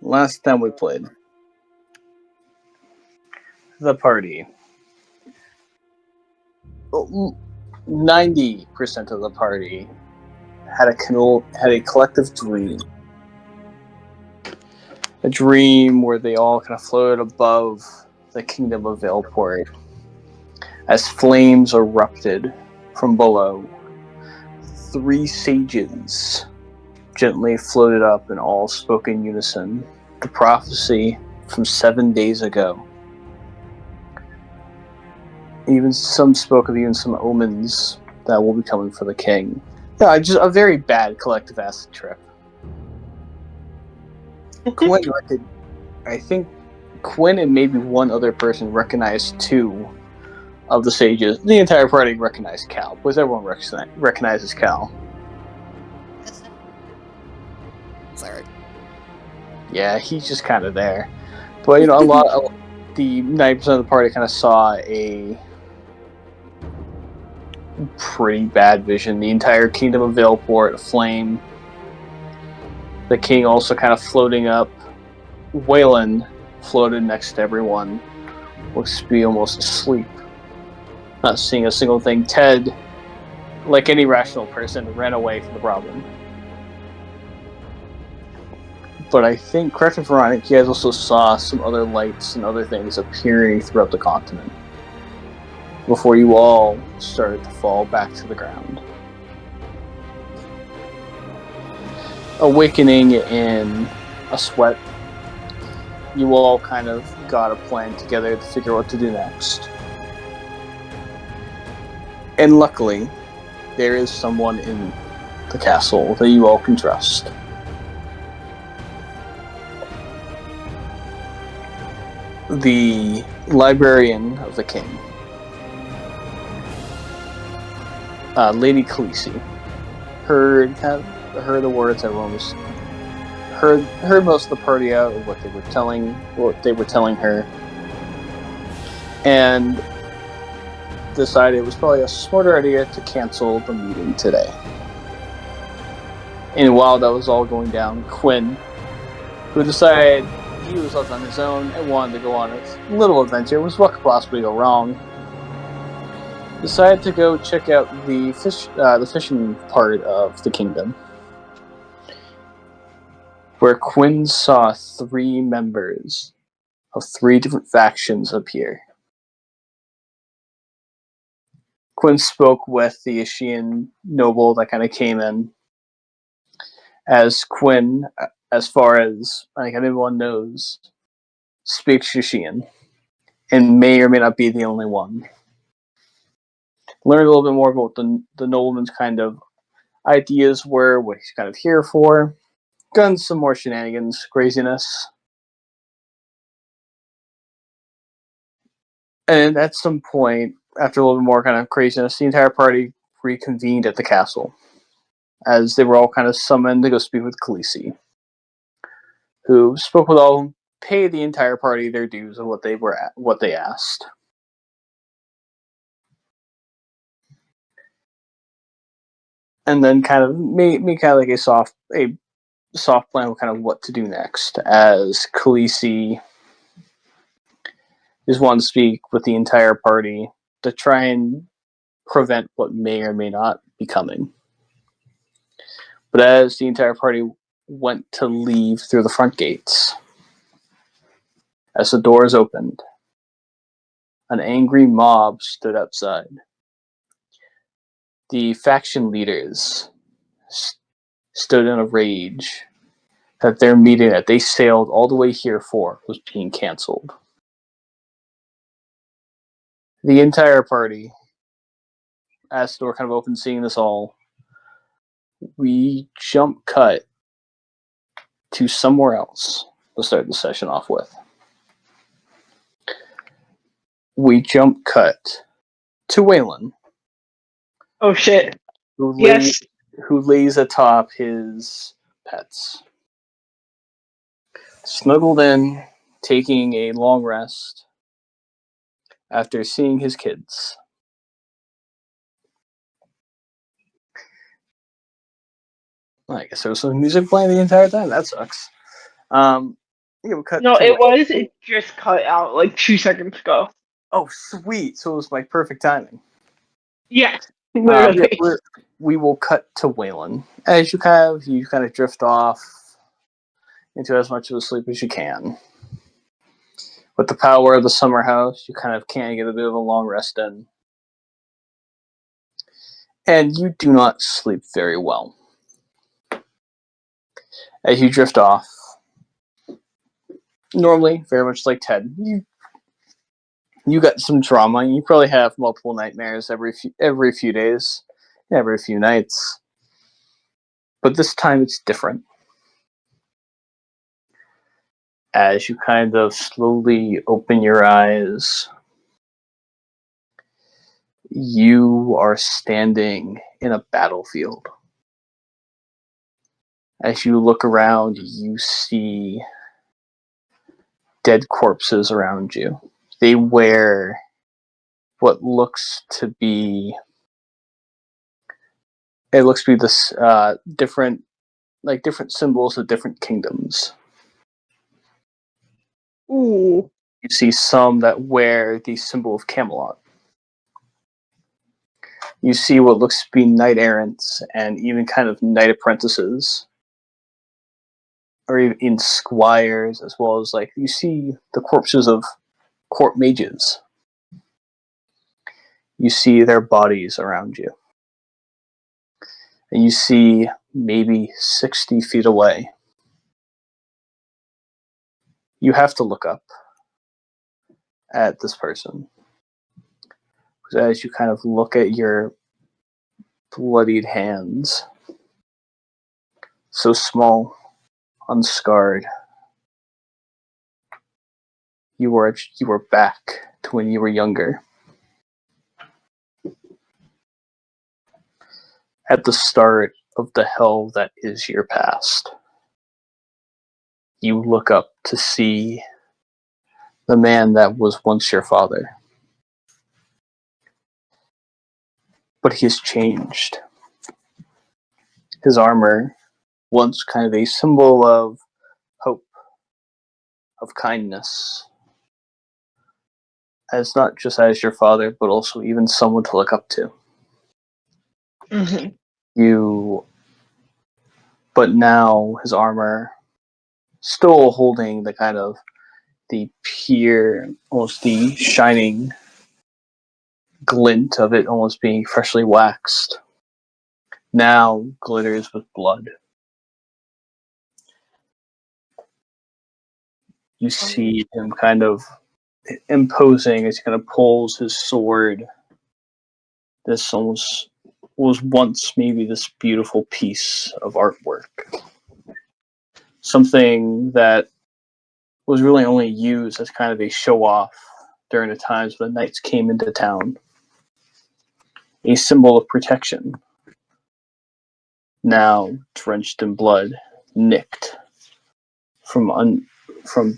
last time we played, the party, 90% of the party had a collective dream. A dream where they all kind of floated above the kingdom of Valeport as flames erupted from below. 3 sages gently floated up and all spoke in unison the prophecy from 7 days ago. Even some spoke of some omens that will be coming for the king. Yeah, just a very bad collective acid trip. Quinn, I think Quinn and maybe one other person recognized 2 of the sages. The entire party recognized Cal, because everyone recognizes Cal. Sorry. Yeah, he's just kind of there. But, the 90% of the party kind of saw a pretty bad vision. The entire kingdom of Valeport aflame. The king also kind of floating up. Wylan floated next to everyone. Looks to be almost asleep. Not seeing a single thing. Ted, like any rational person, ran away from the problem. But I think, correct me if I'm wrong, you guys also saw some other lights and other things appearing throughout the continent before you all started to fall back to the ground. Awakening in a sweat, you all kind of got a plan together to figure out what to do next. And luckily, there is someone in the castle that you all can trust. The librarian of the king, Lady Khaleesi, heard the words everyone was heard most of the party out of what they were telling her, and decided it was probably a smarter idea to cancel the meeting today. And while that was all going down, Quinn, who decided he was left on his own and wanted to go on a little adventure, was what could possibly go wrong, decided to go check out the fishing part of the kingdom, where Quinn saw 3 members of 3 different factions appear. Quinn spoke with the Ashian noble that kind of came in. As Quinn, as far as I think anyone knows, speaks Ashian, and may or may not be the only one. Learned a little bit more about the nobleman's kind of ideas were, what he's kind of here for. Done some more shenanigans, craziness. And at some point, after a little bit more kind of craziness, the entire party reconvened at the castle, as they were all kind of summoned to go speak with Khaleesi, who spoke with all, paid the entire party their dues of what they asked. And then kind of made kind of like a soft plan of kind of what to do next, as Khaleesi just wanted to speak with the entire party to try and prevent what may or may not be coming. But as the entire party went to leave through the front gates, as the doors opened, an angry mob stood outside. The faction leaders stood in a rage that their meeting that they sailed all the way here for was being cancelled. The entire party, as the door kind of opened, seeing this all, we jump cut to somewhere else to start the session off with. We jump cut to Wylan. Oh shit. Who lays atop his pets. Snuggled in, taking a long rest after seeing his kids. I guess there was some music playing the entire time. That sucks. think it cut No, to it was. It just cut out like 2 seconds ago. Oh, sweet! So it was like perfect timing. Yeah, literally. We will cut to Wylan as you kind of drift off into as much of a sleep as you can. With the power of the summer house, you kind of can get a bit of a long rest in, and you do not sleep very well as you drift off. Normally, very much like Ted, you got some trauma. You probably have multiple nightmares every few days, every few nights. But this time it's different. As you kind of slowly open your eyes, you are standing in a battlefield. As you look around, you see dead corpses around you. They wear what looks to be this different symbols of different kingdoms. Ooh. You see some that wear the symbol of Camelot. You see what looks to be knight errants and even kind of knight apprentices, or even squires, as well as like you see the corpses of court mages. You see their bodies around you. And you see maybe 60 feet away. You have to look up at this person. As you kind of look at your bloodied hands, so small, unscarred, you are back to when you were younger. At the start of the hell that is your past. You look up to see the man that was once your father. But he has changed. His armor, once kind of a symbol of hope, of kindness, as not just as your father, but also even someone to look up to. Mm-hmm. But now his armor, still holding the kind of the pure, almost the shining glint of it, almost being freshly waxed, now glitters with blood. You see him kind of imposing as he kind of pulls his sword. This almost was once maybe this beautiful piece of artwork. Something that was really only used as kind of a show-off during the times when the knights came into town. A symbol of protection. Now drenched in blood, nicked from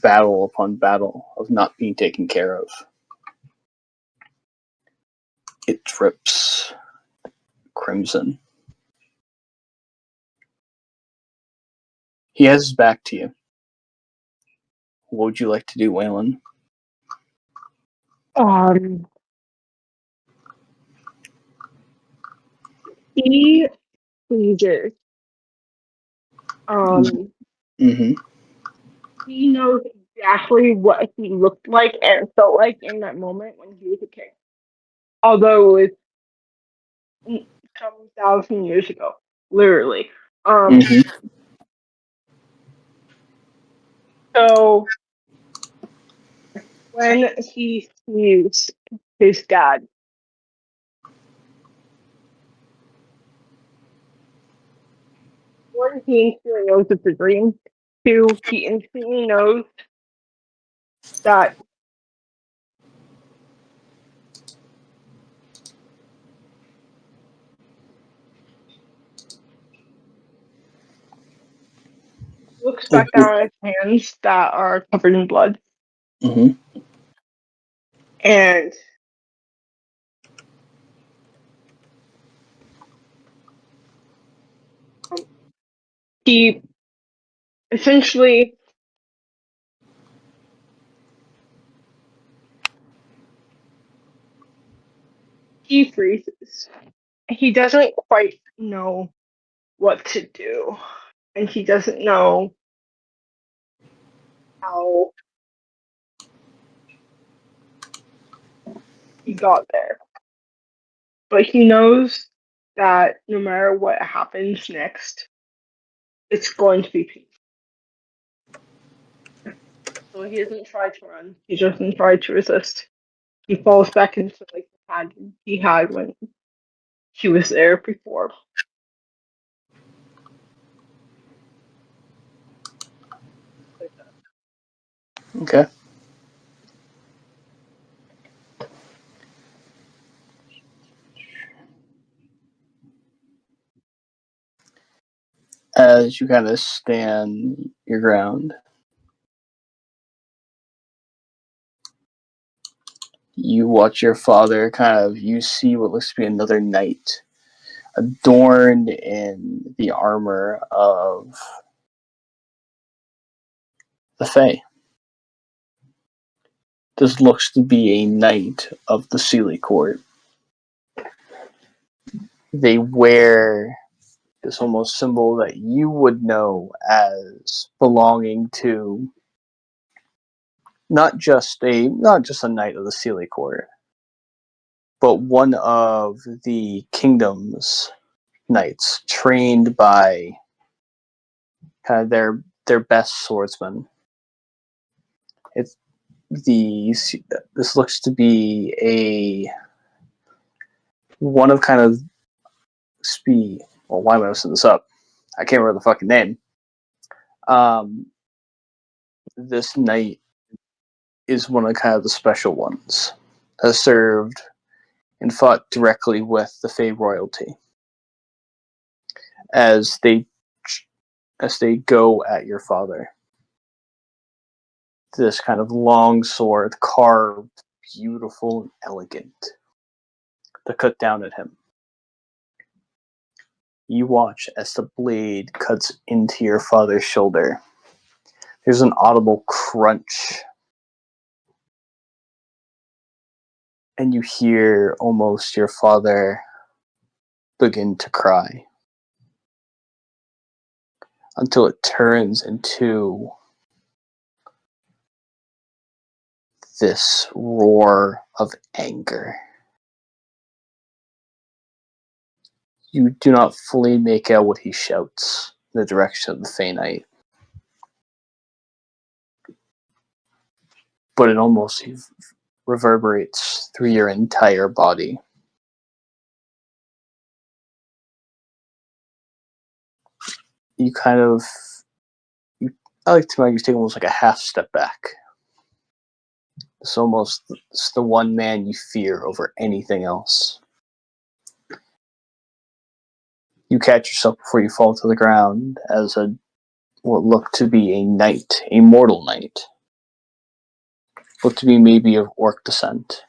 battle upon battle of not being taken care of. It drips crimson. He has his back to you. What would you like to do, Wylan? He pleases. Mm-hmm. He knows exactly what he looked like and felt like in that moment when he was a kid. Although it was some thousand years ago, literally. So when he sees his dad, one, he instantly knows it's a dream. Two, he instantly knows that looks back down at his hands that are covered in blood. Mm-hmm. And he essentially He freezes. He doesn't quite know what to do, and he doesn't know how he got there. But he knows that no matter what happens next, it's going to be peace. So he doesn't try to run. He doesn't try to resist. He falls back into like the pattern he had when he was there before. Okay. As you kind of stand your ground, you watch your father you see what looks to be another knight adorned in the armor of the Fae. This looks to be a knight of the Sealy Court. They wear this almost symbol that you would know as belonging to not just a knight of the Sealy Court, but one of the kingdom's knights, trained by kind of their best swordsman. It's this looks to be a one of kind of speed. Well, why am I messing this up? I can't remember the fucking name. This knight is one of kind of the special ones. Has served and fought directly with the Fae royalty as they go at your father. This kind of long sword, carved, beautiful, and elegant, to cut down at him. You watch as the blade cuts into your father's shoulder. There's an audible crunch, and you hear almost your father begin to cry until it turns into this roar of anger. You do not fully make out what he shouts in the direction of the Fey Knight, but it almost reverberates through your entire body. You kind of, I like to make you take almost like a half step back. It's the one man you fear over anything else. You catch yourself before you fall to the ground as what looked to be a knight, a mortal knight. Looked to be maybe of orc descent.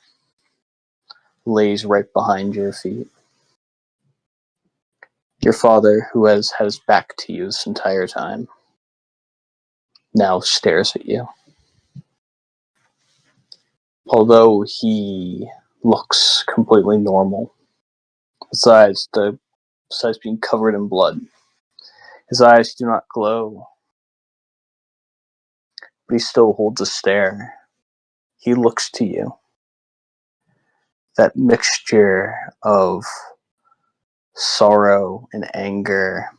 Lays right behind your feet. Your father, who has had his back to you this entire time, now stares at you. Although he looks completely normal, besides being covered in blood, his eyes do not glow, but he still holds a stare. He looks to you. That mixture of sorrow and anger.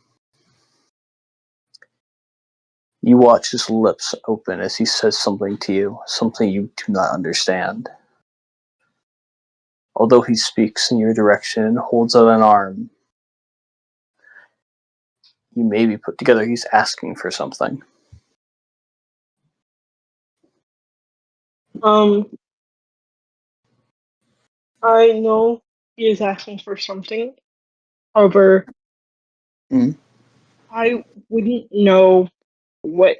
You watch his lips open as he says something to you, something you do not understand. Although he speaks in your direction and holds out an arm, you maybe put together he's asking for something. I know he is asking for something. However, I wouldn't know what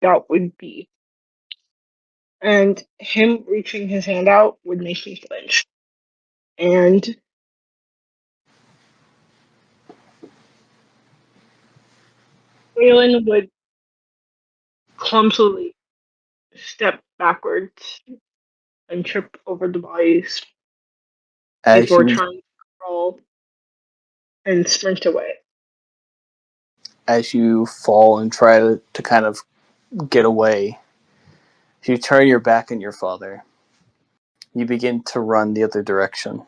that would be. And him reaching his hand out would make me flinch. And Wylan would clumsily step backwards and trip over the bodies As before you trying to crawl and sprint away. as you fall and try to kind of get away, if you turn your back on your father, you begin to run the other direction.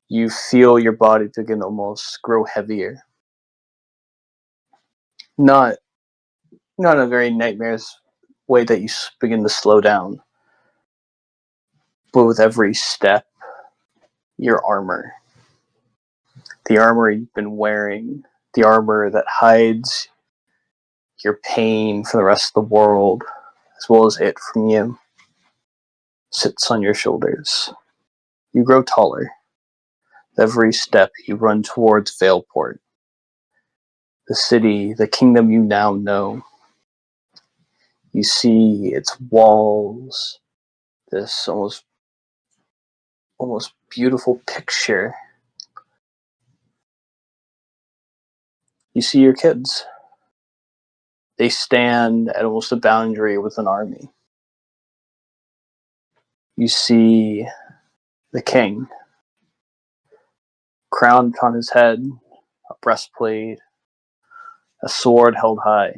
You feel your body begin to almost grow heavier. Not in a very nightmares way that you begin to slow down, but with every step, your armor, the armor you've been wearing, the armor that hides your pain from the rest of the world, as well as it from you, sits on your shoulders. You grow taller. With every step, you run towards Valeport, the city, the kingdom you now know. You see its walls, this almost beautiful picture. You see your kids. They stand at almost a boundary with an army. You see the king, crowned upon his head, a breastplate, a sword held high.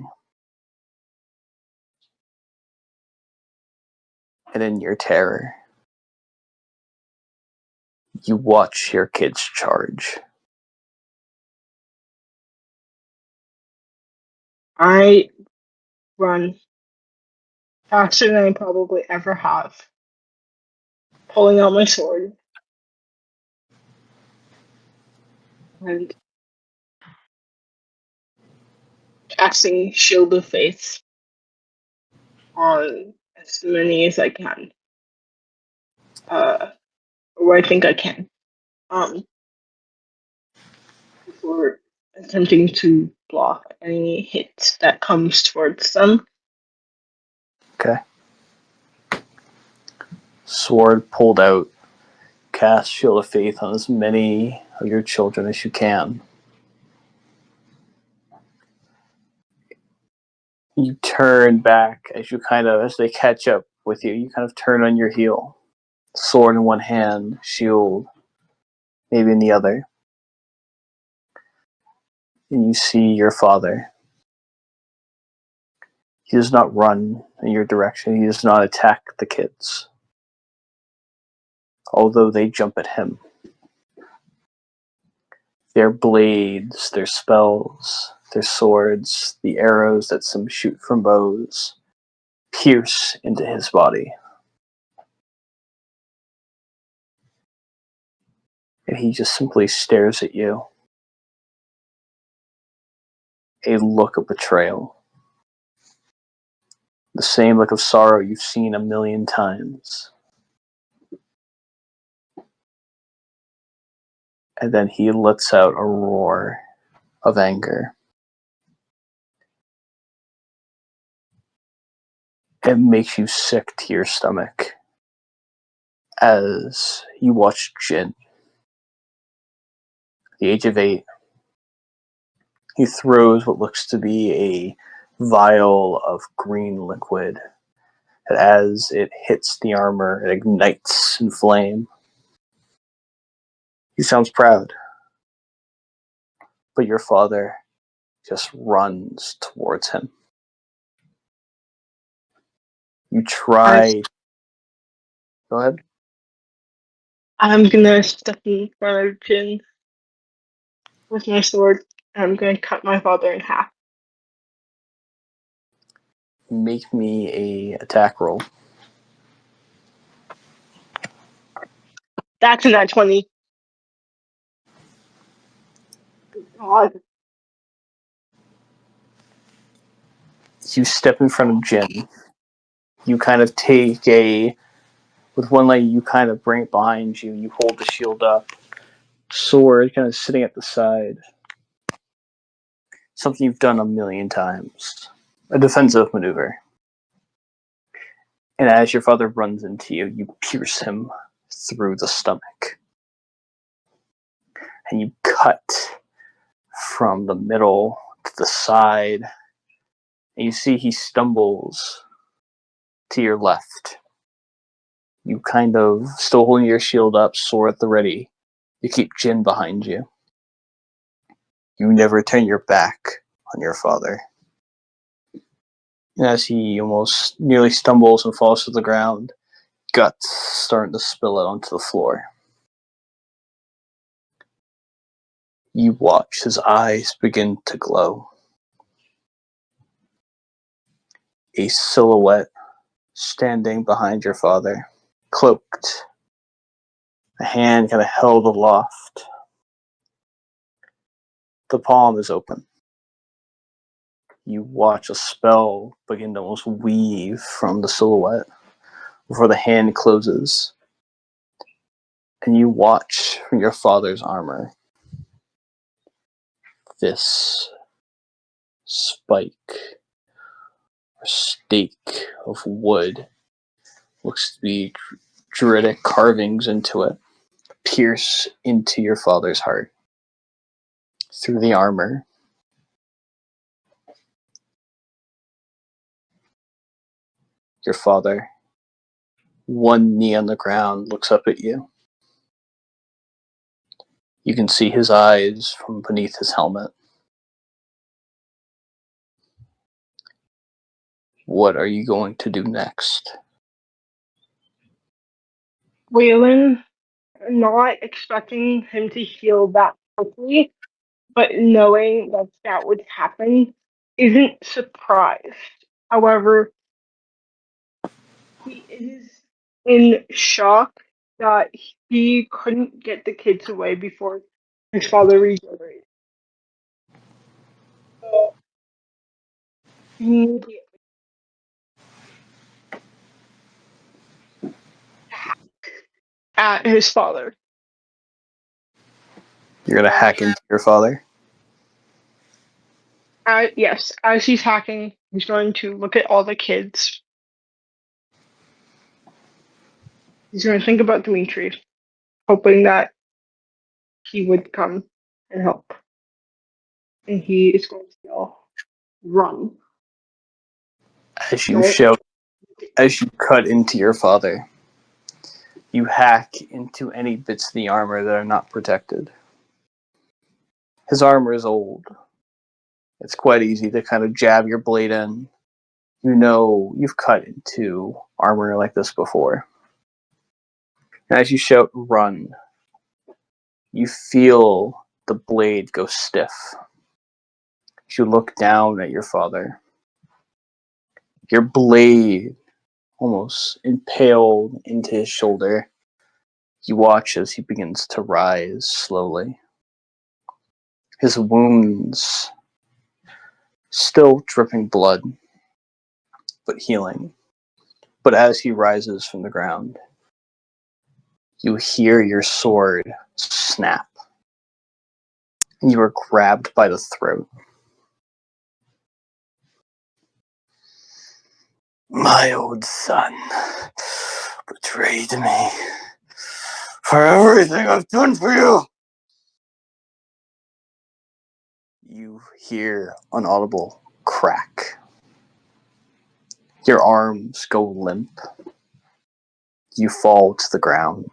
And in your terror, you watch your kids charge. I run faster than I probably ever have, pulling out my sword and casting Shield of Faith on as many as I can. Or I think I can. Before attempting to block any hits that comes towards them. Okay. Sword pulled out. Cast Shield of Faith on as many of your children as you can. You turn back as they catch up with you. You kind of turn on your heel. Sword in one hand, shield maybe in the other. And you see your father. He does not run in your direction. He does not attack the kids, although they jump at him. Their blades, their spells, their swords, the arrows that some shoot from bows, pierce into his body. And he just simply stares at you. A look of betrayal. The same look of sorrow you've seen a million times. And then he lets out a roar of anger. It makes you sick to your stomach as you watch Jin, the age of 8. He throws what looks to be a vial of green liquid. And as it hits the armor, it ignites in flame. He sounds proud. But your father just runs towards him. You try. Go ahead. I'm gonna step in front of Jin with my sword, and I'm gonna cut my father in half. Make me a attack roll. That's a nat 20. God. You step in front of Jin. You kind of take with one leg, you kind of bring it behind you. You hold the shield up. Sword kind of sitting at the side. Something you've done a million times. A defensive maneuver. And as your father runs into you, you pierce him through the stomach. And you cut from the middle to the side. And you see he stumbles to your left. You kind of, still holding your shield up, sword at the ready. You keep Jin behind you. You never turn your back on your father. And as he almost nearly stumbles and falls to the ground, guts starting to spill out onto the floor. You watch his eyes begin to glow. A silhouette standing behind your father, cloaked, a hand kind of held aloft. The palm is open. You watch a spell begin to almost weave from the silhouette before the hand closes. And you watch from your father's armor this spike or stake of wood, looks to be druidic carvings into it, pierce into your father's heart through the armor. Your father, one knee on the ground, looks up at you. You can see his eyes from beneath his helmet. What are you going to do next? Wylan, not expecting him to heal that quickly, but knowing that that would happen, isn't surprised. However, he is in shock that he couldn't get the kids away before his father regenerated. So, immediately at his father. You're going to hack into your father? Yes, as he's hacking, he's going to look at all the kids. He's going to think about Dimitri, hoping that he would come and help. And he is going to yell, "Run!" As you shout, as you cut into your father, you hack into any bits of the armor that are not protected. His armor is old. It's quite easy to kind of jab your blade in. You know you've cut into armor like this before. And as you shout, "Run!" you feel the blade go stiff. As you look down at your father, your blade almost impaled into his shoulder. You watch as he begins to rise slowly. His wounds still dripping blood, but healing. But as he rises from the ground, you hear your sword snap, and you are grabbed by the throat. My old son betrayed me for everything I've done for you. You hear an audible crack. Your arms go limp. You fall to the ground.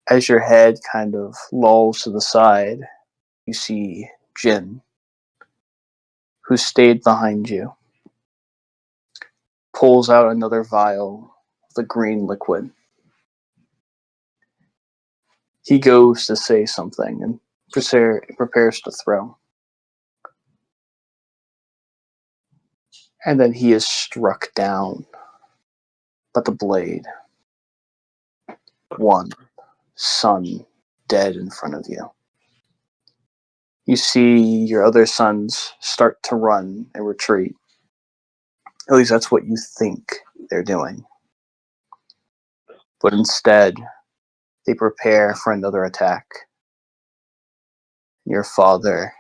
As your head kind of lolls to the side, you see Jin, who stayed behind you, pulls out another vial of the green liquid. He goes to say something and prepares to throw. And then he is struck down by the blade. One son dead in front of you. You see your other sons start to run and retreat. At least that's what you think they're doing. But instead, they prepare for another attack. Your father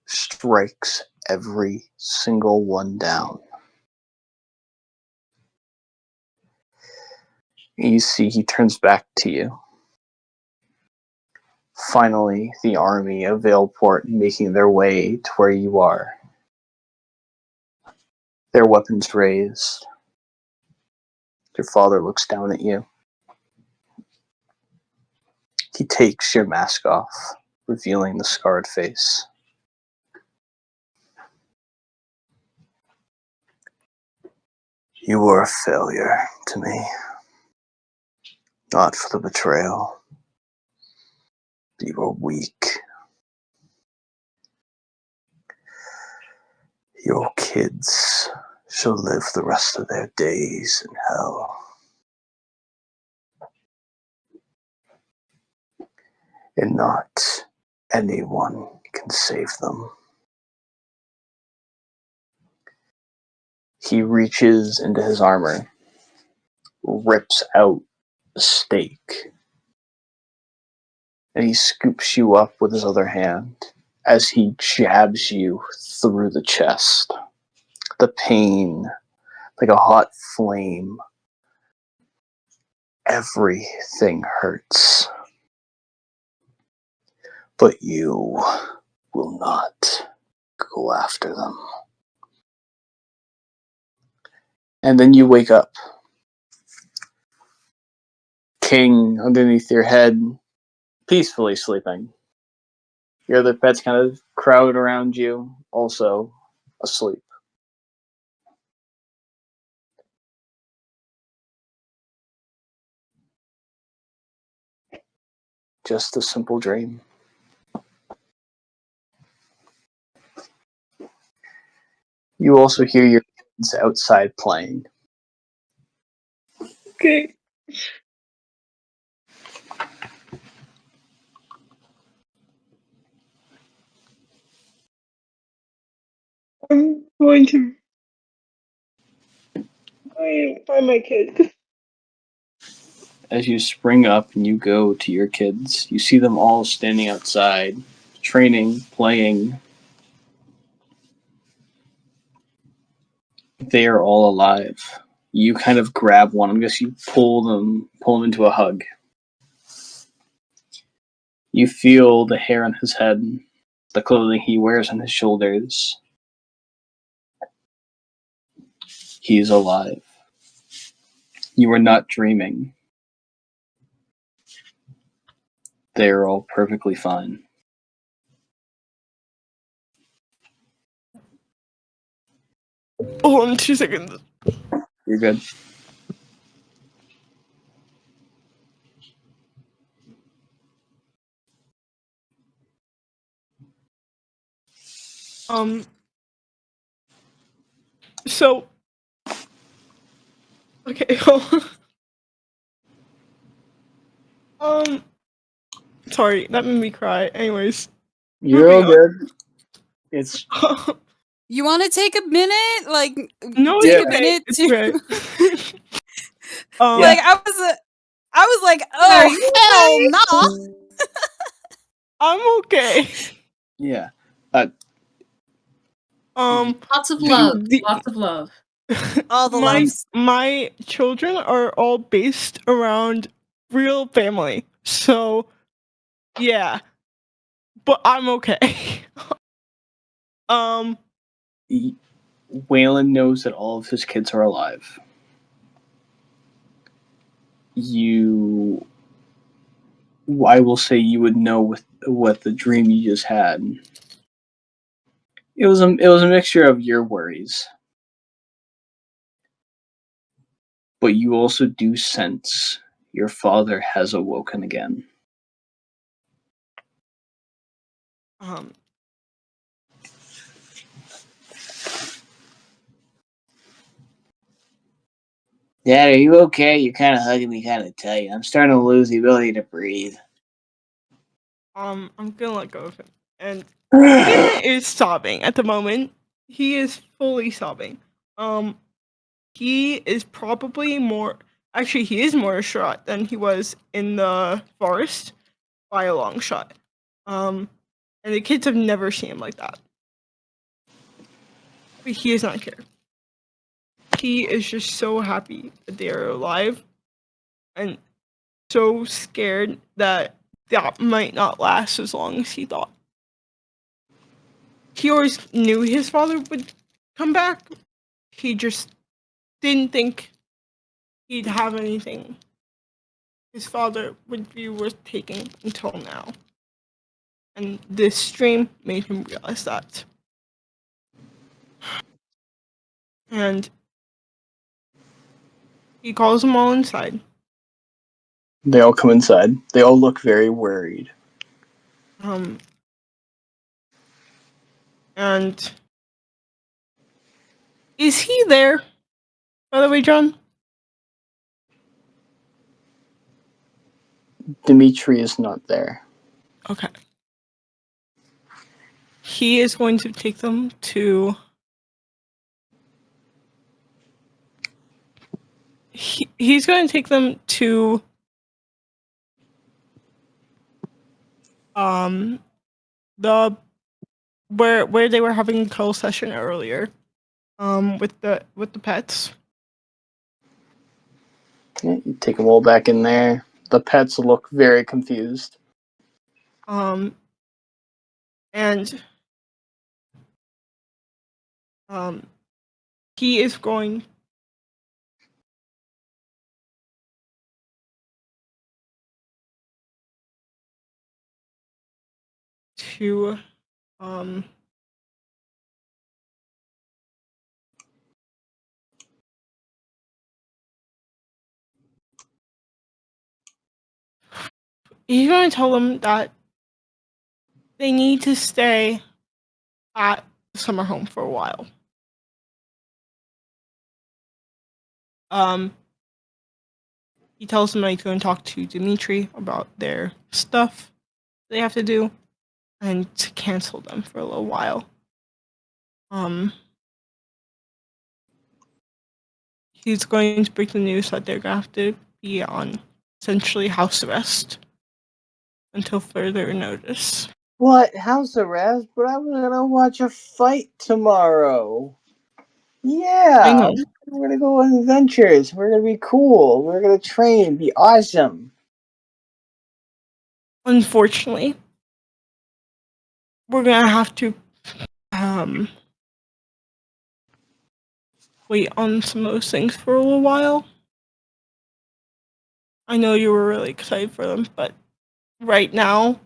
strikes every single one down. You see he turns back to you. Finally, the army of Valeport making their way to where you are. Their weapons raised, Your father looks down at you. He takes your mask off, revealing the scarred face. You were a failure to me. Not for the betrayal. You were weak. Your kids shall live the rest of their days in hell. And not anyone can save them. He reaches into his armor, rips out a stake, and he scoops you up with his other hand as he jabs you through the chest. The pain, like a hot flame. Everything hurts. But you will not go after them. And then you wake up. King underneath your head, peacefully sleeping. Your other pets kind of crowd around you, also asleep. Just a simple dream. You also hear your kids outside playing. Okay. I'm going to find my kids. As you spring up and you go to your kids, you see them all standing outside, training, playing. They are all alive. You kind of grab one. I guess you pull them into a hug. You feel the hair on his head, the clothing he wears on his shoulders. He's alive. You are not dreaming. They are all perfectly fine. Hold on 2 seconds. You're good. So. Okay. Sorry, that made me cry. Anyways. You're all good. It's You want to take a minute? Like, no, take it's a okay. minute It's to. okay. Like, I was like, oh, hell no. I'm okay. yeah. Lots of love. Lots of love. All the loves. My children are all based around real family. So, yeah. But I'm okay. Wylan knows that all of his kids are alive. I will say you would know with what the dream you just had. It was a mixture of your worries, but you also do sense your father has awoken again. Dad, are you okay? You're kind of hugging me kind of tight. I'm starting to lose the ability to breathe. I'm gonna let go of him. And he is sobbing at the moment. He is fully sobbing. He is probably he is more distraught than he was in the forest by a long shot. And the kids have never seen him like that. But he is not care. He is just so happy that they are alive and so scared that might not last as long as he thought. He always knew his father would come back. He just didn't think he'd have anything his father would be worth taking until now. And this stream made him realize that. And he calls them all inside. They all come inside. They all look very worried. And is he there, by the way, John? Dimitri is not there. Okay. He is going to take them to... He's going to take them to... the... Where they were having a cuddle session earlier. With the pets. Yeah, you take them all back in there. The pets look very confused. And he is going to he's going to tell them that they need to stay at the summer home for a while. He tells them that he's going to talk to Dimitri about their stuff they have to do and to cancel them for a little while. He's going to break the news that they're going to have to be on essentially house arrest until further notice. What? House arrest? But I was gonna watch a fight tomorrow. Yeah, we're gonna go on adventures. We're gonna be cool. We're gonna train, be awesome. Unfortunately, we're gonna have to wait on some of those things for a little while. I know you were really excited for them, but right now,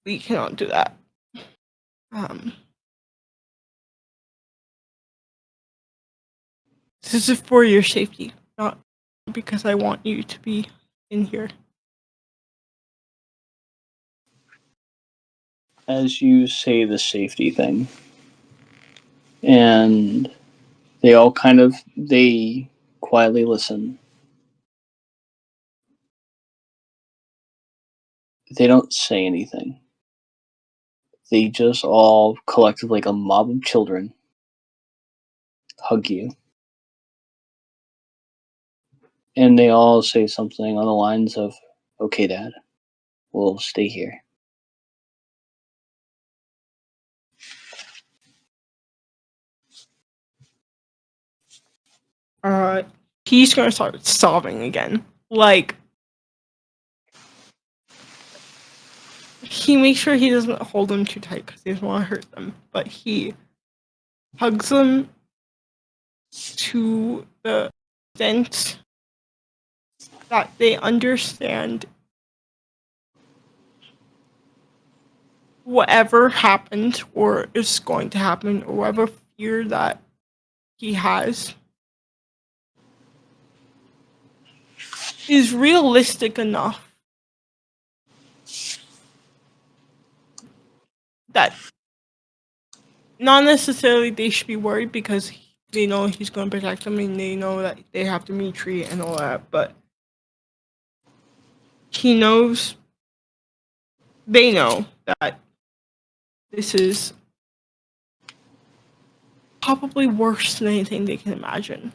we cannot do that. This is for your safety, not because I want you to be in here. As you say the safety thing, and they all they quietly listen. They don't say anything. They just all collectively, like a mob of children, hug you. And they all say something on the lines of, "Okay, Dad, we'll stay here." He's gonna start sobbing again. Like, he makes sure he doesn't hold them too tight because he doesn't want to hurt them, but he hugs them to the extent that they understand whatever happened or is going to happen, or whatever fear that he has is realistic enough that not necessarily they should be worried because they know he's going to protect them and they know that they have Dimitri and all that, but he knows, they know that this is probably worse than anything they can imagine.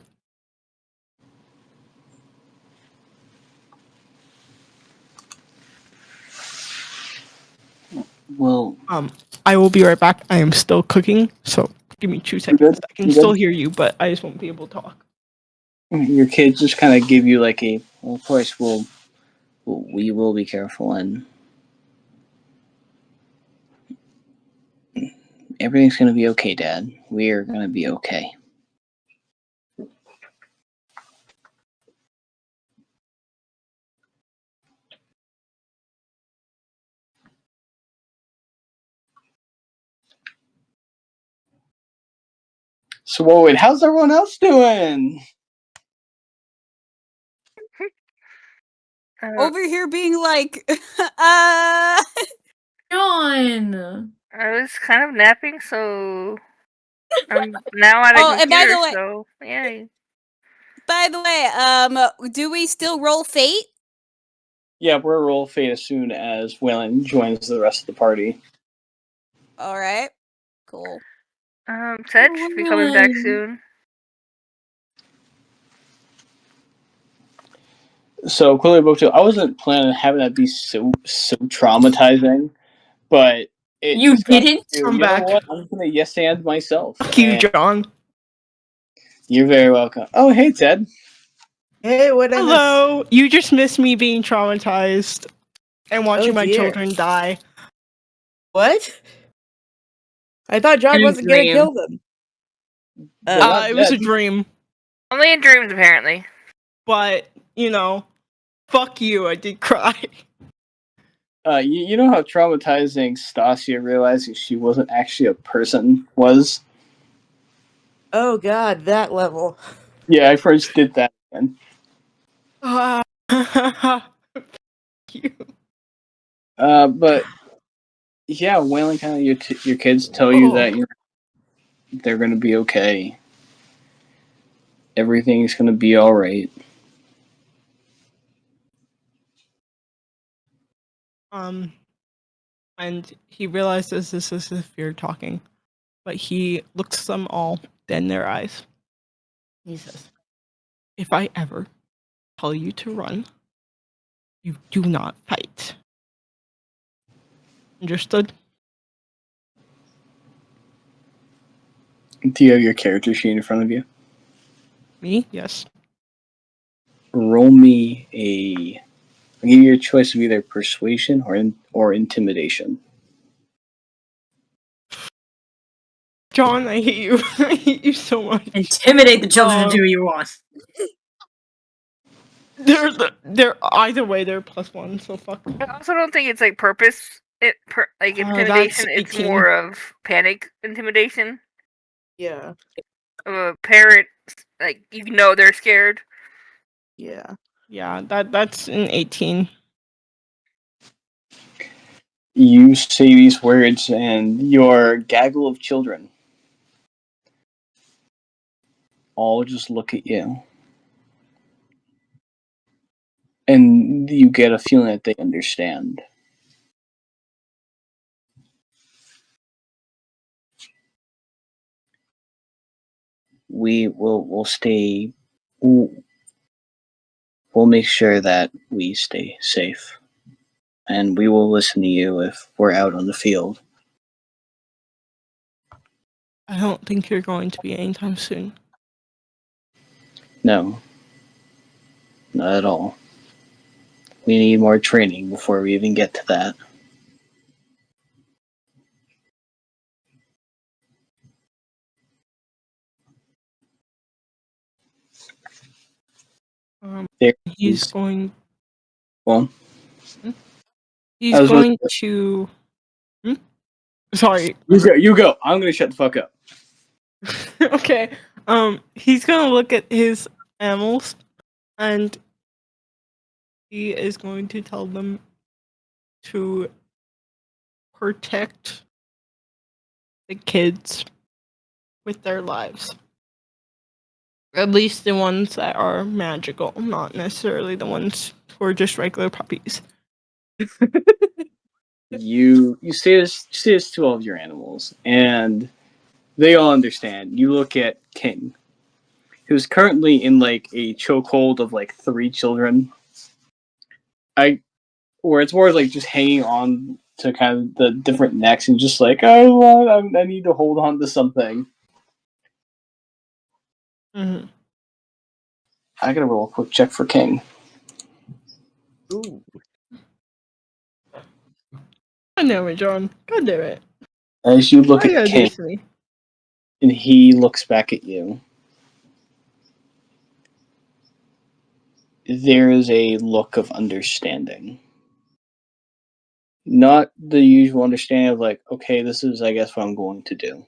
Well, I will be right back. I am still cooking, so give me 2 seconds. I can still hear you, but I just won't be able to talk. Your kids just kind of give you like a, well, of course we will be careful, and Everything's gonna be okay, Dad. We're gonna be okay. So, wait, how's everyone else doing? Over here being like, John! I was kind of napping, so I'm now at a Oh, and by computer, the way- so yay. By the way, do we still roll fate? Yeah, we're roll fate as soon as Wylan joins the rest of the party. All right, cool. Ted should be coming back soon. So, quickly, book two. I wasn't planning on having that be so traumatizing, but it You just got didn't? to, I'm you back. know what? I'm gonna yes and myself. Fuck you, and John. You're very welcome. Oh, hey, Ted. Hey, what I miss? Hello. You just missed me being traumatized and watching my dear. children die. What? I thought John In a wasn't gonna dream. kill them. Well, not It was a dead. dream, Only in dreams, apparently. but fuck you. I did cry. You know how traumatizing Stasia realizing she wasn't actually a person was? Oh god, that level. Yeah, I first did that again. Fuck you. But yeah, wailing kind of your kids tell you that they're gonna be okay. Everything's gonna be all right. And he realizes this is his fear talking, but he looks them all dead in their eyes. He says, "If I ever tell you to run, you do not fight. Understood?" Do you have your character sheet in front of you? Me? Yes. Roll me a. I'll give you a choice of either persuasion or intimidation. John, I hate you. I hate you so much. Intimidate the children to do what you want. They're either way. They're +1, so fuck. I also don't think it's like purpose. Like intimidation. That's It's 18. more of panic intimidation. Yeah. Of a parent, like you know they're scared. Yeah. Yeah, that's an 18. You say these words, and your gaggle of children all just look at you. And you get a feeling that they understand. We'll stay. We'll make sure that we stay safe, and we will listen to you if we're out on the field. I don't think you're going to be anytime soon. No, not at all. We need more training before we even get to that. He's going. Well, He's going to. Sorry. You go. I'm gonna shut the fuck up. Okay. He's gonna look at his animals, and he is going to tell them to protect the kids with their lives. At least the ones that are magical, not necessarily the ones who are just regular puppies. You say this to all of your animals, and they all understand. You look at King, who's currently in like a chokehold of like 3 children. Where it's more like just hanging on to kind of the different necks and just like, I need to hold on to something. Mm-hmm. I gotta roll a quick check for King. Ooh. God damn it, John. God damn it. As you look Why you at gotta do King, this to me? and he looks back at you, there is a look of understanding. Not the usual understanding of like, okay, this is, I guess, what I'm going to do.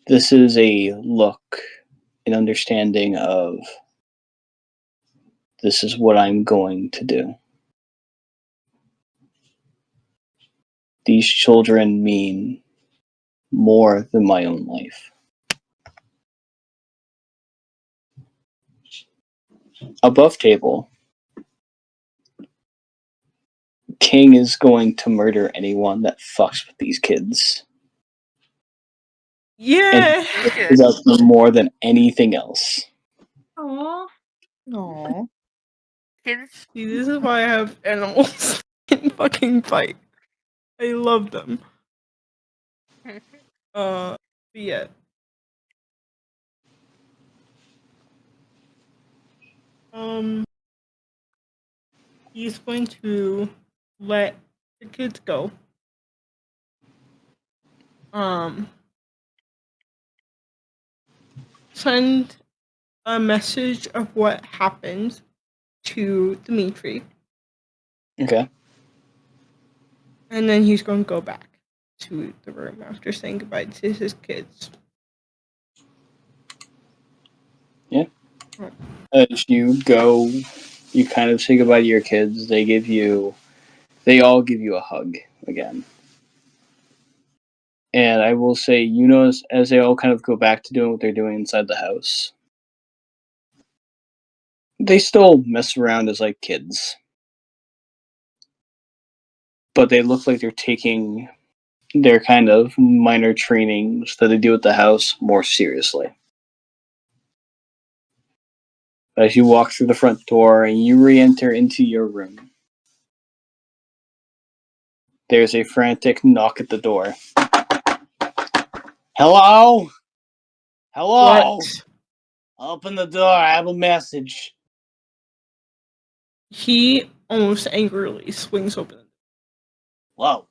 This is a look, an understanding of, this is what I'm going to do. These children mean more than my own life. Above table, King is going to murder anyone that fucks with these kids. Yeah. He should. Is up for more than anything else. Aww. Aw. Kids. See, this is why I have animals in fucking fight. I love them. But yeah. He's going to let the kids go. Send a message of what happened to Dimitri. Okay. And then he's going to go back to the room after saying goodbye to his kids. Yeah. As you go, you kind of say goodbye to your kids. They all give you a hug again. And I will say, you notice as they all kind of go back to doing what they're doing inside the house, they still mess around as like kids. But they look like they're taking their kind of minor trainings that they do at the house more seriously. As you walk through the front door and you re-enter into your room, there's a frantic knock at the door. Hello? Hello? What? Open the door, I have a message. He almost angrily swings open. Whoa.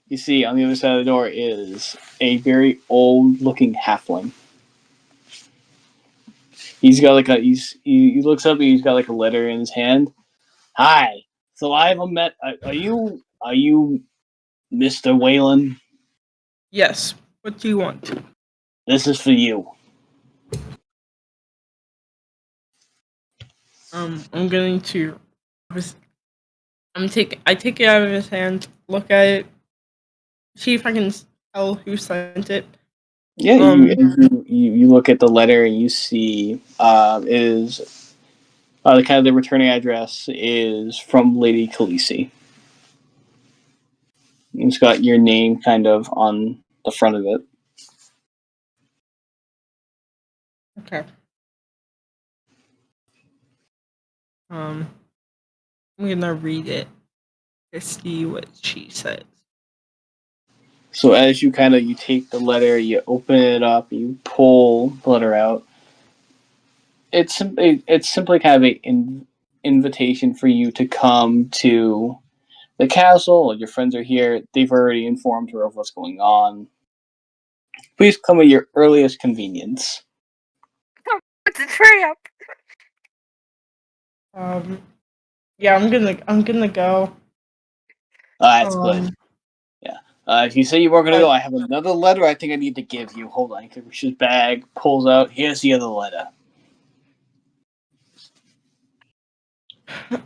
You see, on the other side of the door is a very old-looking halfling. He's got like he looks up and he's got like a letter in his hand. Hi. So I haven't met. Are you Mr. Wylan? Yes. What do you want? This is for you. I'm going to. I take it out of his hand, look at it, see if I can tell who sent it. Yeah, you look at the letter and you see is the kind of the returning address is from Lady Khaleesi. It's got your name kind of on the front of it. Okay. I'm gonna read it to see what she says. So as you take the letter, you open it up, you pull the letter out. It's simply kind of an invitation for you to come to the castle. Your friends are here. They've already informed her of what's going on. Please come at your earliest convenience. It's a trap. Yeah, I'm gonna go. That's good. Yeah. If you say you weren't gonna go, I have another letter I think I need to give you. Hold on. He reaches his bag, pulls out. Here's the other letter.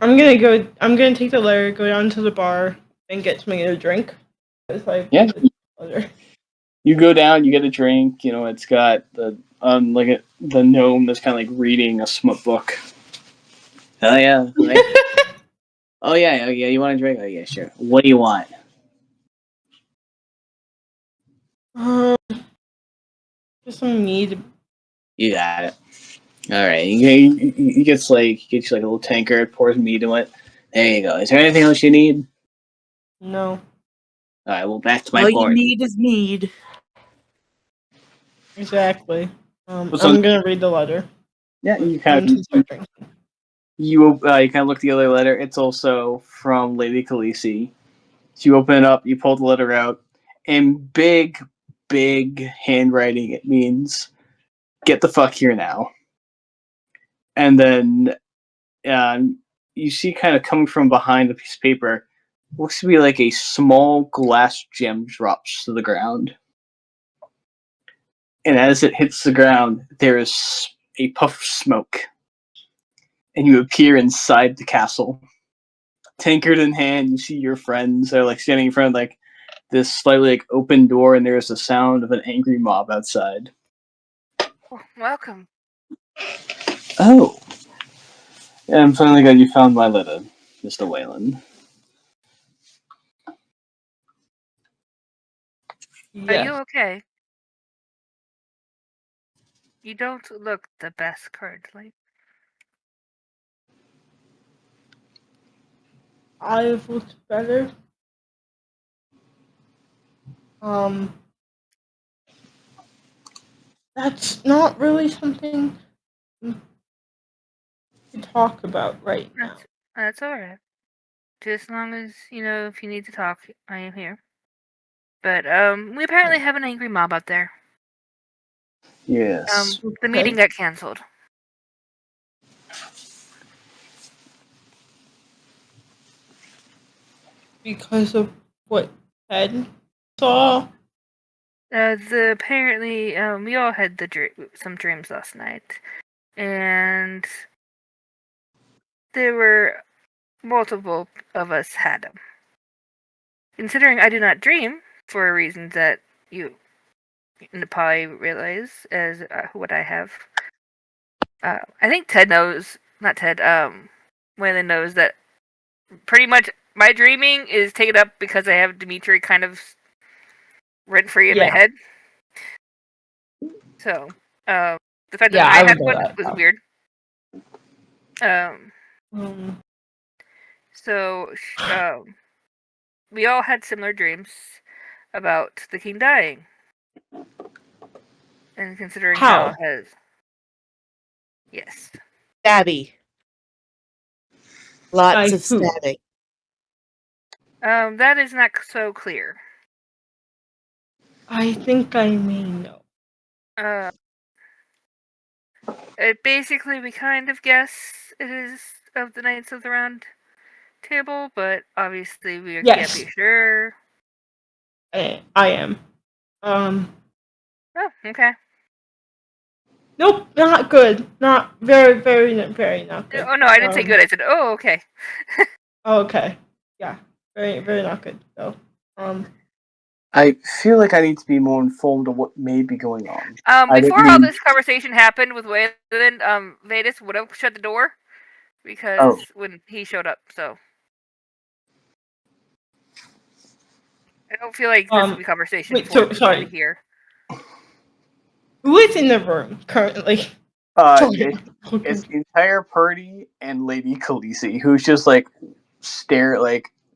I'm gonna take the letter, go down to the bar, and get something to drink. Yeah. Letter. You go down, you get a drink. You know, it's got the the gnome that's kind of like reading a smut book. Oh yeah. Oh yeah. You want a drink? Oh yeah, sure. What do you want? Just some mead. You got it. All right. He gets you like a little tankard, pours meat in it. There you go. Is there anything else you need? No. All right. Well, back to my All you part. need is mead. Exactly. So- I'm gonna read the letter. Yeah, you I'm kind gonna start of drinking. you kind of look at the other letter. It's also from Lady Khaleesi. So you open it up, you pull the letter out, in big, big handwriting, it means, get the fuck here now. And then you see kind of coming from behind the piece of paper, looks to be like a small glass gem drops to the ground. And as it hits the ground, there is a puff of smoke. And you appear inside the castle. Tankard in hand, you see your friends are like standing in front of like this slightly like open door, and there's the sound of an angry mob outside. Welcome. Oh. And I'm finally glad you found my letter, Mr. Wylan. Are you Yes. okay? You don't look the best currently. I've looked better. That's not really something we can talk about right now. That's alright. Just as long as, if you need to talk, I am here. But, we apparently have an angry mob out there. Yes. The meeting got cancelled. Because of what Ted saw? Apparently, we all had some dreams last night. And there were multiple of us had them. Considering I do not dream, for reasons that you probably realize as what I have. I think Ted knows, not Ted, Wylan knows that pretty much my dreaming is taken up because I have Dimitri kind of rent-free in my head. So, the fact that I had one was weird. So, we all had similar dreams about the king dying. And considering how has... Yes. Stabby. Lots of stabbing. That is not so clear. I think I may know. Basically, we kind of guess it is of the Knights of the Round Table, but obviously we can't be sure. I am. Oh, okay. Nope, not good. Not very, very, very not good. Oh no, I didn't say good. I said, oh, okay. Okay. Yeah. Very, very not good. So, I feel like I need to be more informed of what may be going on. Before all this conversation happened with Wylan, Vetis would have shut the door because when he showed up, so I don't feel like this would be conversation for sorry. Here. Who is in the room currently? It's the entire party and Lady Khaleesi, who's just like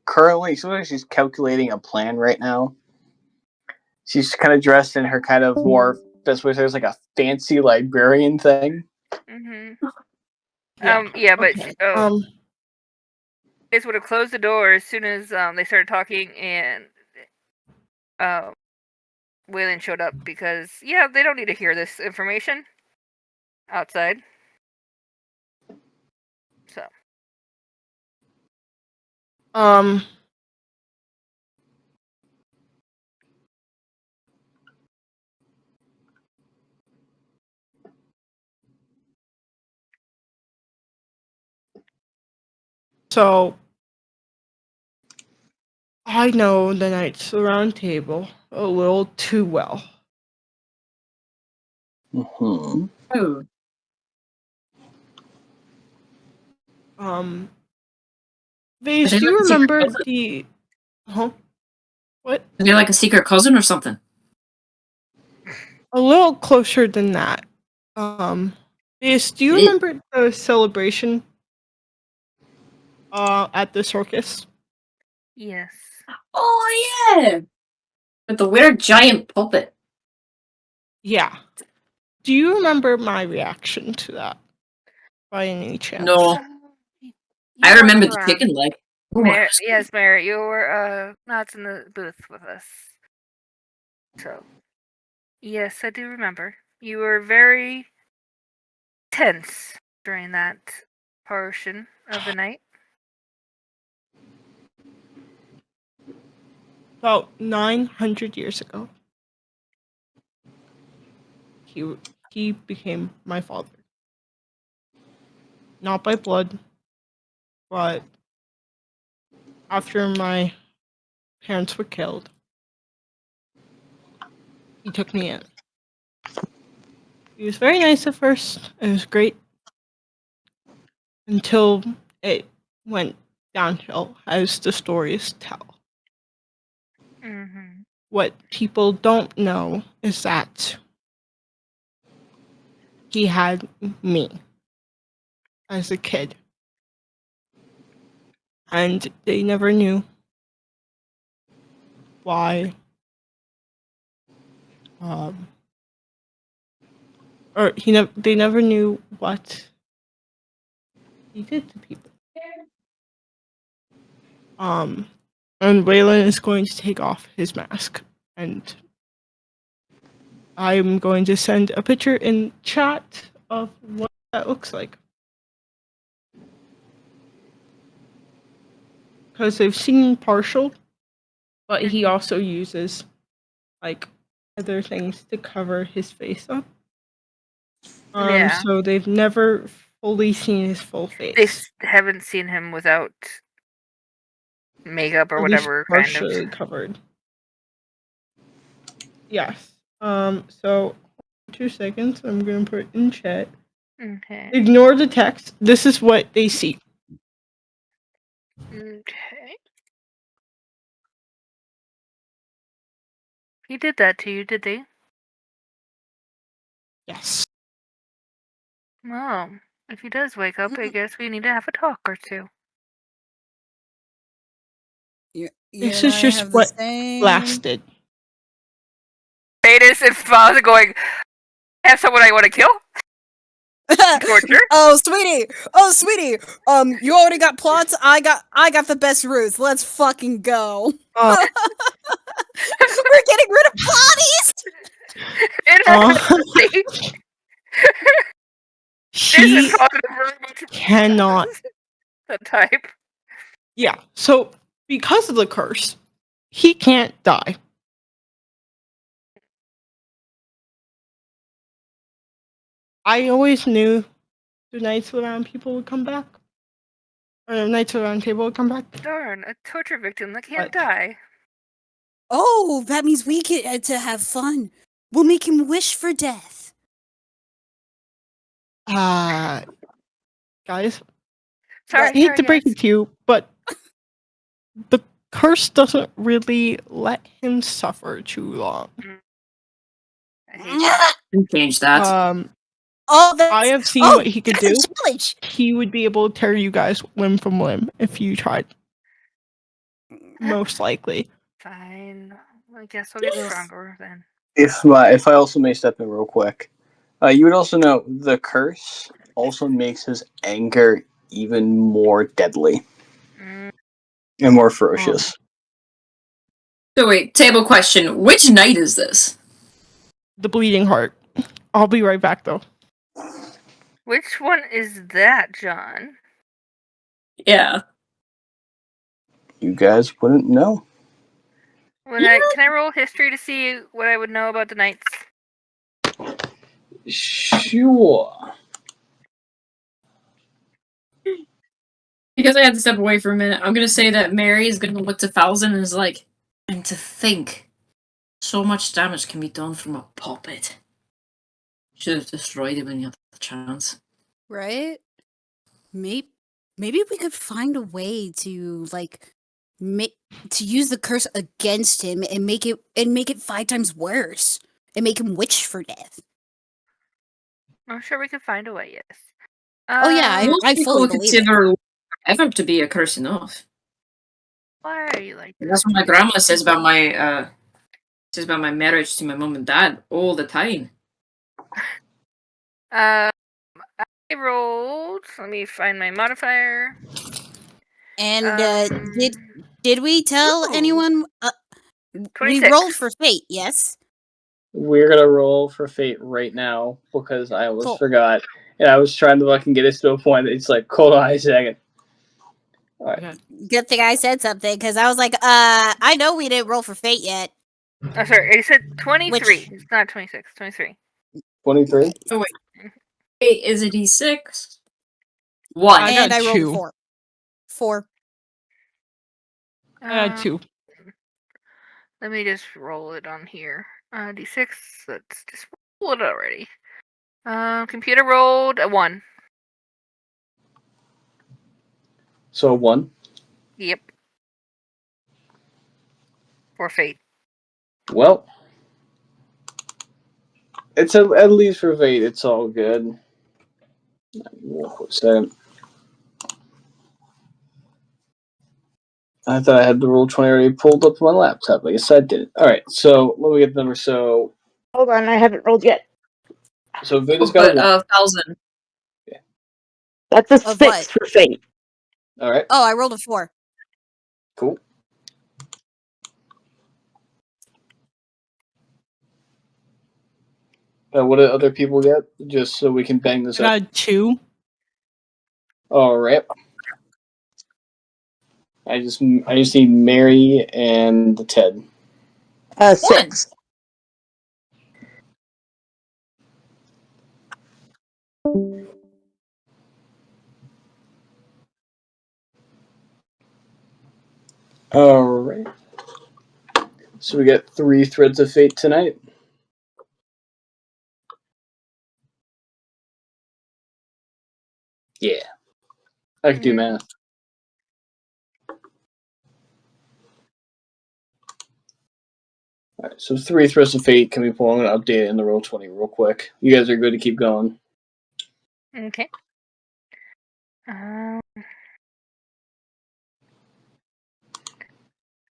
currently she's calculating a plan right now. She's kind of dressed in her kind of more best way. There's like a fancy librarian thing. Mm-hmm. But this would have closed the door as soon as they started talking, and Wylan showed up because they don't need to hear this information outside. So. So, I know the Knights of the Round Table a little too well. Mm-hmm. Vase, do you remember the... What? Are they like a secret cousin or something? A little closer than that. Vase, do you remember the celebration at the circus? Yes. Oh, yeah! With the weird giant puppet. Yeah. Do you remember my reaction to that? By any chance? No. I remember the chicken leg. Yes, Mary, you were not in the booth with us. So, yes, I do remember. You were very tense during that portion of the night. About 900 years ago, he became my father. Not by blood, but after my parents were killed, he took me in. He was very nice at first. It was great until it went downhill, as the stories tell. Mm-hmm. What people don't know is that he had me as a kid, and they never knew why, or they never knew what he did to people. And Wylan is going to take off his mask, and I'm going to send a picture in chat of what that looks like. Because they've seen partial, but he also uses like other things to cover his face up. Yeah. So they've never fully seen his full face. They haven't seen him without makeup or At least whatever partially kind of. covered. Yes. So 2 seconds. I'm gonna put it in chat. Okay. Ignore the text. This is what they see. Okay. He did that to you, did he? Yes. Well, if he does wake up, I guess we need to have a talk or two. This is just what lasted. Vetis and Foz going, have someone I want to kill? Torture? Oh, sweetie. You already got plots. I got the best routes. Let's fucking go. We're getting rid of bodies. She cannot. The type. Yeah. So because of the curse, he can't die. I always knew the Knights of the Round People would come back. Or the Knights of the Round Table would come back. Darn, a torture victim that can't die. Oh, that means we get to have fun. We'll make him wish for death. Guys. Sorry, I hate to break it to you, but the curse doesn't really let him suffer too long. I change that. I have seen what he could do. He would be able to tear you guys limb from limb if you tried. Most likely. Fine. I guess I'll get stronger then. If I also may step in real quick, you would also know the curse also makes his anger even more deadly and more ferocious. So wait, table question. Which knight is this? The Bleeding Heart. I'll be right back though. Which one is that, John? Yeah. You guys wouldn't know. Can I roll history to see what I would know about the knights? Sure. Because I had to step away for a minute, I'm gonna say that Mary is gonna look to Falzon and is like, and to think so much damage can be done from a puppet. Should have destroyed him when you had the chance. Right? Maybe we could find a way to to use the curse against him and make it 5 times worse and make him wish for death. I'm sure we could find a way. Yes. Oh yeah, I fully believe it. Consider ever to be a curse enough. Why are you like this? That's what my grandma says about my marriage to my mom and dad all the time. I rolled. Let me find my modifier. And did we tell ooh. anyone? We 26. rolled for fate. Yes. We're gonna roll for fate right now because I almost Cool. forgot, and I was trying to fucking get us to a point that it's like, hold on a second. All right. Okay. Good thing I said something because I was like, I know we didn't roll for fate yet. Oh, sorry. I said 23. Which- It's not 26. 23. 23. Oh wait. Wait, is it D6? 1. I and got I rolled a 2. 4. 4. I got 2. Let me just roll it on here. D6. Let's just roll it already. Computer rolled a 1. So 1. Yep. For fate. Well, it's at least for fate. It's all good. So, I thought I had the roll 20 already pulled up on my laptop. I guess I didn't. All right. So let me get the number. So Hold on, I haven't rolled yet. Vetis got a 1. 1,000. That's a Of 6 what? for fate. All right. Oh, I rolled a 4. Cool. What did other people get? Just so we can bang this I up. got 2. All right. I just need Mary and Ted. 6. All right. So we got 3 threads of fate tonight. Yeah. I can do math. All right. So 3 threads of fate can be pulled. I'm going to update it in the roll 20 real quick. You guys are good to keep going. Okay.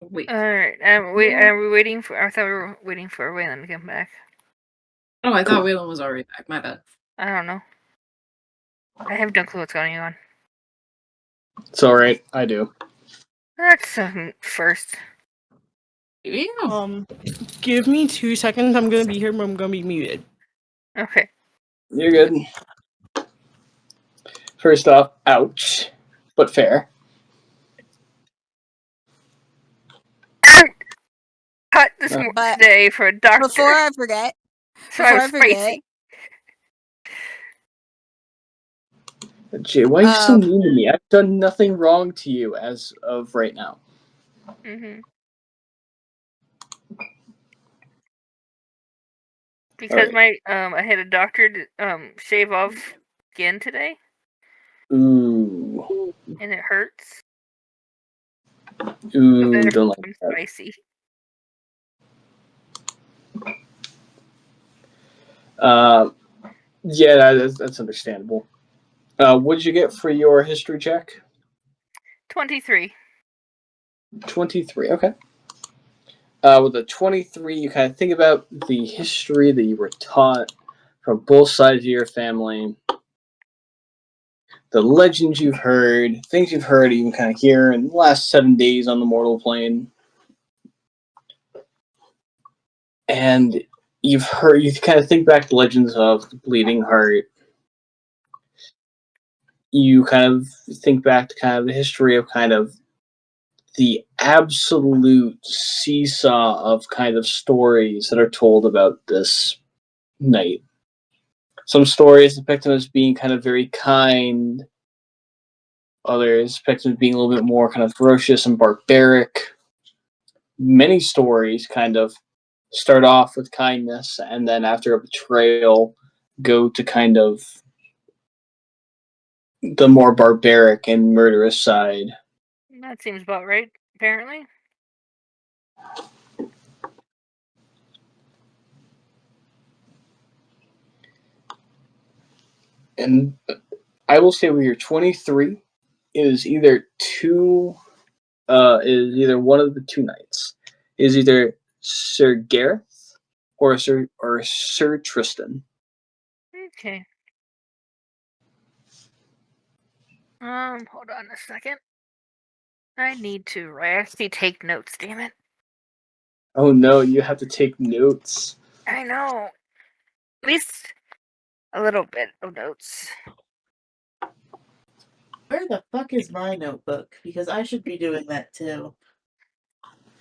Wait. Alright. Are we waiting for? I thought we were waiting for Wylan to come back. Oh, I thought Wylan was already back. My bad. I don't know. I have no clue what's going on. It's all right. I do. That's first. Yeah. Give me 2 seconds. I'm gonna be here, but I'm gonna be muted. Okay. You're good. First off, ouch, but fair. Cut this But today for a doctor. before I forget, so I was spicy. Jay, why are you so mean to me? I've done nothing wrong to you as of right now. Because right. I had a doctor shave off skin today. Ooh. And it hurts. Ooh, So don't like I'm that. spicy. Yeah, that's understandable. What did you get for your history check? 23. 23, okay. With a 23, you kind of think about the history that you were taught from both sides of your family, the legends you've heard, things you've heard even kind of here in the last 7 days on the mortal plane. And you kind of think back to legends of the Bleeding Heart. You kind of think back to kind of the history of kind of the absolute seesaw of kind of stories that are told about this night. Some stories depict him as being kind of very kind. Others depict him as being a little bit more kind of ferocious and barbaric. Many stories kind of start off with kindness and then after a betrayal go to kind of the more barbaric and murderous side. That seems about right, apparently. And I will say with your 23 is either one of the 2 knights. It is either Sir Gareth or Sir Tristan. Okay. Hold on a second. I need to actually take notes, damn it. Oh no, you have to take notes. I know. At least a little bit of notes. Where the fuck is my notebook? Because I should be doing that too.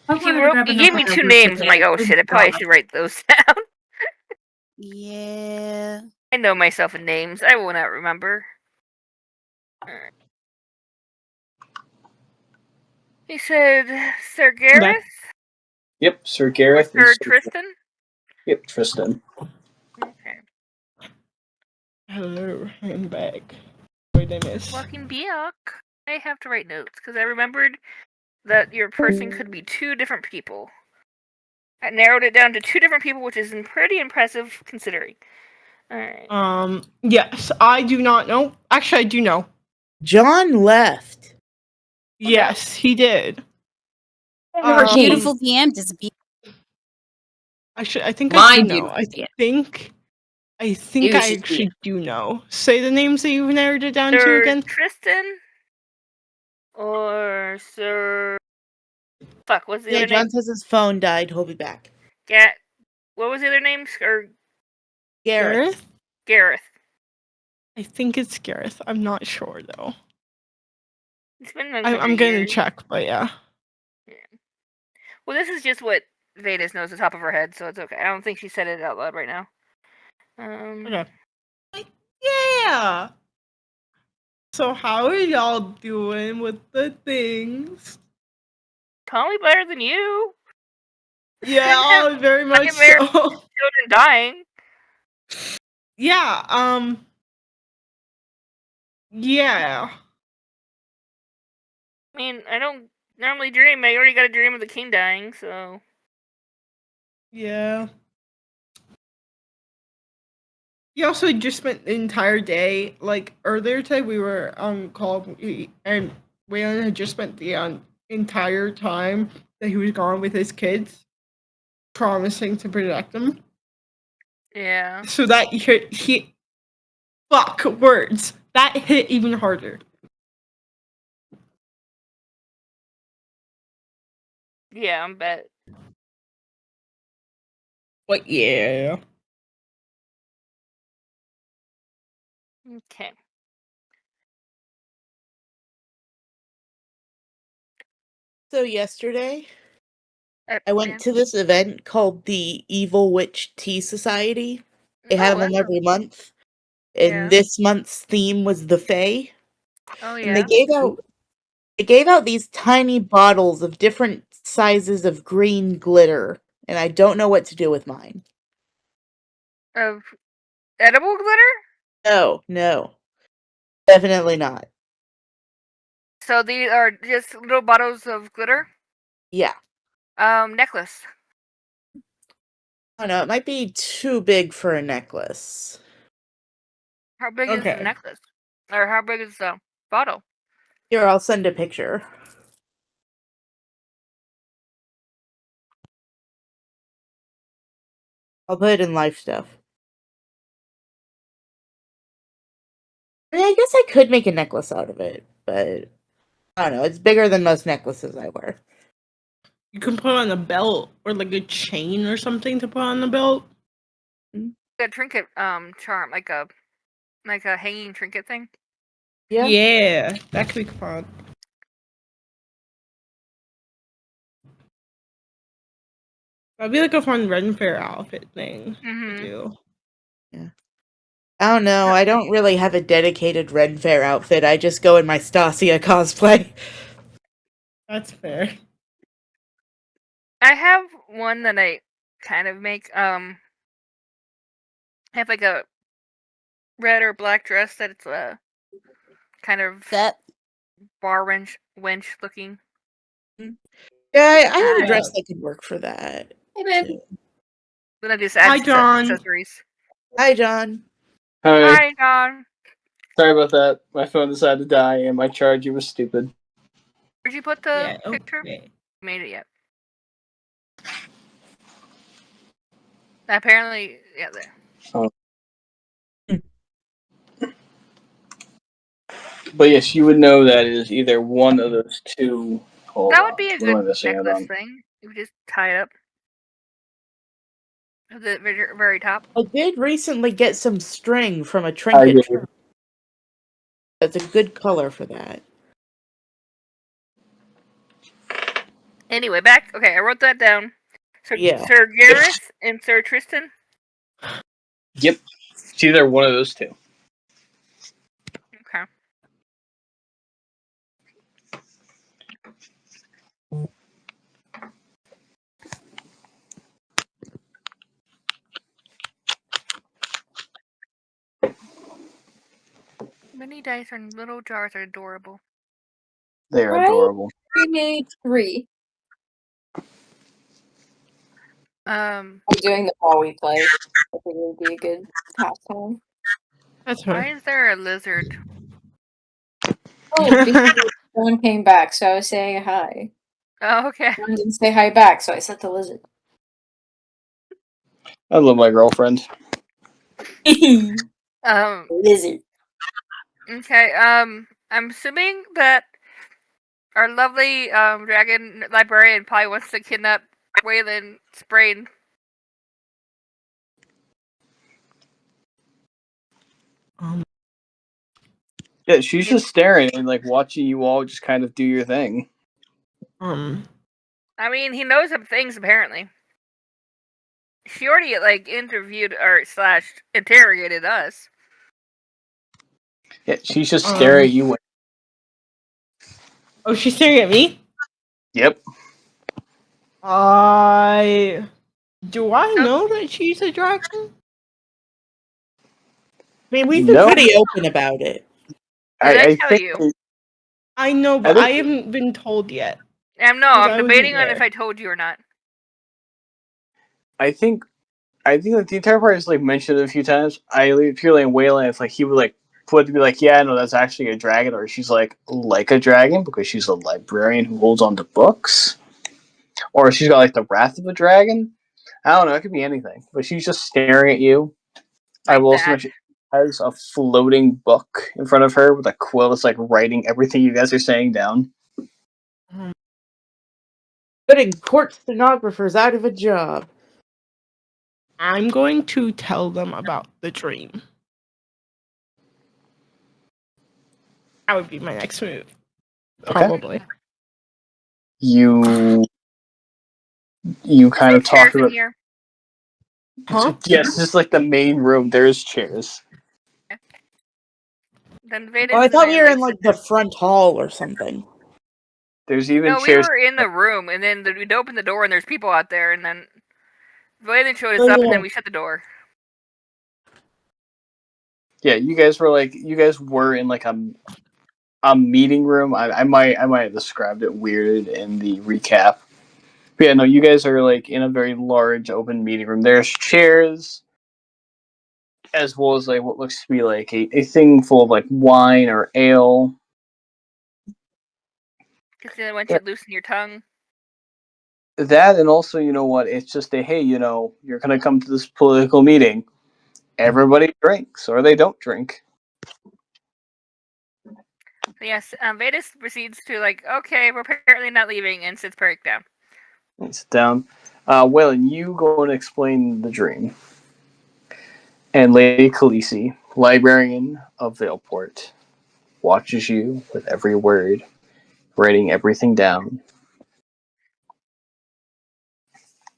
I He wanted to grab a gave me notebook 2 with names. the I'm like, pen. oh shit, I probably should write those down. Yeah. I know myself in names. I will not remember. Alright. He said Sir Gareth Yep, Sir or Gareth and Sir Sir Tristan? Yep, Tristan. Okay. Hello, I'm back. Wait, I missed. Welcome back. I have to write notes because I remembered that your person could be 2 different people. I narrowed it down to 2 different people, which is pretty impressive considering. Alright. Yes, I do not know. Actually, I do know. John left. Yes, he did. Never came. Beautiful PM disappeared. Actually, I think I My do know. beautiful I PM. think You I should see actually do know. Say the names that you've narrowed it down to Sir again. Tristan or Sir. Fuck, what's the Yeah, other John name? says his phone died. He'll be back. What was the other name? Or Gareth. Gareth. I think it's Gareth. I'm not sure though. It's been a I'm couple gonna years. check, but yeah. Well, this is just what Vetis knows at the top of her head, so it's okay. I don't think she said it out loud right now. Okay. Yeah. So how are y'all doing with the things? Probably better than you. Yeah, very much Nightmare so. children dying. Yeah. Yeah. I mean, I don't normally dream. I already got a dream of the king dying, so. Yeah. You also just spent the entire day, like earlier today, we were on call, and Wylan had just spent the entire time that he was gone with his kids, promising to protect them. Yeah. So that fuck words. That hit even harder. Yeah, I bet. But yeah. Okay. So yesterday, I Yeah. went to this event called the Evil Witch Tea Society. They have them wow. every month. Yeah. And this month's theme was the Fae. Oh, And they yeah. gave out these tiny bottles of different sizes of green glitter, and I don't know what to do with mine. Of edible glitter? No. Definitely not. So these are just little bottles of glitter? Yeah. Necklace. I don't know, it might be too big for a necklace. How big is the Okay. necklace? Or how big is the bottle? Here, I'll send a picture. I'll put it in live stuff. I mean, I guess I could make a necklace out of it, but I don't know. It's bigger than most necklaces I wear. You can put on a belt or like a chain or something to put on the belt. A trinket charm, like a hanging trinket thing. Yeah. That could be fun. That'd be like a fun Ren Fair outfit thing to do. Yeah. I don't know. I don't really have a dedicated Ren Fair outfit. I just go in my Stasia cosplay. That's fair. I have one that I kind of make. I have like a red or black dress that it's a kind of That bar wench looking. Yeah, I have a dress that could work for that. Hey, babe. too. Then I just Hi, add John. accessories. Hi, John. Hi. Hi, John. Sorry about that. My phone decided to die and my charger was stupid. Where'd you put the Yeah, picture? okay. Made it yet? Apparently, yeah, there. Oh. But yes, you would know that it is either one of those two. Hold That on. would be a What am I good missing out necklace on? thing. You would just tie it up at the very top. I did recently get some string from a I trinket did. shop. That's a good color for that. Anyway, back. Okay, I wrote that down. Yeah. Sir Gareth and Sir Tristan. Yep. It's either one of those two. Okay. Mini dice and little jars are adorable. They're Right? adorable. We made 3. Um, I'm doing the while we play. I think it would be a good pastime. That's why fair. is there a lizard? Oh, because someone came back, so I was saying hi. Oh, okay. Someone didn't say hi back, so I sent the lizard. I love my girlfriend. Lizard. Okay. I'm assuming that our lovely dragon librarian probably wants to kidnap Wylan's brain. Yeah, she's just staring and like watching you all just kind of do your thing. I mean, he knows some things apparently. She already like interviewed or / interrogated us. Yeah, she's just staring at you. Oh, she's staring at me? Yep. Do I know that she's a dragon? I mean, we've been No. pretty open about it. Did I tell think you? I know, I but think- I haven't been told yet. I'm I wasn't debating on there. if I told you or not. I think that the entire part is like mentioned a few times. I purely in Wylan, if like he would like put to be like, yeah, no, that's actually a dragon, or she's like a dragon because she's a librarian who holds on to books, or she's got like the wrath of a dragon. I don't know. It could be anything, but she's just staring at you. I Like will also that. mention she has a floating book in front of her with a quill that's like writing everything you guys are saying down. Putting court stenographers out of a job. I'm going to tell them about the dream. That would be my next move. Okay. Probably. You kind Is of there talk chairs in about. here? Huh? Yes, this is like the main room. There's chairs. Then Vetis Oh, I and thought we were in sit like the front hall or something. There's even No, we chairs. were in the room, and then we'd open the door, and there's people out there, and then Wylan showed us Oh, up, yeah. and then we shut the door. Yeah, you guys were in like a meeting room. I might have described it weird in the recap. But yeah, no, you guys are like in a very large open meeting room. There's chairs, as well as like what looks to be like a thing full of like wine or ale. Because then once you loosen your tongue. That, and also, you know what? It's just a hey, you're gonna come to this political meeting. Everybody drinks, or they don't drink. So yes, Vetis proceeds to like, okay, we're apparently not leaving, and sits Peric down. And sit down. Waylon, you go and explain the dream. And Lady Khaleesi, librarian of Valeport, watches you with every word, writing everything down.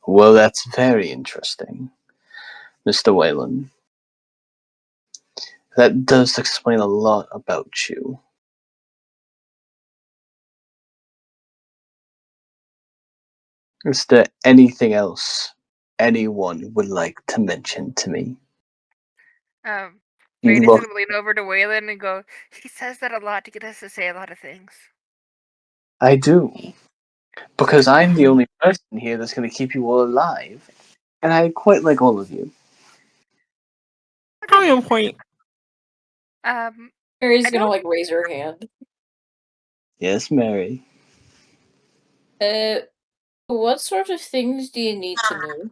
Well, that's very interesting, Mr. Whalen. That does explain a lot about you. Is there anything else anyone would like to mention to me? You Vetis look, is lean over to Wylan and go, he says that a lot to get us to say a lot of things. I do. Because I'm the only person here that's going to keep you all alive. And I quite like all of you. Probably on point. Mary's I gonna don't- like raise her hand. Yes, Mary. What sort of things do you need to know?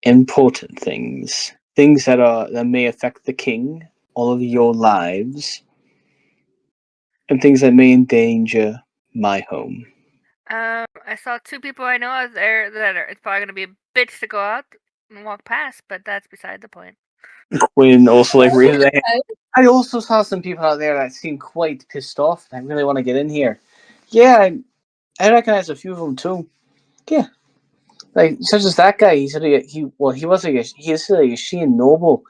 Important things. Things that may affect the king all of your lives and things that may endanger my home. I saw 2 people I know out there that are. It's probably gonna be a bitch to go out and walk past, but that's beside the point. Quinn also like raises a hand. I also saw some people out there that seem quite pissed off. I really want to get in here. Yeah, I recognize a few of them too. Yeah, like such as that guy. He said he was like he is like a Sheehan noble.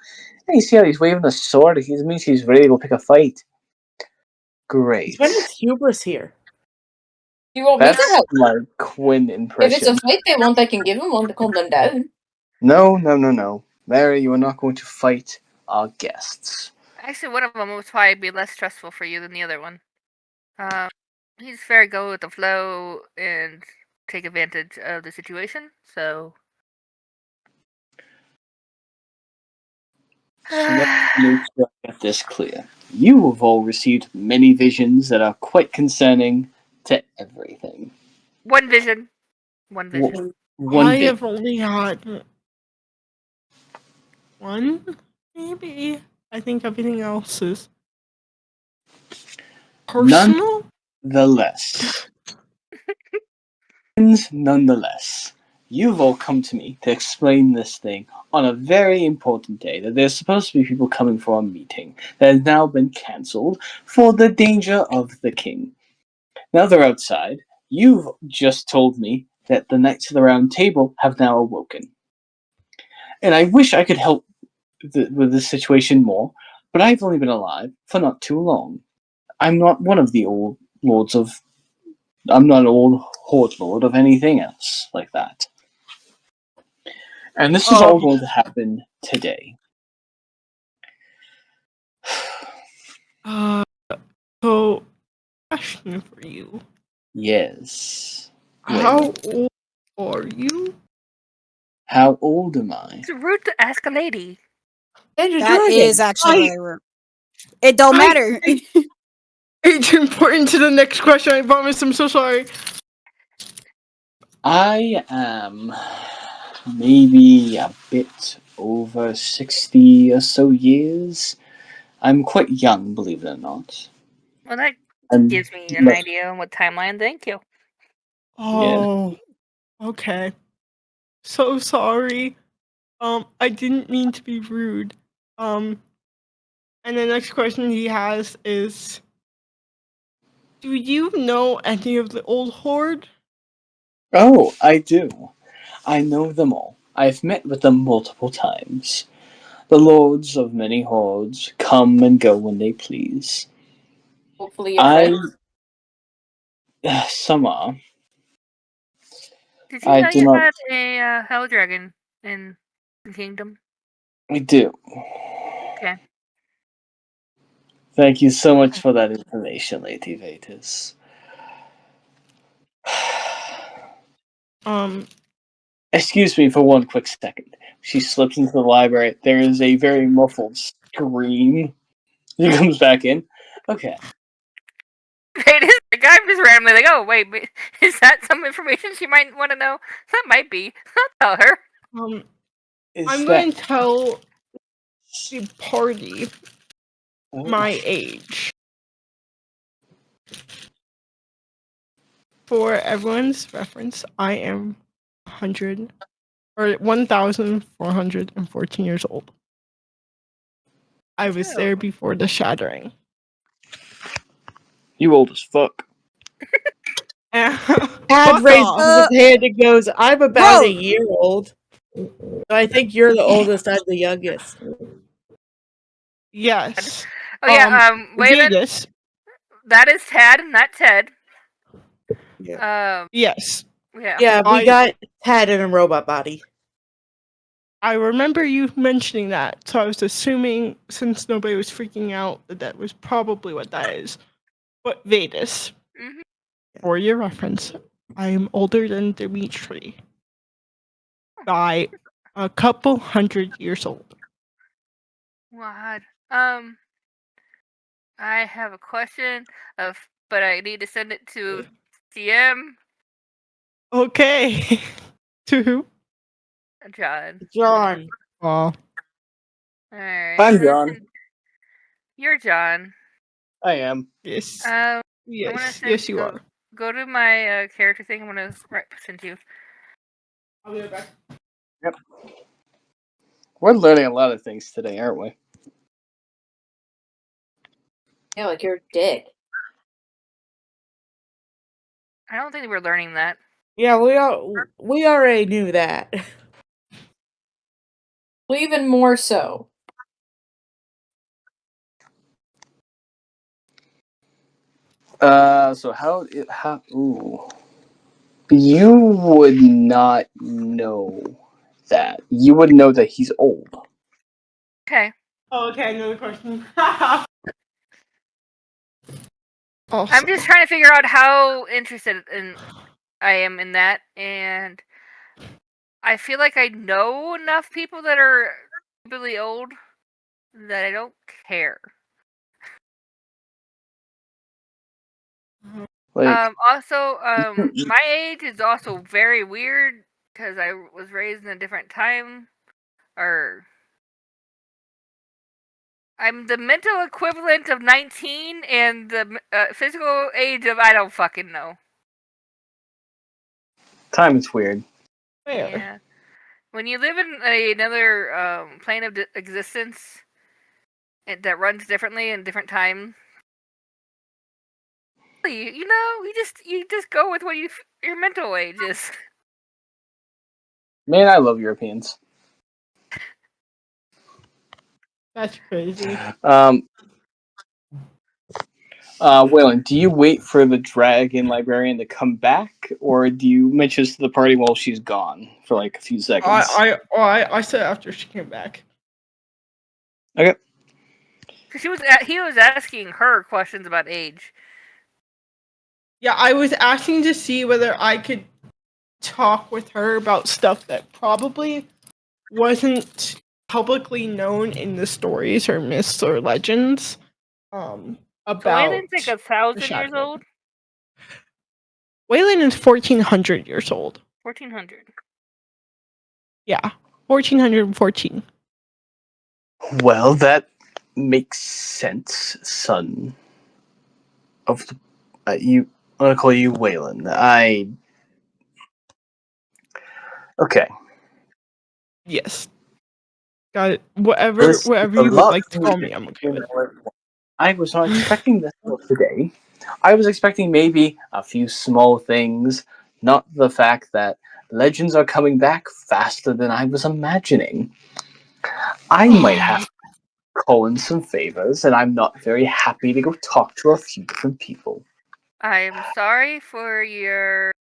And you see how he's waving a sword. He means he's ready to go pick a fight. Great. He's been his hubris here. Do you want me to That's help? my Quinn If it's a impression. fight they want, I can give them one to calm them down. No. Mary, you are not going to fight our guests. Actually, one of them would probably be less stressful for you than the other one. He's very go with the flow and take advantage of the situation. So, So let's make sure I get this clear. You have all received many visions that are quite concerning to everything. one vision. One vision. One I bit. have only had one, maybe. I think everything else is personal. Nonetheless, you've all come to me to explain this thing on a very important day that there's supposed to be people coming for a meeting that has now been cancelled for the danger of the king. Now they're outside. You've just told me that the Knights of the Round Table have now awoken. And I wish I could help with this situation more, but I've only been alive for not too long. I'm not one of the old lords of... I'm not an old horde lord of anything else like that. And this is all going to happen today. So, question for you. Yes. How old are you? How old am I? It's rude to ask a lady. And a That dragon. is actually very rude. It don't matter. It's important to the next question, I promise. I'm so sorry. I am maybe a bit over 60 or so years. I'm quite young, believe it or not. Well, that I'm gives me an much- idea on what timeline. Thank you. Oh, okay. So sorry. I didn't mean to be rude. And the next question he has is, do you know any of the old horde? Oh, I do. I know them all. I've met with them multiple times. The lords of many hordes come and go when they please. Hopefully you're friends. Some are. Did you I know do you not... had a hell dragon in the kingdom? I do. Okay. Thank you so much for that information, Lady Vetis. Excuse me for one quick second. She slips into the library. There is a very muffled scream. She comes back in. Okay. Vetis, the guy just randomly like, oh wait, is that some information she might want to know? That might be. I'll tell her. I'm going to tell the party my age. For everyone's reference, I am 1,414 years old. I was there before the shattering. You old as fuck. Tad raises his hand and goes, I'm about a year old. I think you're the oldest, I'm the youngest. Yes. Oh yeah, Wylan. Vetis. That is Tad, not Ted. Yes. Yeah, we got Tad in a robot body. I remember you mentioning that, so I was assuming, since nobody was freaking out, that was probably what that is. But Vetis, for your reference, I am older than Dimitri by a couple 100 years old. What? I have a question but I need to send it to CM. Okay. To who? John. John. Aw. Alright. I'm John. You're John. I am. Yes. I'm gonna Yes. send, Yes, you are. Go to my character thing. I'm gonna send you. I'll be right back. Yep. We're learning a lot of things today, aren't we? Yeah, like you're a dick. I don't think we're learning that. Yeah, we already knew that. Well, even more so. So how ooh. You would not know that. You would know that he's old. Okay. Oh, okay, another question. I'm just trying to figure out how interested I am in that, and I feel like I know enough people that are really old that I don't care. Like, Also, my age is also very weird because I was raised in a different time, or I'm the mental equivalent of 19 and the physical age of I don't fucking know. time is weird. Yeah. When you live in another plane of existence that runs differently in different time, you just go with what your mental age is. Man, I love Europeans. That's crazy. Wylan, do you wait for the dragon librarian to come back, or do you mention this to the party while she's gone for like a few seconds? I said after she came back. Okay. Because he was asking her questions about age. Yeah, I was asking to see whether I could talk with her about stuff that probably wasn't publicly known in the stories or myths or legends. About Wylan's like the 1,000 years Shadow. old. Wylan is 1,400 years old. 1,400. Yeah, 1,414. Well, that makes sense, son. Of the I'm gonna call you Wylan. Okay. Yes. Got it. Whatever you would like to call me, I'm okay with it. I was not expecting this today. I was expecting maybe a few small things, not the fact that legends are coming back faster than I was imagining. I might have to call in some favors, and I'm not very happy to go talk to a few different people. I'm sorry for your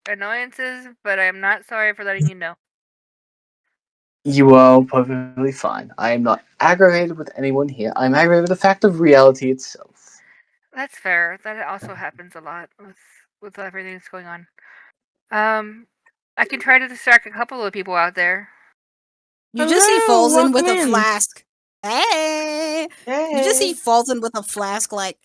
annoyances, but I'm not sorry for letting you know. You are perfectly fine. I am not aggravated with anyone here. I'm aggravated with the fact of reality itself. That's fair. That also happens a lot with everything that's going on. I can try to distract a couple of people out there. You just see Hello, Falzen with welcome a in. flask. Hey! You just see Falzen with a flask, like,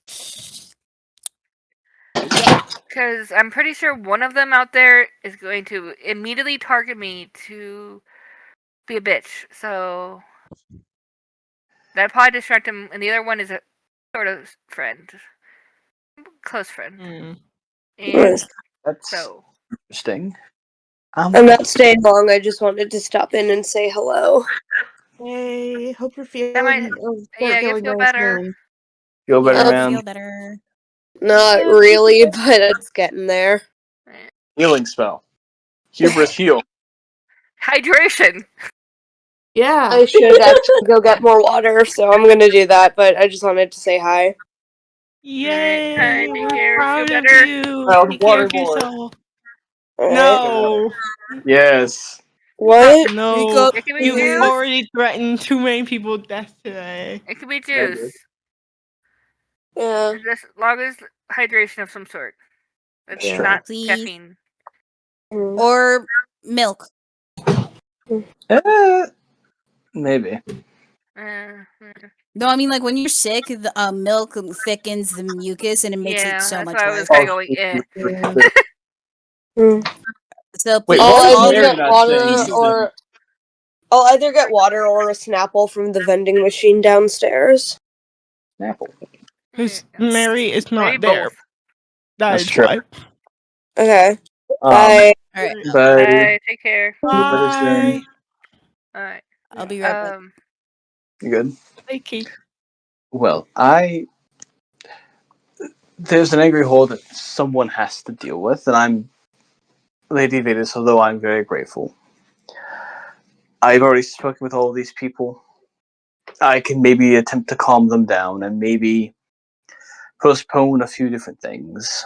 yeah. Because I'm pretty sure one of them out there is going to immediately target me to be a bitch. So that'd probably distract him. And the other one is a sort of friend. Close friend. And That's so interesting. I'm not staying long. I just wanted to stop in and say hello. Hey, hope you're that might, feeling feel better better. soon. Feel better, Yeah, man. feel better. Not really, but it's getting there. Healing spell. Hubris heal. Hydration. Yeah. I should actually go get more water, so I'm gonna do that, but I just wanted to say hi. Yay! Alright, take We're care, proud feel of better. you. Proud Take care of water boy. yourself. Alright. No, Yes. What? no, It can be you've juice. already threatened too many people with death today. It could be juice. Yeah. As long as hydration of some sort. It's Yeah. not Please. caffeine. Mm. Or milk. Maybe. No, I mean, like, when you're sick, the milk thickens the mucus and it makes it so that's much why I was worse. kind of going, eh. Mm. So Wait, please, I'll what is all either Mary your get not water saying? juices. or I'll either get water or a Snapple from the vending machine downstairs. Apple. Because Yeah. Mary is Maybe not there. both. That That's is true. why. Okay. Um, Bye. All right, but Bye. Take care. Bye. All right. I'll be right back. you good? Okay. Well, there's an angry hole that someone has to deal with, and I'm Lady Vetis, although I'm very grateful. I've already spoken with all of these people. I can maybe attempt to calm them down and maybe postpone a few different things.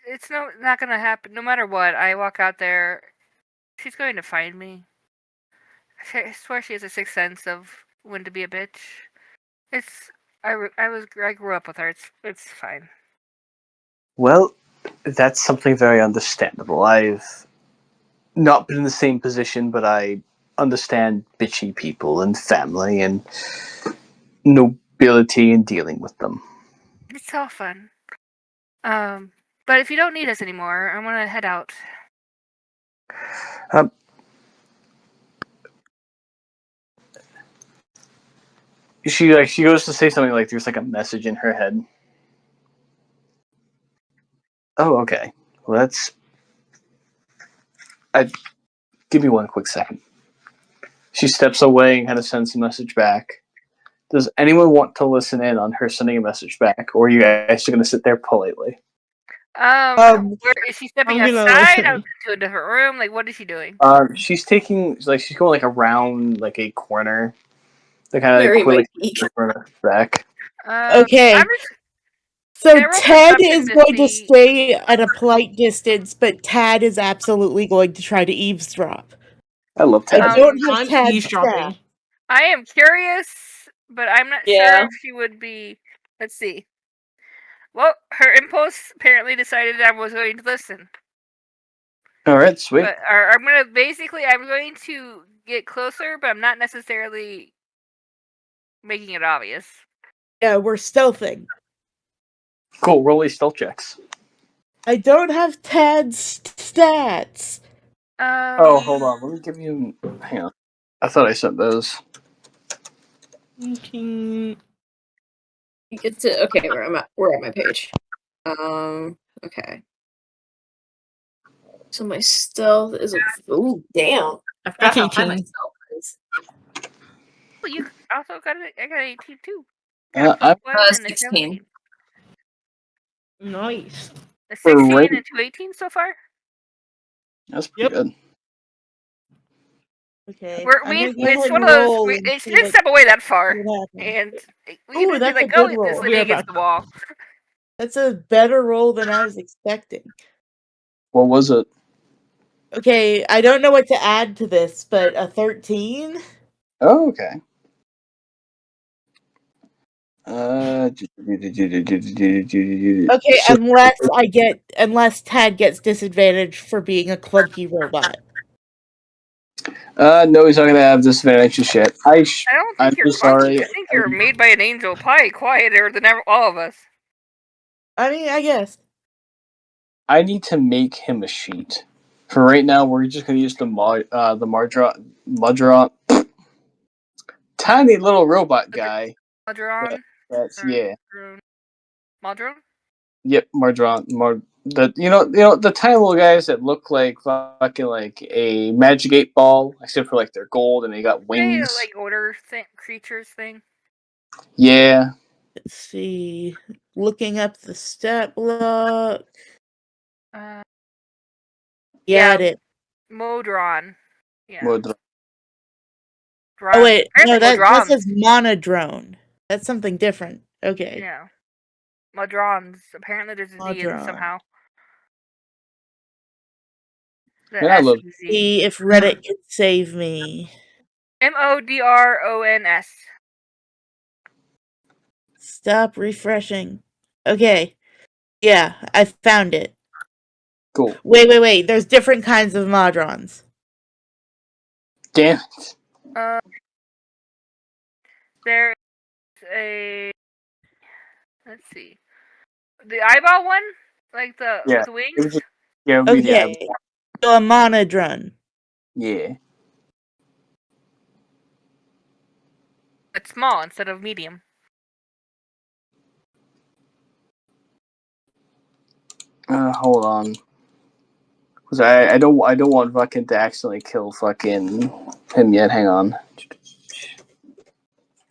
It's not gonna happen. No matter what, I walk out there, she's going to find me. I swear she has a sixth sense of when to be a bitch. I grew up with her. It's fine. Well, that's something very understandable. I've not been in the same position, but I understand bitchy people and family and nobility in dealing with them. It's all fun. But if you don't need us anymore, I'm gonna head out. She goes to say something like there's like a message in her head. Oh, okay. Well, give me one quick second. She steps away and kind of sends a message back. Does anyone want to listen in on her sending a message back, or are you guys going to sit there politely? Where is she stepping I'm gonna outside, out listen. into a different room? Like, what is she doing? She's she's going like around like a corner. They kind of like Mary quickly might peek. back. Okay. I'm just So can I roll Ted perception is to going to see- stay at a polite distance, but Tad is absolutely going to try to eavesdrop. I love I Ted. don't have I'm Tad's eavesdropping. stat. I am curious, but I'm not sure Yeah. if she would be. Let's see. Well, her impulse apparently decided I was going to listen. All right, sweet. But I'm going to get closer, but I'm not necessarily making it obvious. Yeah, we're stealthing. Cool. Roll these stealth checks. I don't have Tad's stats. Oh, hold on. Let me give you. Hang on. I thought I sent those. Thinking. You get to okay, we're at my page. Okay. So my stealth is ooh, damn. I forgot how high my 18. stealth is. Well, you also got I got 18 too. I'm Got a 1 and a 16. 17. Nice. A For 16 right- and 2 18 so far. That's pretty Yep. good. Okay. I'm We gonna go it's ahead one and of those. roll and She see didn't step away that far, what happens. and we Ooh, can just be that's a like, good "Oh, roll. this I'll be lady right against back. the wall." That's a better roll than I was expecting. What was it? Okay, I don't know what to add to this, but a 13? Oh, okay. Okay, So, unless Tad gets disadvantage for being a clunky robot. no, he's not gonna have disadvantage just yet. I don't I'm think you're so sorry. clunky. I think you're made by an angel, probably quieter than all of us. I mean, I guess. I need to make him a sheet. For right now, we're just gonna use the Mudra, tiny little robot guy. Madron. That's Or yeah. Madron. Yep, the tiny little guys that look like fucking like a magic 8 ball, except for like they're gold and they got Hey, wings. like order creatures thing. Yeah. Let's see. Looking up the stat block. Yeah, It. Modron. Yeah. Mudra. Dron. Oh wait, no, that Modrons. says monodrone. That's something different. Okay. Yeah. Modrons. Apparently there's a Z in Modron. somehow. The Man, I love S-E-Z. See if Reddit can save me. Modrons. Stop refreshing. Okay. Yeah, I found it. cool. Wait. There's different kinds of modrons. Damn it. There's a. Let's see. The eyeball one? Like the Yeah. with the It was wings? just, yeah, it would be the Okay. So a monodron. yeah. It's small instead of medium. Hold on. Cause I don't want fucking to accidentally kill fucking him yet. Hang on.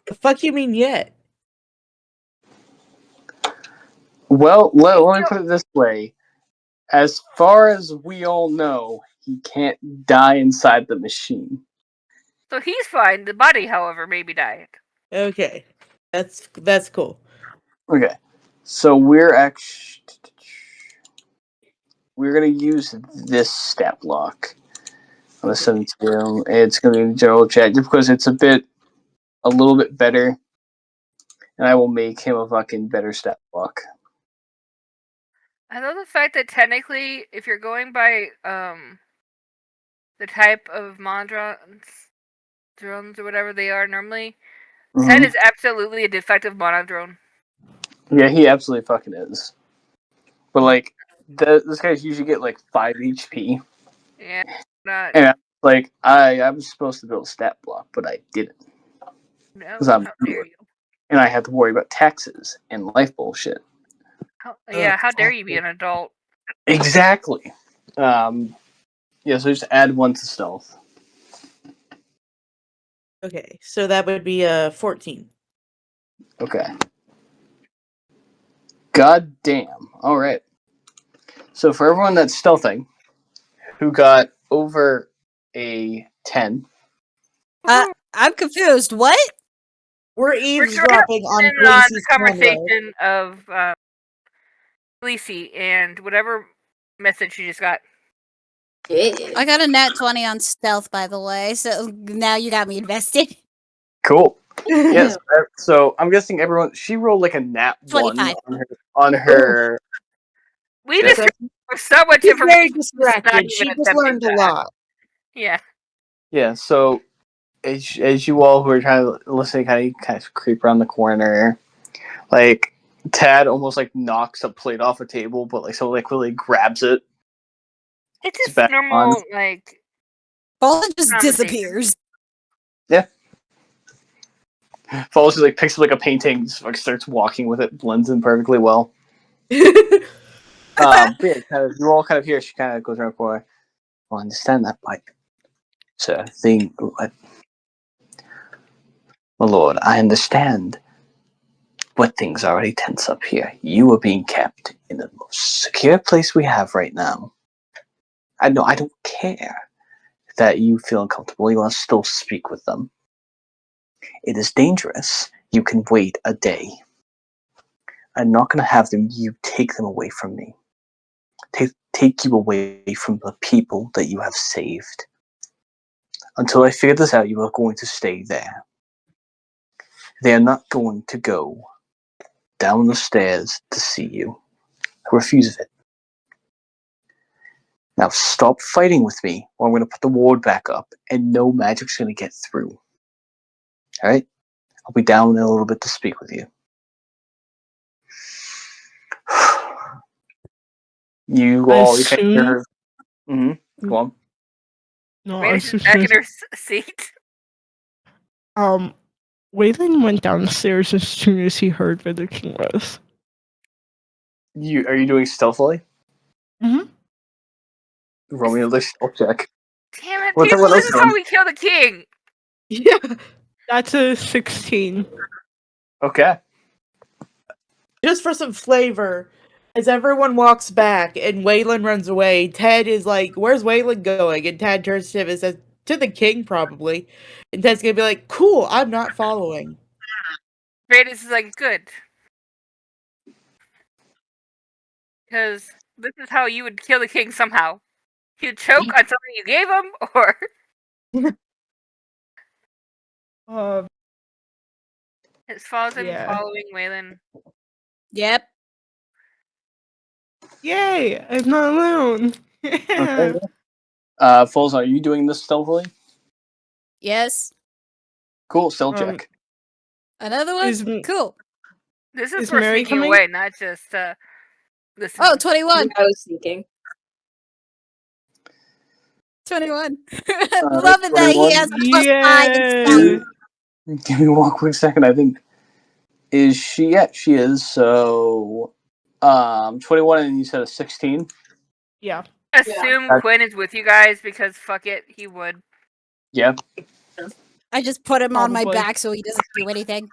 The fuck you mean yet? Well, let me put it this way. As far as we all know, he can't die inside the machine. So he's fine. The body, however, may be dying. Okay. That's cool. Okay. So we're gonna use this stat block. I'm gonna send it to you. It's gonna be in the general chat just because it's a little bit better, and I will make him a fucking better stat block. I love the fact that technically, if you're going by the type of drones or whatever they are normally, Ted is absolutely a defective monodrone. Yeah, he absolutely fucking is. But like, this guy's usually get like 5 HP. Yeah, not. And I was supposed to build a stat block, but I didn't. No, I'm how dare you? And I had to worry about taxes and life bullshit. How dare you be an adult? Exactly. Yeah, so just add 1 to stealth. Okay, so that would be 14. Okay. God damn. Alright. So for everyone that's stealthing, who got over a 10. I'm confused. What? We're eavesdropping on the Lacey's conversation of Lacey and whatever message she just got. I got a nat 20 on stealth, by the way, so now you got me invested. Cool. Yes. So I'm guessing everyone. She rolled like a nat 25. 1 on her. We just got so much She's information. very distracted. She just learned a lot. Yeah. Yeah. So as you all who are trying to listen, kind of creep around the corner, like Tad almost like knocks a plate off a table, but like someone like really grabs it. It's just back normal, on. like. Paula just disappears. Yeah. Falls just like picks up like a painting, just, like starts walking with it, blends in perfectly well. But yeah, you all kind of hear. She kind of goes around the corner. Well, I understand that, but sir, my lord, I understand. But things are already tense up here. You are being kept in the most secure place we have right now. I don't care that you feel uncomfortable. You want to still speak with them. It is dangerous. You can wait a day. I'm not going to have you take them away from me. Take you away from the people that you have saved. Until I figure this out, you are going to stay there. They are not going to go down the stairs to see you. I refuse it. Now stop fighting with me, or I'm going to put the ward back up, and no magic's going to get through. Alright? I'll be down in a little bit to speak with you. You can hear her. Mm-hmm. Go on. No, Vetis is back in her seat. Wylan went downstairs as soon as he heard where the king was. Are you doing stealthily? Mm-hmm. Roll me another stealth check. Damn it, What's people, everyone this else is how doing? we kill the king! Yeah. That's a 16. Okay. Just for some flavor, as everyone walks back and Wylan runs away, Ted is like, where's Wylan going? And Tad turns to him and says, to the king, probably. And Ted's gonna be like, cool, I'm not following. Vetis is like, good. Because this is how you would kill the king somehow. He'd choke on something you gave him, or... It's following Wylan. Yep. Yay! I'm not alone. Okay. Foles, are you doing this stealthily? Yes. Cool, stealth check. Another one? Cool. This is Is for Mary sneaking coming? away, not just listening. Oh, 21. I was sneaking. 21. Love it that he 21. has a +5 in stealth. Give me one quick second. I think is she? Yeah, she is. So, 21, and you said a 16. Yeah. Assume Quinn is with you guys because fuck it, he would. Yeah. I just put him on my Probably. back so he doesn't do anything.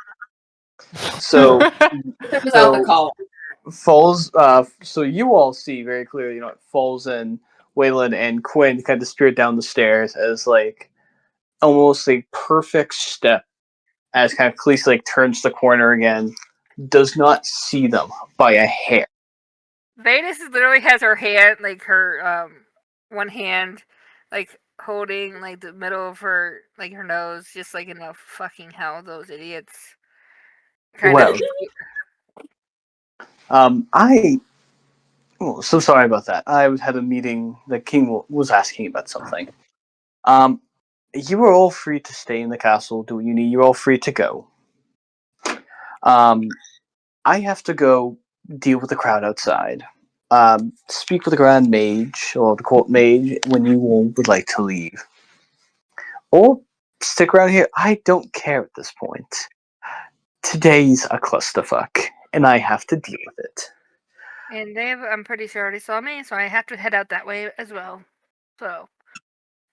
So, That was out of the call. falls. So you all see very clearly. It falls in Wylan and Quinn kind of spirit down the stairs as like almost a perfect step as kind of Khaleesi like turns the corner again, does not see them by a hair. Vetis literally has her hand, like her one hand, like holding like the middle of her, like her nose, just like in a fucking hell, those idiots. Kind Well, of. so sorry about that. I had a meeting. The king was asking about something. You are all free to stay in the castle. Do what you need. You're all free to go. I have to go deal with the crowd outside. Speak with the Grand Mage or the Court Mage when you all would like to leave. Or stick around here. I don't care at this point. Today's a clusterfuck, and I have to deal with it. And Dave, I'm pretty sure already saw me, so I have to head out that way as well. So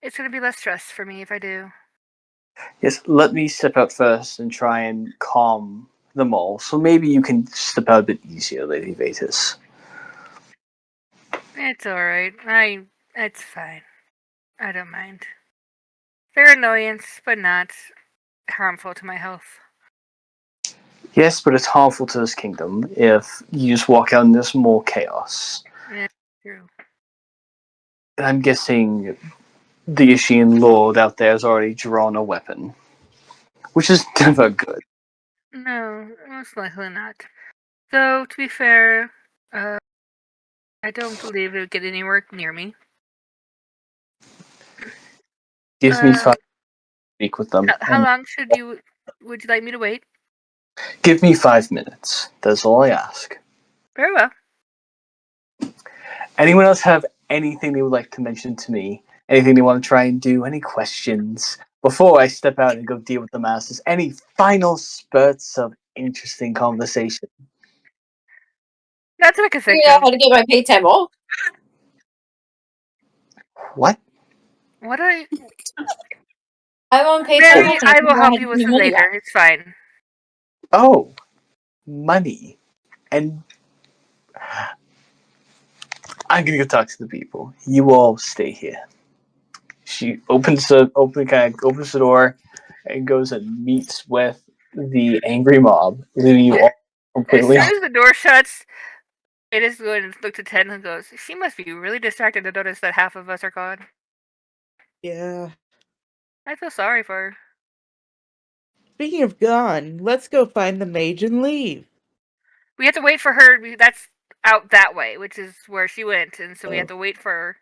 it's gonna be less stress for me if I do. Yes, let me step out first and try and calm them all. So maybe you can step out a bit easier, Lady Vetis. It's alright. It's fine. I don't mind. They're annoyance, but not harmful to my health. Yes, but it's harmful to this kingdom if you just walk out and there's more chaos. Yeah, true. And I'm guessing the Ashian Lord out there has already drawn a weapon, which is never good. No, most likely not. Though, to be fair, I don't believe it would get anywhere near me. Gives me 5 to speak with them. How long would you like me to wait? Give me 5 minutes. That's all I ask. Very well. Anyone else have anything they would like to mention to me? Anything they want to try and do? Any questions? Before I step out and go deal with the masters, any final spurts of interesting conversation? Not that I can think Yeah, of. how to get my pay time off. What? What I... I'm on pay time Mary, off. and I can will go help ahead you and with pay it money back. later. It's fine. Oh, money. And I'm gonna go talk to the people. You all stay here. She opens the door and goes and meets with the angry mob, leaving you all As completely soon as the door shuts, it is going to look to Ted and goes, she must be really distracted to notice that half of us are gone. Yeah. I feel sorry for her. Speaking of gone, let's go find the mage and leave. We have to wait for her. That's out that way, which is where she went, and so we have to wait for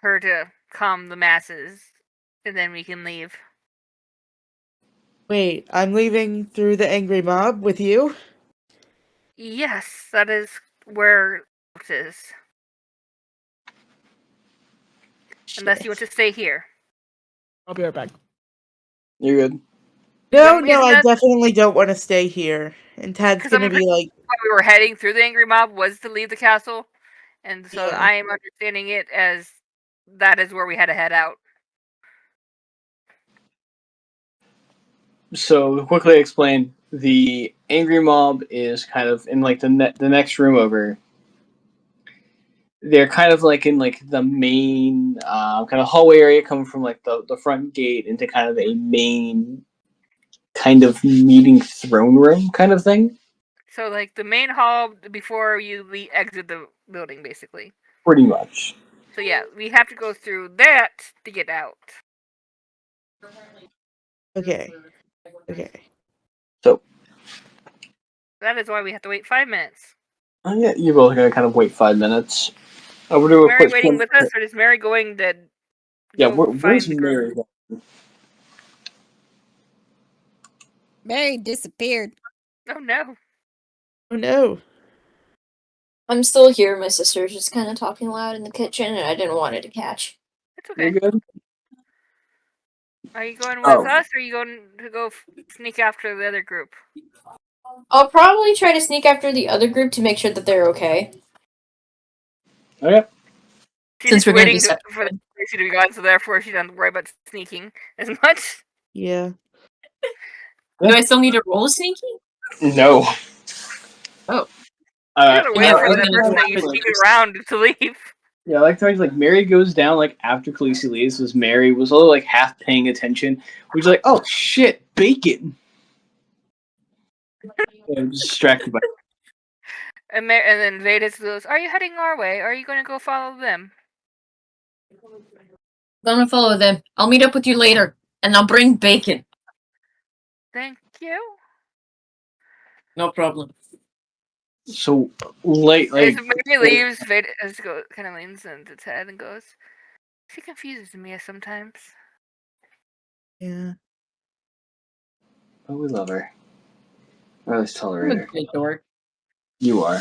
her to calm the masses, and then we can leave. Wait, I'm leaving through the angry mob with you? Yes, that is where it is. Unless you want to stay here. I'll be right back. You're good. No, some no, I reason- definitely don't want to stay here. And Tad's 'Cause gonna I'm be like, we were heading through the angry mob was to leave the castle, and so Yeah. I am understanding it as that is where we had to head out. So to quickly explain, the angry mob is kind of in like the next room over. They're kind of like in like the main kind of hallway area, coming from like the front gate into kind of a main kind of meeting throne room kind of thing. So like the main hall before you exit the building, basically. Pretty much. So yeah, we have to go through that to get out. okay. Okay. So That is why we have to wait 5 minutes. yeah, you're both gonna kind of wait 5 minutes. We'll do Is a Mary quick. waiting with us, or is Mary going to Yeah, go where's find the group? Mary? Mary disappeared. Oh no. Oh no. I'm still here. My sister's just kind of talking loud in the kitchen, and I didn't want it to catch. It's okay. You're good. Are you going with Oh. us, or are you going to go sneak after the other group? I'll probably try to sneak after the other group to make sure that they're okay. Okay. She's Since just we're gonna be waiting separated. for the Tracy to be gone, so therefore she doesn't worry about sneaking as much. Yeah. Do I still need to roll sneaking? No. Oh. You gotta wait yeah, for we're the gonna person go that you after sneak them. around to leave. Yeah, I like the like Mary goes down like after Khaleesi leaves. Was Mary was only like half paying attention. We're like, oh shit, bacon. Yeah, I'm distracted by. And then Vetis goes, "Are you heading our way? Or are you going to go follow them?" I'm gonna follow them. I'll meet up with you later, and I'll bring bacon. Thank you. No problem. So late, As like Mary leaves, Vetis kind of leans into its head and goes, "She confuses me sometimes." Yeah. oh, we love her. Or at least I'm tolerate a her. good dork. You are.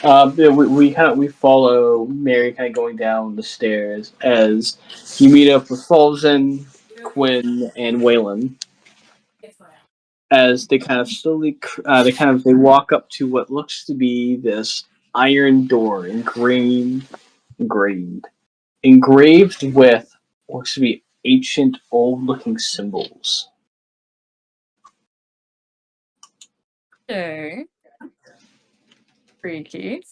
Yeah, we follow Mary kind of going down the stairs as you meet up with Fulzen, Quinn, and Wylan. As they kind of slowly, they walk up to what looks to be this iron door engraved with what looks to be ancient, old-looking symbols. Okay. Freaky.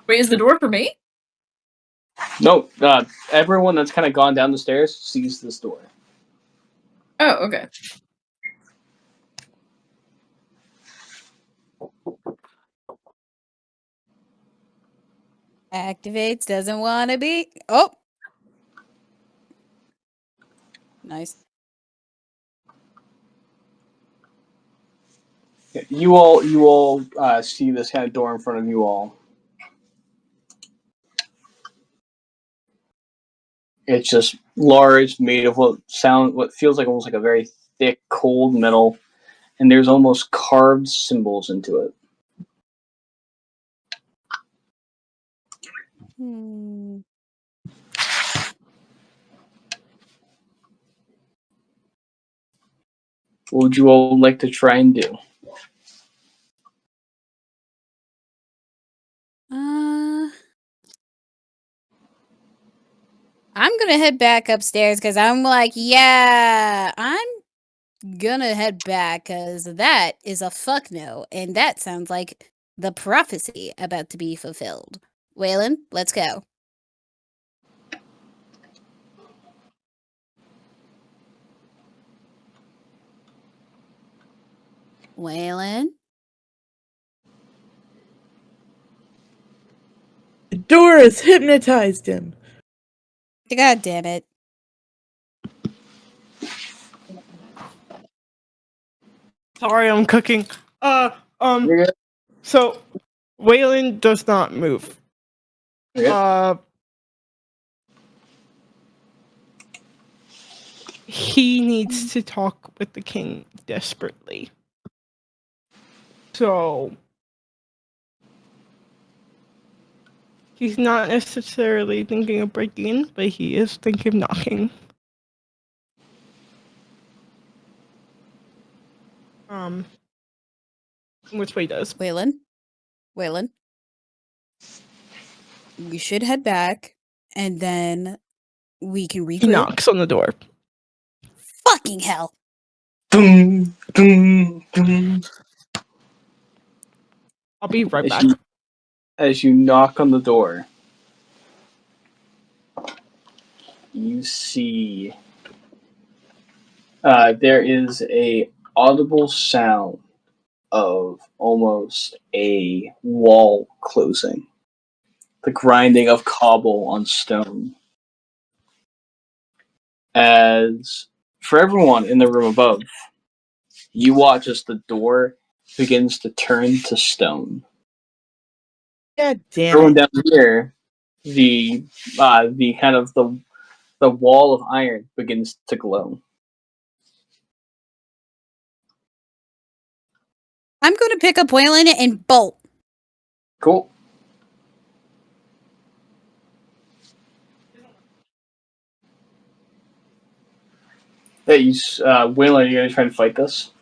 Wait, is the door for me? No, everyone that's kind of gone down the stairs sees this door. Oh, okay. Activates, doesn't want to be. Oh! Nice. You all see this kind of door in front of you all. It's just large, made of what feels like almost like a very thick, cold metal, and there's almost carved symbols into it. Hmm. What would you all like to try and do? I'm gonna head back upstairs because I'm like, yeah, I'm gonna head back because that is a fuck no, and that sounds like the prophecy about to be fulfilled. Wylan, let's go. Wylan? The door has hypnotized him. God damn it. Sorry, I'm cooking. You're good. So Waylon does not move. You're good. He needs to talk with the king desperately. So he's not necessarily thinking of breaking in, but he is thinking of knocking. Which way does? Wylan? We should head back, and then we can regroup. He knocks on the door. Fucking hell. Dum, dum, dum. I'll be right back. As you knock on the door, you see there is a audible sound of almost a wall closing, the grinding of cobble on stone. As for everyone in the room above, you watch as the door begins to turn to stone. God damn Everyone it. down here, the kind of the wall of iron begins to glow. I'm going to pick up Wylan and bolt. Cool. Hey, Wylan, are you gonna try and fight this?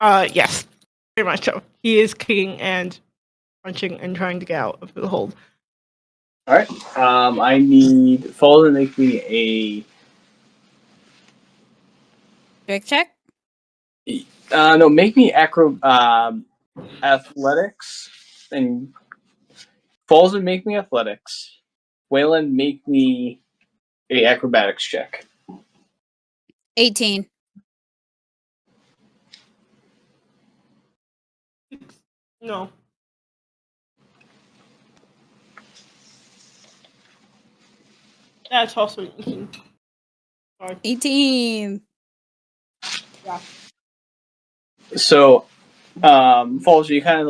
Yes, very much so. He is kicking and punching and trying to get out of the hold. All right. I need Fall to make me a. Trick check? No, make me athletics, and Falls and make me athletics. Wylan, make me a acrobatics check. 18. No. That's also 18. Sorry. 18. Yeah. So, Falls, you kind of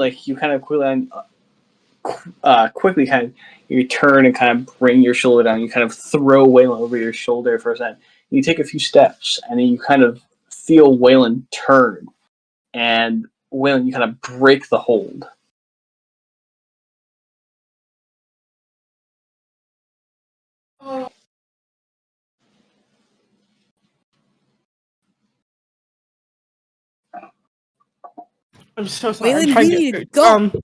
quickly kind of you turn and kind of bring your shoulder down. You kind of throw Wylan over your shoulder for a second. You take a few steps, and then you kind of feel Wylan turn, and Wylan, you kind of break the hold. I'm so sorry. I'm Wylan, trying we to need get to food. go.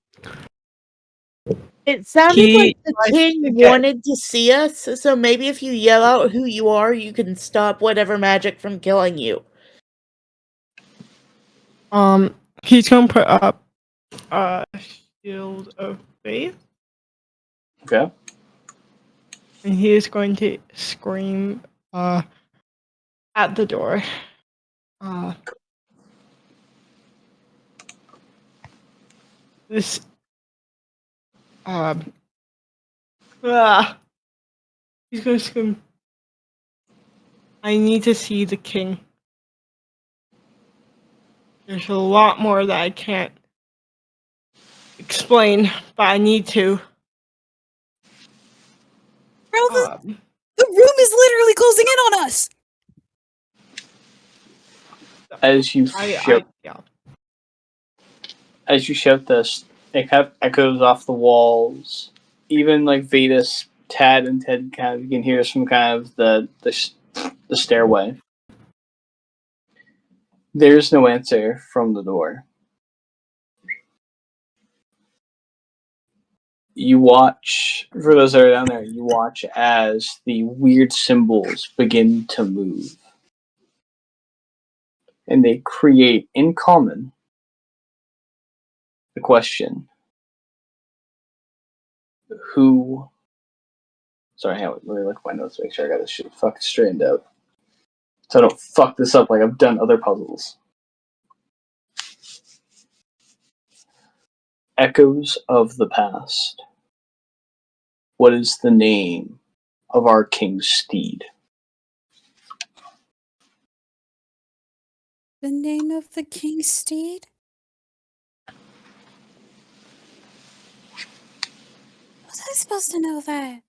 It sounded He like the tries king to get- wanted to see us, so maybe if you yell out who you are, you can stop whatever magic from killing you. He's gonna put up a shield of faith, Okay. and he is going to scream at the door. This he's gonna scream. I need to see the king. There's a lot more that I can't explain, but I need to. Bro, the room is literally closing in on us. As you shout this, it kind of echoes off the walls. Even like Vetis, Tad, and Ted kind of you can hear some kind of the stairway. There's no answer from the door. You watch, for those that are down there, you watch as the weird symbols begin to move. And they create, in common, the question, who... Sorry, let me look at my notes to make sure I got this shit fucking straightened out. So I don't fuck this up like I've done other puzzles. Echoes of the past. What is the name of our king's steed? The name of the king's steed? Was I supposed to know that?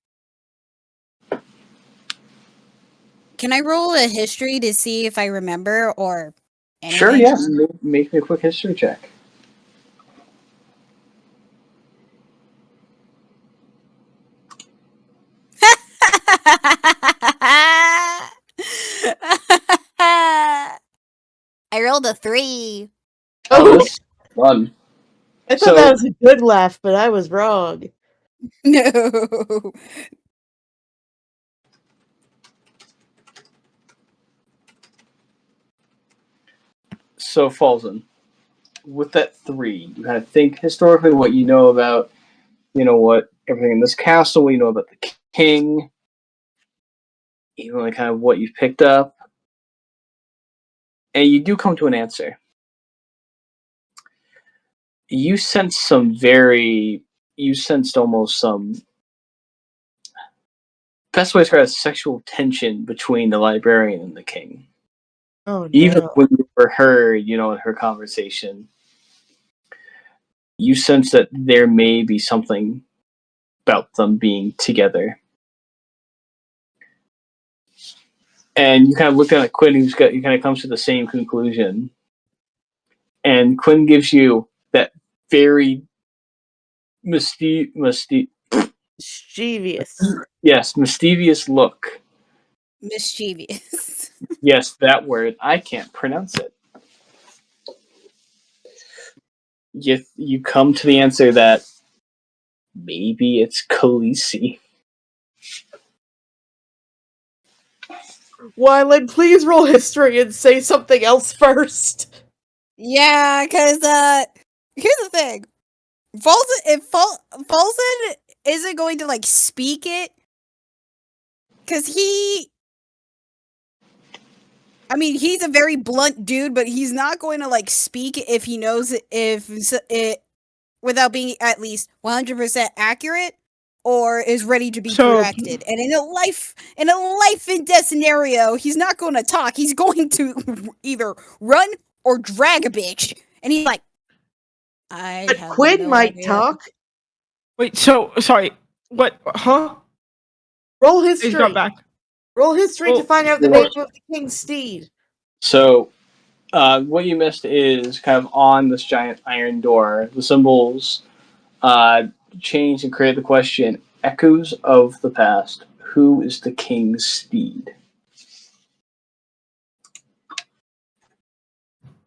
Can I roll a history to see if I remember or anything? Sure, yeah. Make me a quick history check. I rolled a 3. Oh, this is fun. I thought that was a good laugh, but I was wrong. No. So, Falzen, with that 3, you kind of think historically what you know about, what everything in this castle, what you know about the king, even like kind of what you've picked up, and you do come to an answer. You sensed almost some, best way to describe it, sexual tension between the librarian and the king. Oh, no. Even when you overheard, in her conversation, you sense that there may be something about them being together. And you kind of look down at Quinn, he kind of comes to the same conclusion. And Quinn gives you that very mischievous look. Mischievous. Yes, that word. I can't pronounce it. You come to the answer that maybe it's Khaleesi. Wylan, please roll history and say something else first. Yeah, because here's the thing. Folsen isn't going to like speak it, because he's a very blunt dude, but he's not going to like speak if he knows it without being at least 100% accurate or is ready to be corrected. And in a life and death scenario, he's not going to talk. He's going to either run or drag a bitch. And he's like, But Quinn might talk. Wait, so sorry. What? Huh? Roll history. He's got back. Roll history to find out the name of the king's steed. So, what you missed is kind of on this giant iron door, the symbols changed and created the question: echoes of the past. Who is the king's steed?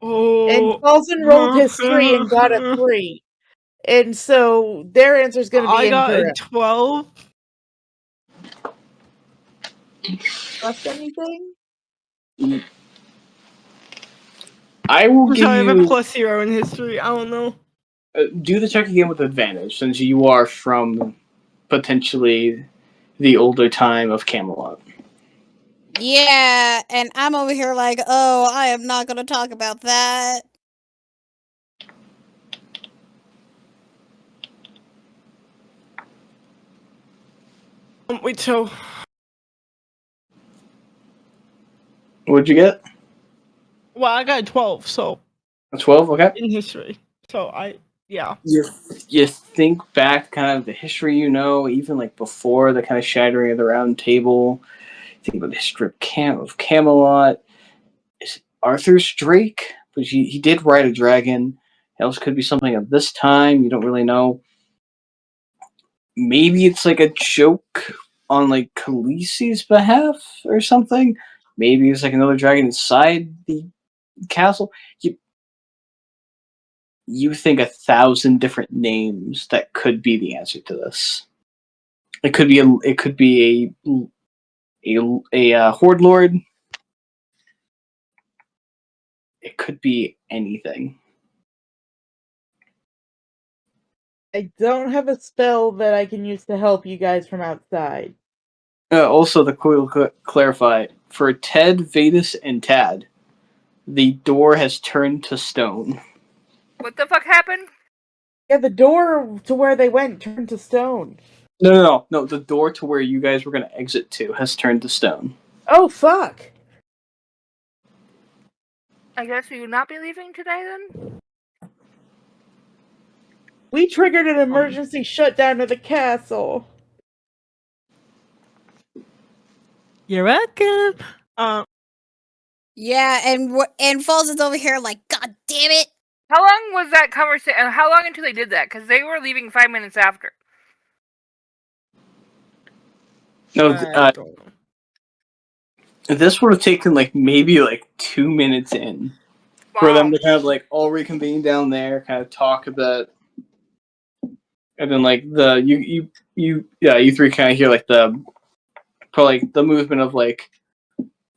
And Paulson rolled history and got a 3. And so their answer is going to be incorrect. I got a 12. Left anything? I will give I have you a +0 in history. I don't know. Do the check again with advantage, since you are from potentially the older time of Camelot. Yeah, and I'm over here like, oh, I am not going to talk about that. Wait, so... What'd you get? Well, I got a 12, so... A 12, okay. In history. So, yeah. You think back kind of the history you know, even like before the kind of shattering of the Round Table. Think about the history of Camelot. Is it Arthur's Drake? But he did ride a dragon. It else could be something of this time. You don't really know. Maybe it's like a joke on like Khaleesi's behalf or something. Maybe it's like another dragon inside the castle. You think 1,000 different names that could be the answer to this. It could be a horde lord. It could be anything. I don't have a spell that I can use to help you guys from outside. Also, the quill clarify for Ted, Vetis, and Tad, the door has turned to stone. What the fuck happened? Yeah, the door to where they went turned to stone. No. The door to where you guys were going to exit to has turned to stone. Oh, fuck. I guess we will not be leaving today then? We triggered an emergency shutdown of the castle. You're welcome. Yeah, and Falls is over here like, God damn it! How long was that conversation? How long until they did that? Because they were leaving 5 minutes after. No, this would have taken like maybe like 2 minutes in for them to kind of like all reconvene down there, kind of talk about, and then like you three kind of hear like probably the movement of like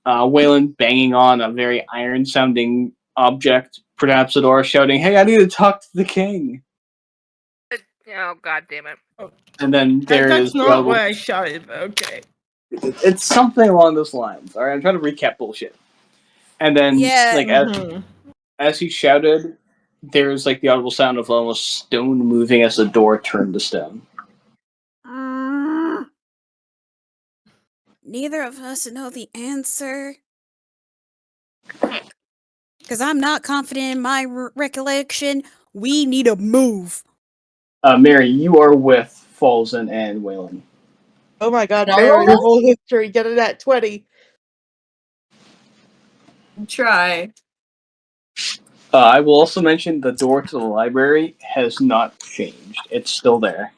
Wylan banging on a very iron sounding object, perhaps the door, shouting, "Hey, I need to talk to the king." Oh, god damn it. And then that's not what I shouted, but okay. It's something along those lines. Alright, I'm trying to recap bullshit. And then as he shouted, there's like the audible sound of almost stone moving as the door turned to stone. Neither of us know the answer. Because I'm not confident in my recollection. We need a move. Mary, you are with Falzen and Wylan. Oh my god, Mary, roll history, get it at 20. Try. I will also mention the door to the library has not changed. It's still there.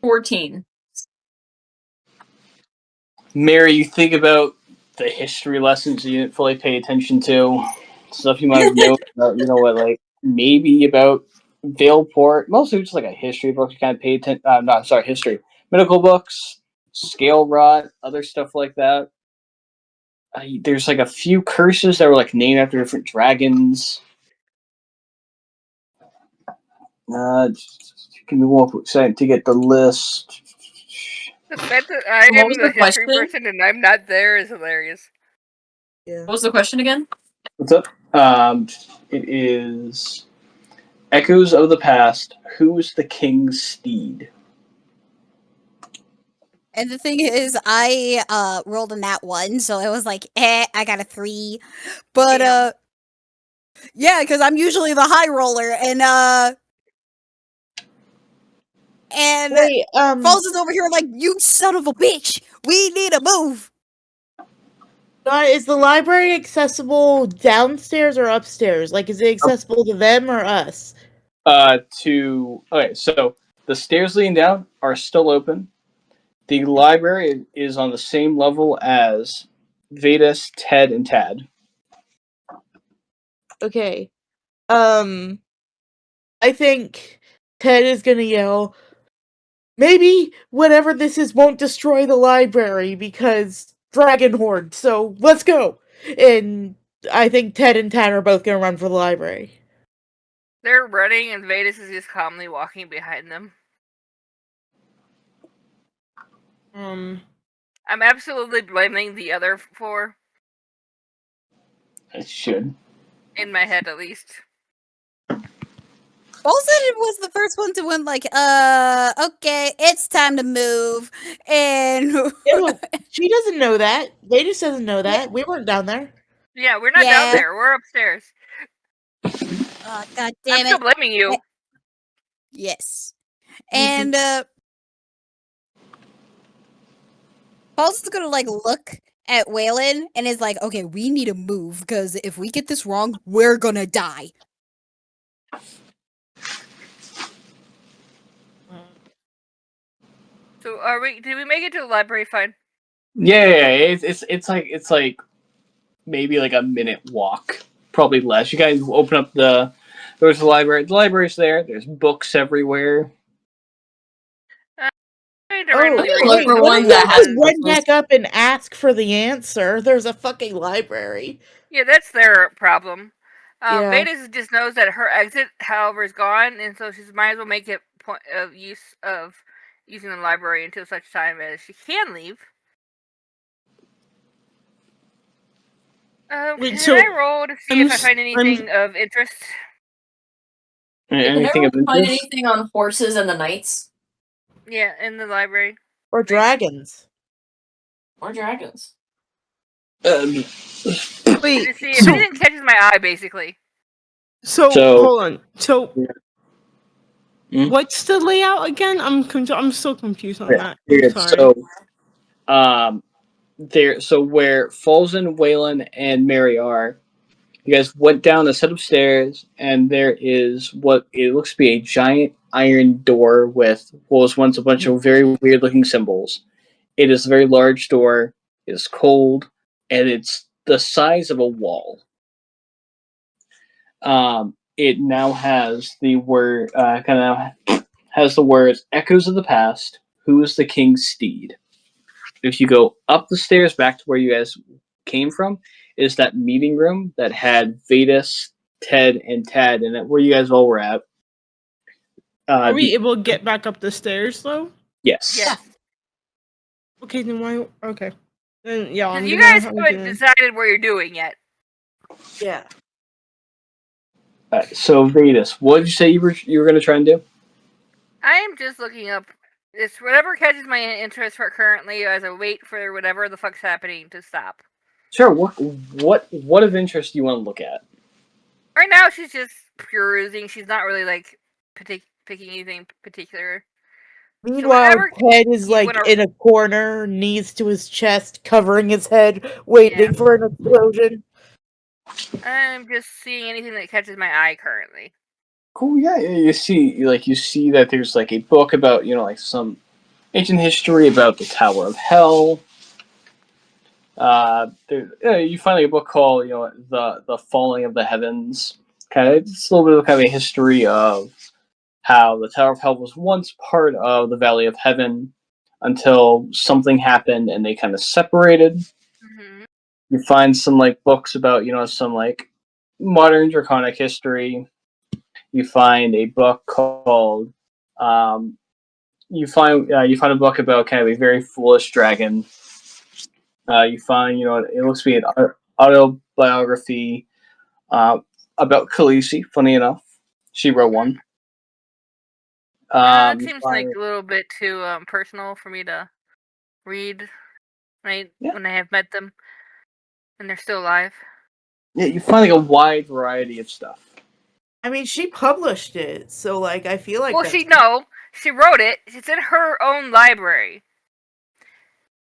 14. Mary, you think about the history lessons you didn't fully pay attention to, stuff you might have known about, like maybe about Valeport, mostly just like a history book you kind of pay attention. History, medical books, scale rot, other stuff like that. There's like a few curses that were like named after different dragons. Give me 1 quick second to get the list. The fact that I What am was the the history question? person and I'm not there is hilarious. Yeah. What was the question again? What's up? It is Echoes of the Past. Who's the king's steed? And the thing is, I rolled a nat 1, so it was like, I got a 3. But Damn. yeah, because I'm usually the high roller, and Wait, Falls is over here like, you son of a bitch, we need a move. is the library accessible downstairs or upstairs? Like, is it accessible to them or us? Okay, so the stairs leading down are still open. The library is on the same level as Vetis, Ted, and Tad. Okay. I think Ted is gonna yell, maybe whatever this is won't destroy the library because Dragon Horde, so let's go! And I think Ted and Tad are both gonna run for the library. They're running and Vetis is just calmly walking behind them. I'm absolutely blaming the other 4. It should. In my head, at least. Bolson was the first one to win, like, okay, it's time to move. And She doesn't know that. Vetis doesn't know that. We weren't down there. Yeah, we're not down there. We're upstairs. God damn I'm it. still blaming you. Yes. And Bolson's gonna like look at Wylan and is like, okay, we need to move because if we get this wrong, we're gonna die. So did we make it to the library fine? Yeah, it's like maybe like a minute walk, probably less. You guys open up the doors to the library. The library's there. There's books everywhere. look for What one if that we has just run back up and ask for the answer? There's a fucking library. Yeah, that's their problem. Yeah. Vetis just knows that her exit, however, is gone, and so she might as well make it point of use of using the library until such time as she can leave. Wait, Can I roll to see if I find I'm- anything of interest? Anything of Can I find interest? anything on horses and the knights? Yeah, in the library. Or dragons. Or dragons. Wait, To see if anything catches my eye, basically. So hold on. So, Hmm? what's the layout again? I'm so confused on that. Yeah, I'm sorry. So where Falzen, Wylan, and Mary are, you guys went down a set of stairs, and there is what it looks to be a giant iron door with what was once a bunch of very weird looking symbols. It is a very large door. It is cold, and it's the size of a wall. It now has the word has the words "Echoes of the Past." Who is the king's steed? If you go up the stairs back to where you guys came from, is that meeting room that had Vetis, Ted, and Tad in it, where you guys all were at. Are we able to get back up the stairs though? Yes. Yes. Okay, then why? Okay, then yeah. I'm You gonna guys have haven't to- decided what you're doing yet. Yeah. So Vetis, what did you say you were going to try and do? I am just looking up. It's whatever catches my interest for currently as I wait for whatever the fuck's happening to stop. Sure. What of interest do you want to look at? Right now, she's just perusing. She's not really like picking anything particular. Meanwhile, whenever Ted is you like wanna- in a corner, knees to his chest, covering his head, waiting for an explosion. I'm just seeing anything that catches my eye currently. Cool. Yeah. You see that there's like a book about like some ancient history about the Tower of Hell. You find like a book called the Falling of the Heavens. Kind of, it's a little bit of kind of a history of how the Tower of Hell was once part of the Valley of Heaven until something happened and they kind of separated. Mm-hmm. You find some like books about some like modern draconic history. You find a book called you find a book about kind of a very foolish dragon. You find it looks to be an autobiography about Khaleesi. Funny enough, she wrote one. That You seems like find, a little bit too personal for me to read, right? Yeah. When I have met them and they're still alive. Yeah, you find like a wide variety of stuff. I mean, she published it, so like I feel like Well, that's... she wrote it. It's in her own library.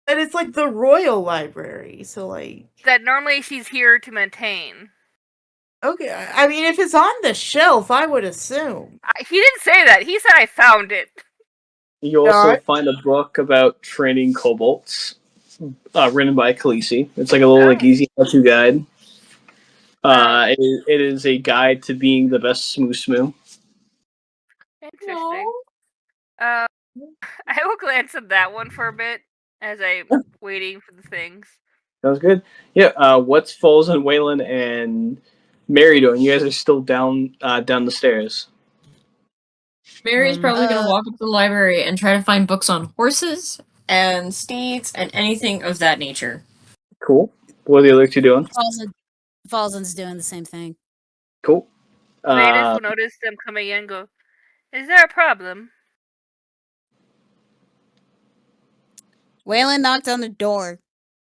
And it's like the royal library, so like that normally she's here to maintain. Okay, I mean, if it's on the shelf, I would assume. He didn't say that. He said I found it. You also find a book about training kobolds, written by Khaleesi. It's like a little like easy how-to guide. It is a guide to being the best smoo. Interesting. I will glance at that one for a bit as I'm waiting for the things. Sounds good. Yeah. What's Foles and Wylan and Mary doing? You guys are still down the stairs. Mary's probably gonna walk up to the library and try to find books on horses and steeds and anything of that nature. Cool. What are the other two doing? Falzen's doing the same thing. Cool. Vetis will notice them coming in and go, "Is there a problem?" Wylan knocked on the door,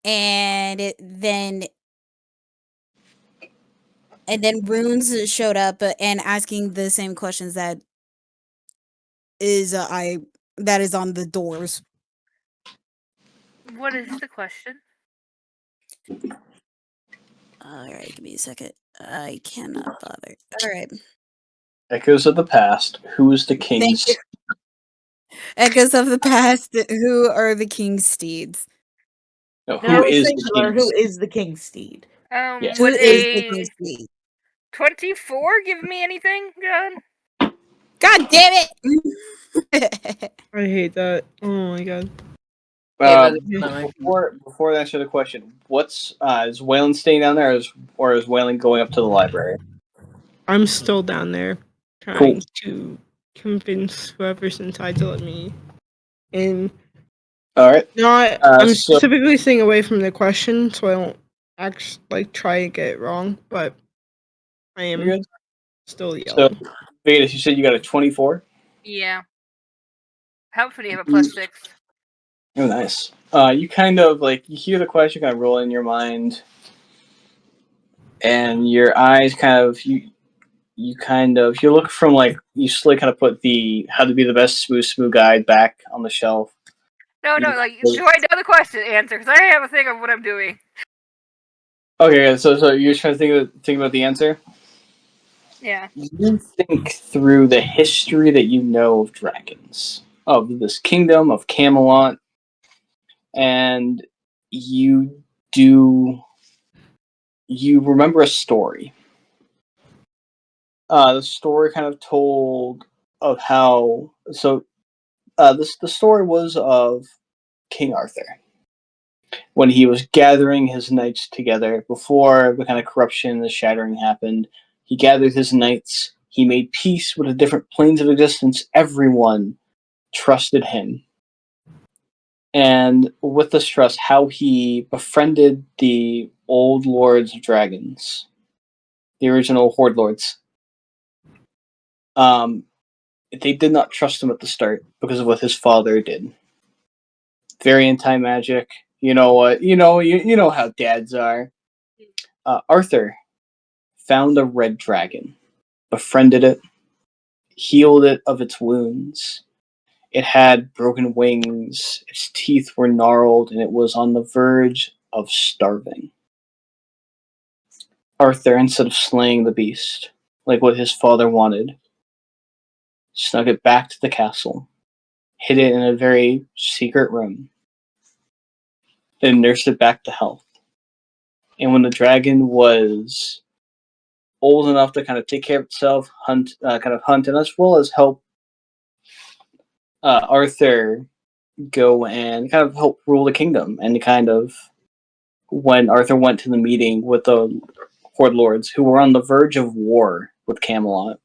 and then Runes showed up and asking the same questions that is on the doors. What is the question? Alright, give me a second. I cannot bother. Alright. Echoes of the past. Who is the king's? Thank you. Echoes of the past. Who are the king's steeds? No, who is the king's steed? Yes. Would Who is the a king's steed? 24 give me anything, John? God damn it! I hate that. Oh my god. Before I answer the question, is Wylan staying down there, or is Wylan going up to the library? I'm still down there trying to convince whoever's inside to let me in. All right. I'm specifically staying away from the question so I don't actually try and get it wrong, but I am still yelling. So, Vetis, you said you got a 24? Yeah. Helps when you have a +6. Oh, nice. You kind of you hear the question kind of roll in your mind, and your eyes kind of you look from you slowly kind of put the how to be the best smooth guide back on the shelf. No, do I know the question answer? Because I have a thing of what I'm doing. Okay, so you're trying to think about the answer? Yeah. You think through the history that you know of dragons, of this kingdom, of Camelot, and you remember a story. The story kind of told of how the story was of King Arthur when he was gathering his knights together before the kind of corruption and the shattering happened. He gathered his knights. He made peace with the different planes of existence. Everyone trusted him. And with this trust, how he befriended the old lords of dragons, the original horde lords. They did not trust him at the start because of what his father did. Very anti-magic. You know what? You know how dads are. Arthur found a red dragon, befriended it, healed it of its wounds. It had broken wings, its teeth were gnarled, and it was on the verge of starving. Arthur, instead of slaying the beast, like what his father wanted, snuck it back to the castle, hid it in a very secret room, then nursed it back to health. And when the dragon was old enough to kind of take care of itself, hunt, and as well as help Arthur go and kind of help rule the kingdom. And kind of when Arthur went to the meeting with the Horde Lords who were on the verge of war with Camelot,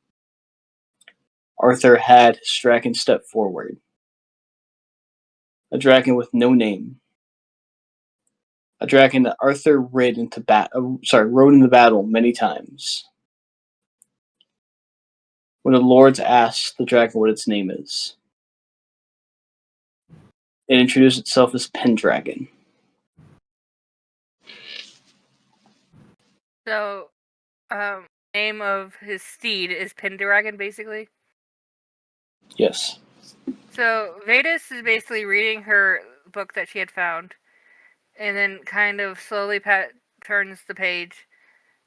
Arthur had his dragon step forward. A dragon with no name. A dragon that Arthur rode into battle many times. When the lords asked the dragon what its name is, it introduced itself as Pendragon. So, name of his steed is Pendragon, basically. Yes. So Vetis is basically reading her book that she had found, and then kind of slowly turns the page.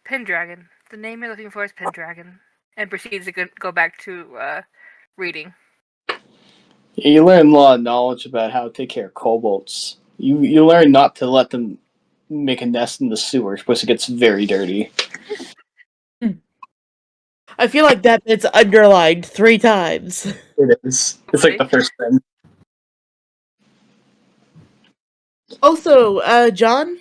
Pendragon. The name you're looking for is Pendragon, and proceeds to go back to reading. You learn a lot of knowledge about how to take care of kobolds. You learn not to let them make a nest in the sewers because it gets very dirty. I feel like that bit's underlined 3 times. It is. It's like the first thing. Also, John?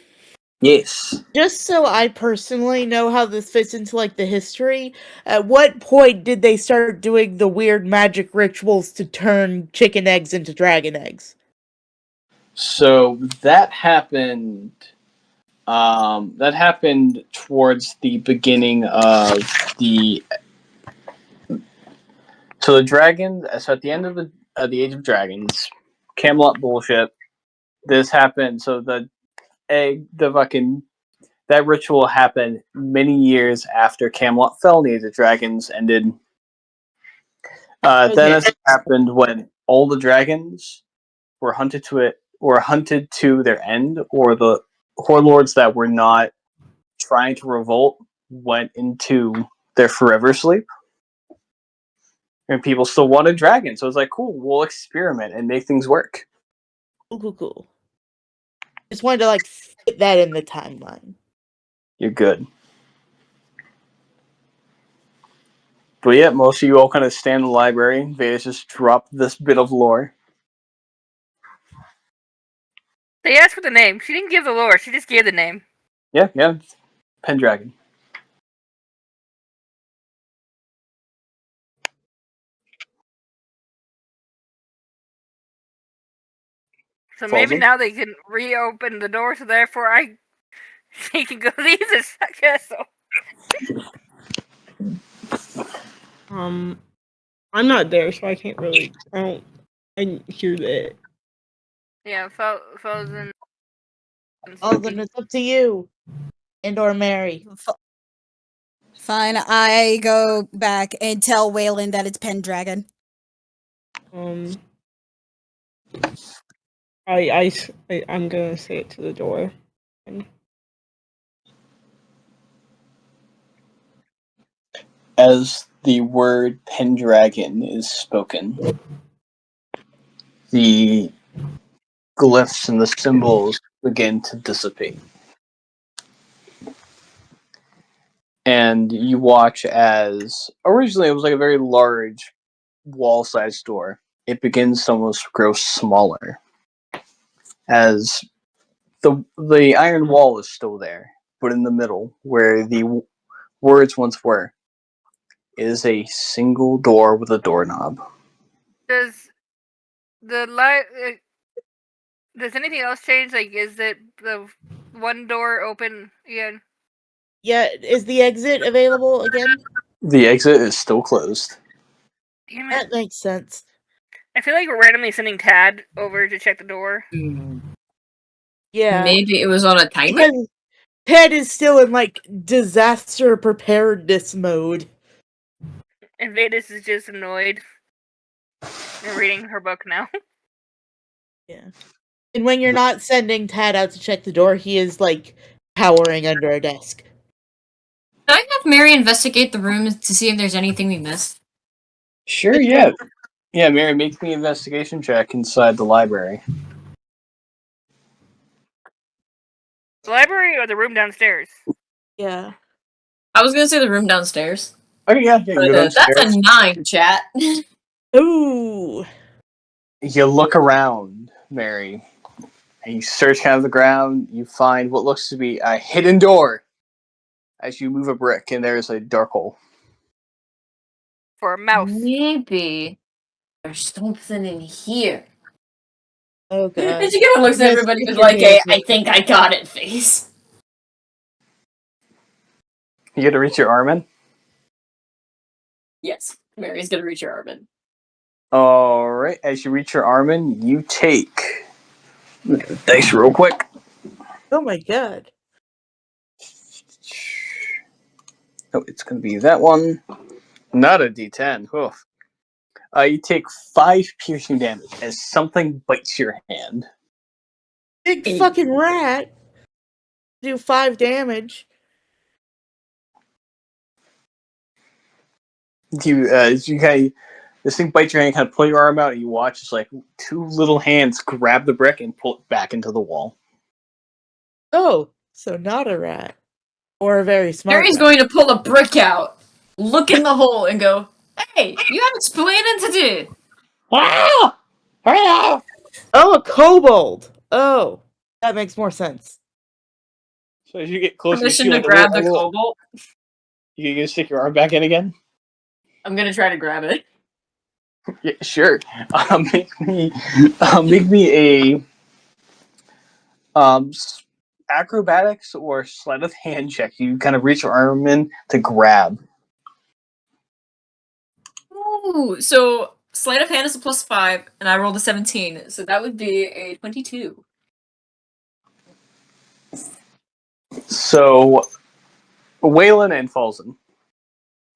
Yes. Just so I personally know how this fits into, like, the history, at what point did they start doing the weird magic rituals to turn chicken eggs into dragon eggs? So that happened. That happened towards the beginning of the. So the dragon. So at the end of the Age of Dragons, Camelot bullshit. This happened. So the that ritual happened many years after Camelot fell and the Age of Dragons ended. Okay. Then as it happened when all the dragons were hunted to their end, or the Horde Lords that were not trying to revolt went into their forever sleep. And people still wanted dragons, so it's like, cool, we'll experiment and make things work. Cool. Just wanted to, like, fit that in the timeline. You're good. But yeah, most of you all kind of stand in the library. Vetis just dropped this bit of lore. They asked for the name. She didn't give the lore. She just gave the name. Yeah, Pendragon. So maybe Frozen? now they can reopen the door, so therefore she can go leave this castle. I'm not there, so I can't really. I didn't hear that. Yeah, Frozen. Oh, then it's up to you. And or Mary. Fine, I go back and tell Wylan that it's Pendragon. I'm gonna say it to the door. As the word Pendragon is spoken, the glyphs and the symbols begin to dissipate. And you watch as originally it was like a very large wall-sized door. It begins to almost grow smaller as the iron wall is still there, but in the middle, where the words once were, is a single door with a doorknob. Does anything else change? Like, is it the one door open again? Yeah, is the exit available again? The exit is still closed. Damn it. That makes sense. I feel like we're randomly sending Tad over to check the door. Yeah. Maybe it was on a timer? Because Ted is still in, like, disaster preparedness mode. And Vetis is just annoyed. You're reading her book now. Yeah. And when you're not sending Tad out to check the door, he is like cowering under a desk. Can I have Mary investigate the room to see if there's anything we missed? Sure, yeah. Yeah, Mary, make me an investigation check inside the library. The library or the room downstairs? Yeah. I was gonna say the room downstairs. Okay, yeah, you go That's downstairs. a 9, chat. Ooh. You look around, Mary, and you search kind of the ground. You find what looks to be a hidden door. As you move a brick, and there's a dark hole. For a mouse. Maybe there's something in here. Oh god. And she kind of looks at everybody with like a "I think I got it" face. You get to reach your arm in. Yes, Mary's gonna reach her arm in. All right. As you reach your arm in, you take. Dice real quick. Oh my god. Oh, it's going to be that one. Not a D10. Oof. You take 5 piercing damage as something bites your hand. Big fucking rat. Do 5 damage. This thing bites your hand, kind of pull your arm out, and you watch as like 2 little hands grab the brick and pull it back into the wall. Oh, so not a rat. Or a very smart Mary's rat. going to pull a brick out, look in the hole, and go, "Hey, you have explaining to do." Ah! Hello! Oh, a kobold. Oh, that makes more sense. So as you get closer, Permission you see to like grab a the little, cobalt. You gonna stick your arm back in again? I'm gonna try to grab it. Yeah, sure. Make me a acrobatics or sleight of hand check. You kind of reach your arm in to grab. Ooh, so sleight of hand is a +5, and I rolled a 17, so that would be a 22. So, Wylan and Falzen,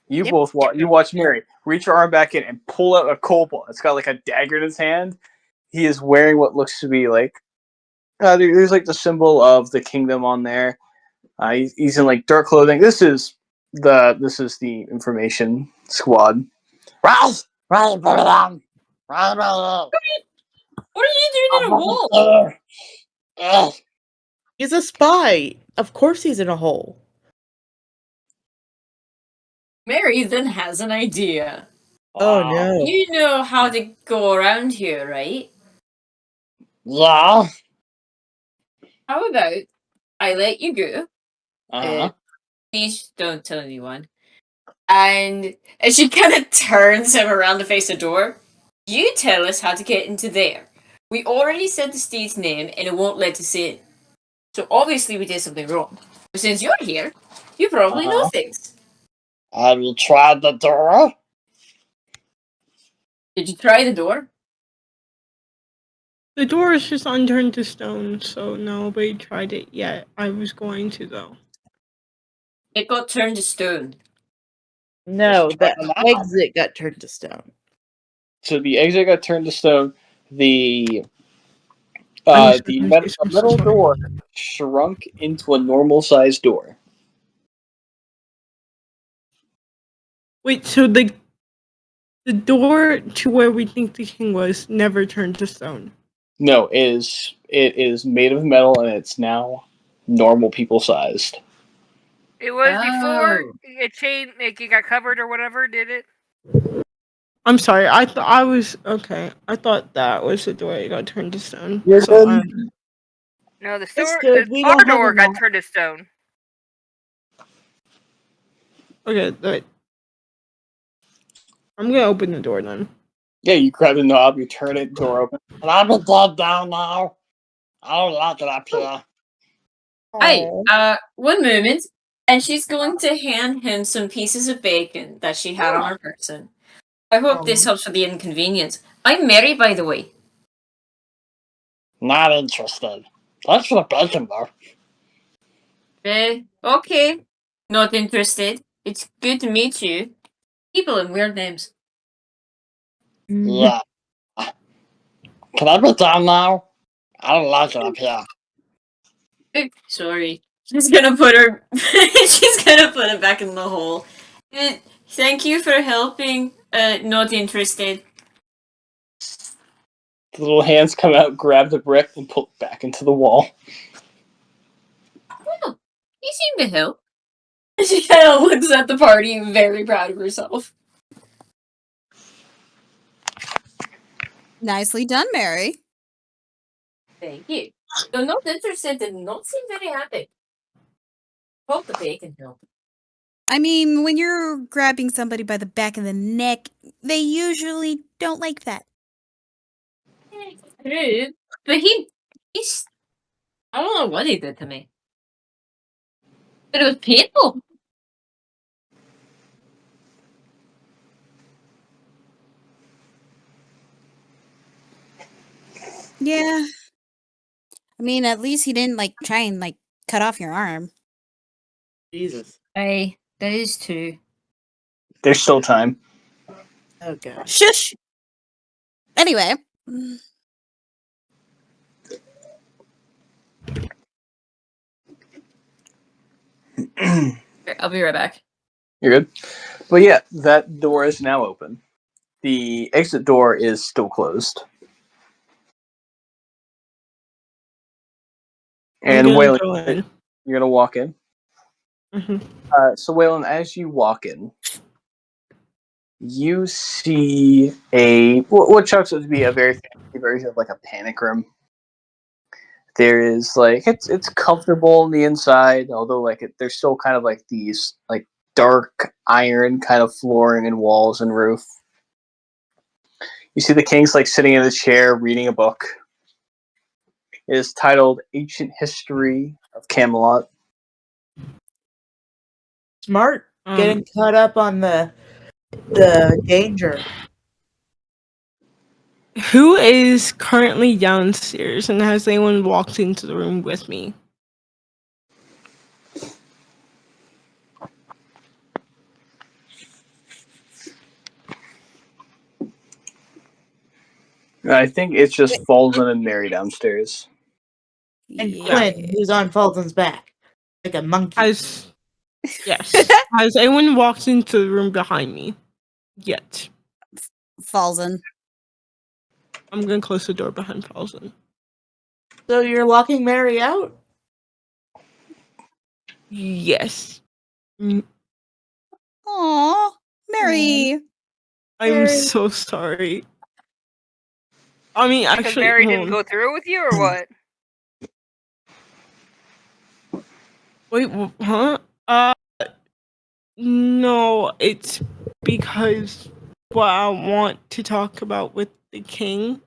you Yep. both watch Mary reach your arm back in and pull out a cobalt. It's got like a dagger in his hand. He is wearing what looks to be like there's like the symbol of the kingdom on there. He's in like dark clothing. This is the information squad. Rise! Rise, put it on! Rise, rise, What are you doing in a hole? rise. He's a spy. Of course he's in a hole. Mary then has an idea. Oh no. You know how to go around here, right? Yeah. How about I let you go? Uh-huh. Please don't tell anyone. And she kind of turns him around to face the door. You tell us how to get into there. We already said the state's name and it won't let us in. So obviously we did something wrong. But since you're here, you probably know things. Have you tried the door? Did you try the door? The door is just unturned to stone, so nobody tried it yet. I was going to, though. It got turned to stone. No, Just try the them out. exit got turned to stone. So the exit got turned to stone. The I'm just the gonna metal, say some metal stuff. door shrunk into a normal sized door. Wait, so the door to where we think the king was never turned to stone. No, it is made of metal and it's now normal people sized. It was before Oh. it changed, like it got covered or whatever, did it? I'm sorry. I thought I was okay. I thought that was the door that got turned to stone. You're So good. No, the good, we far don't have door a got map. turned to stone. okay. I'm gonna open the door then. Yeah, you grab the knob, you turn it, door open. And I'm a dead down now. I don't like it up here. Hey, Aw. 1 moment. And she's going to hand him some pieces of bacon that she had on her person. I hope this helps with the inconvenience. I'm Mary, by the way. Not interested. Thanks for the bacon though. Okay. Not interested. It's good to meet you. People and weird names. Yeah. Can I be down now? I don't like it up here. Sorry. She's gonna put her. She's gonna put it back in the hole. Thank you for helping. Not interested. The little hands come out, grab the brick, and pull it back into the wall. Well, you seem to help. She kind of looks at the party, very proud of herself. Nicely done, Mary. Thank you. Though not interested, did not seem very happy. Hope the bacon helped. I mean, when you're grabbing somebody by the back of the neck, they usually don't like that. True, but he's. I don't know what he did to me. But it was painful. Yeah. I mean, at least he didn't try and cut off your arm. Jesus. Aye, that is true. There's still time. Oh gosh. Shush. Anyway. I'll be right back. You're good. But yeah, that door is now open. The exit door is still closed. And Wylan, you're gonna walk in. Mm-hmm. So Wylan, as you walk in, you see what chucks would be a very fancy version of like a panic room. There is it's comfortable on the inside, although there's still kind of these dark iron kind of flooring and walls and roof. You see the king's sitting in a chair reading a book. It is titled Ancient History of Camelot. Smart. Getting caught up on the danger. Who is currently downstairs, and has anyone walked into the room with me? I think it's just Falzen and Mary downstairs. And Yeah. Quinn, who's on Fulton's back. Like a monkey. Yes. Has anyone walked into the room behind me yet? Falzen. I'm gonna close the door behind Falzen. So you're locking Mary out? Yes. Aw, Mary. I'm so sorry. I mean, Because actually, Mary didn't go through with you, or what? Wait, huh? No, it's because what I want to talk about with the king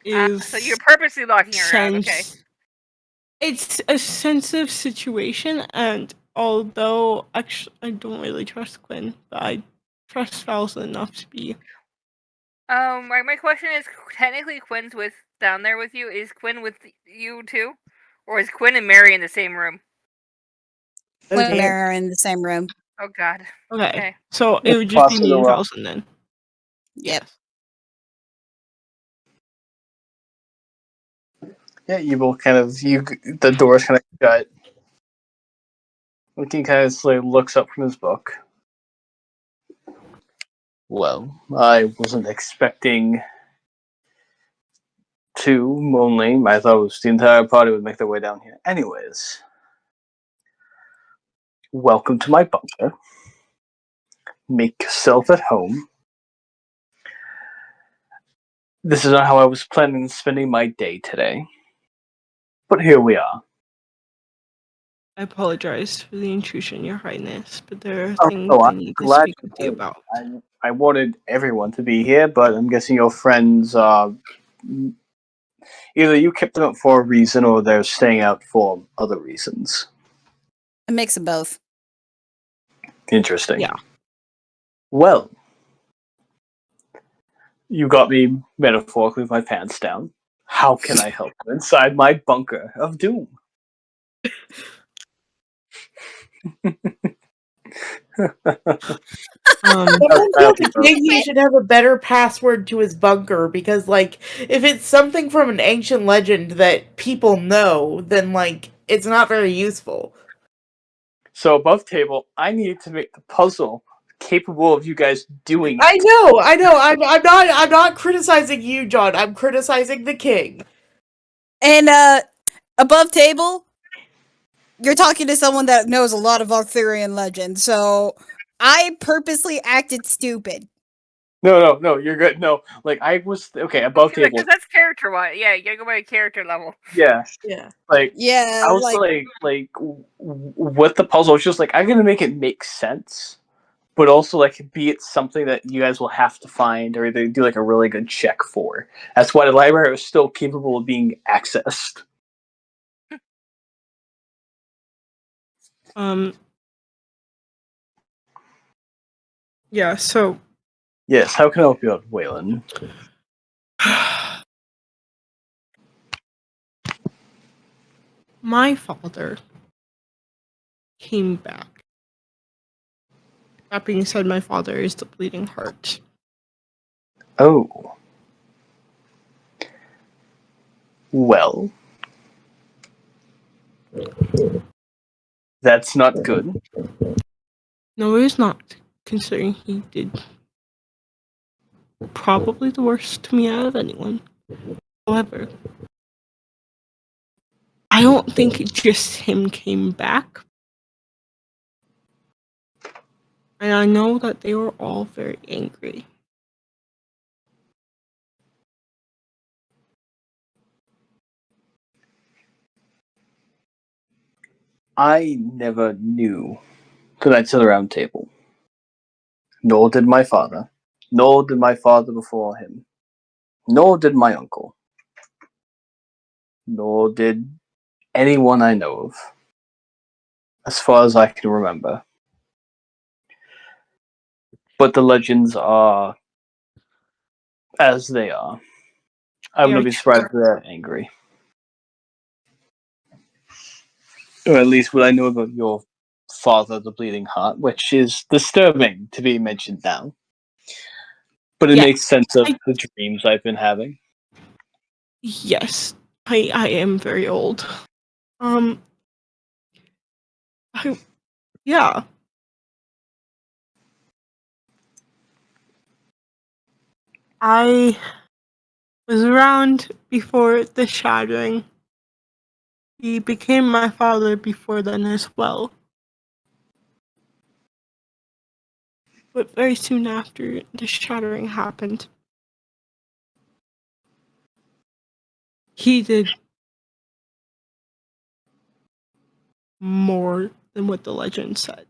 is So you're purposely locking her out, okay. It's a sensitive situation, and although actually I don't really trust Quinn, but I trust Falza enough to be. My question is, technically Quinn's down there with you. Is Quinn with you too? Or is Quinn and Mary in the same room? Quinn and Mary are in the same room. Oh god. Okay. So it would just be me and Falza then. Yep. Yeah, you both the door's kind of shut. The king kind of looks up from his book. Well, I wasn't expecting two only. I thought the entire party would make their way down here. Anyways, welcome to my bunker. Make yourself at home. This is not how I was planning on spending my day today. But here we are. I apologize for the intrusion, Your Highness, but there are things I need to glad speak with you about. I wanted everyone to be here, but I'm guessing your friends either you kept them up for a reason or they're staying out for other reasons. A mix of both. Interesting. Yeah. Well, you got me metaphorically with my pants down. How can I help you inside my bunker of doom? Someone That'll told be the king he should have a better password to his bunker because, like, if it's something from an ancient legend that people know, then, like, it's not very useful. So above table, I needed to make the puzzle capable of you guys doing it. I know. I'm not criticizing you, John. I'm criticizing the king. And above table, you're talking to someone that knows a lot of Arthurian legend, so I purposely acted stupid. No, you're good. No, like I was okay above table. Because that's character wise. Yeah, you gotta go by character level. Yeah, Yeah. like Yeah, I was with the puzzle. It's just like I'm gonna make it make sense, but also like be it something that you guys will have to find or either do like a really good check for. That's why the library was still capable of being accessed. Yeah, so Yes, how can I help you out, Wylan? my father came back. That being said, my father is the bleeding heart. Oh. Well. That's not good. No, it is not, considering he did probably the worst to me out of anyone. However, I don't think just him came back. And I know that they were all very angry. I never knew the Knights of the Round Table. Nor did my father. Nor did my father before him. Nor did my uncle. Nor did anyone I know of. As far as I can remember. But the legends are as they are. I would They not are be surprised if they're angry. Or at least what I know about your father, the Bleeding Heart, which is disturbing to be mentioned now. But it Yeah, makes sense of the dreams I've been having. yes, I am very old. Yeah. I was around before the shattering. He became my father before then as well. But very soon after the shattering happened, he did more than what the legend said.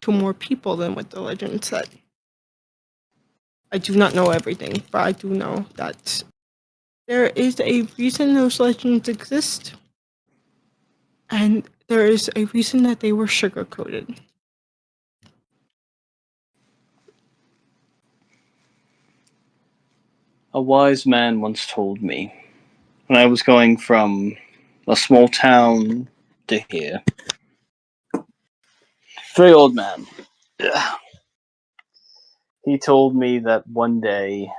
To more people than what the legend said. I do not know everything, but I do know that there is a reason those legends exist, and there is a reason that they were sugar-coated. A wise man once told me, when I was going from a small town to here. Very old man. He told me that one day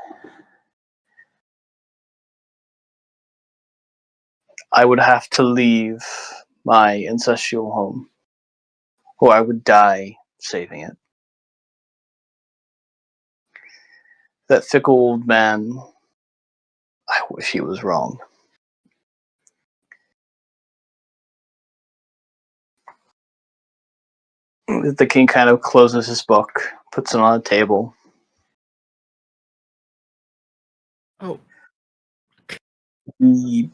I would have to leave my ancestral home, or I would die saving it. That fickle old man, I wish he was wrong. The king kind of closes his book, puts it on the table. Oh. He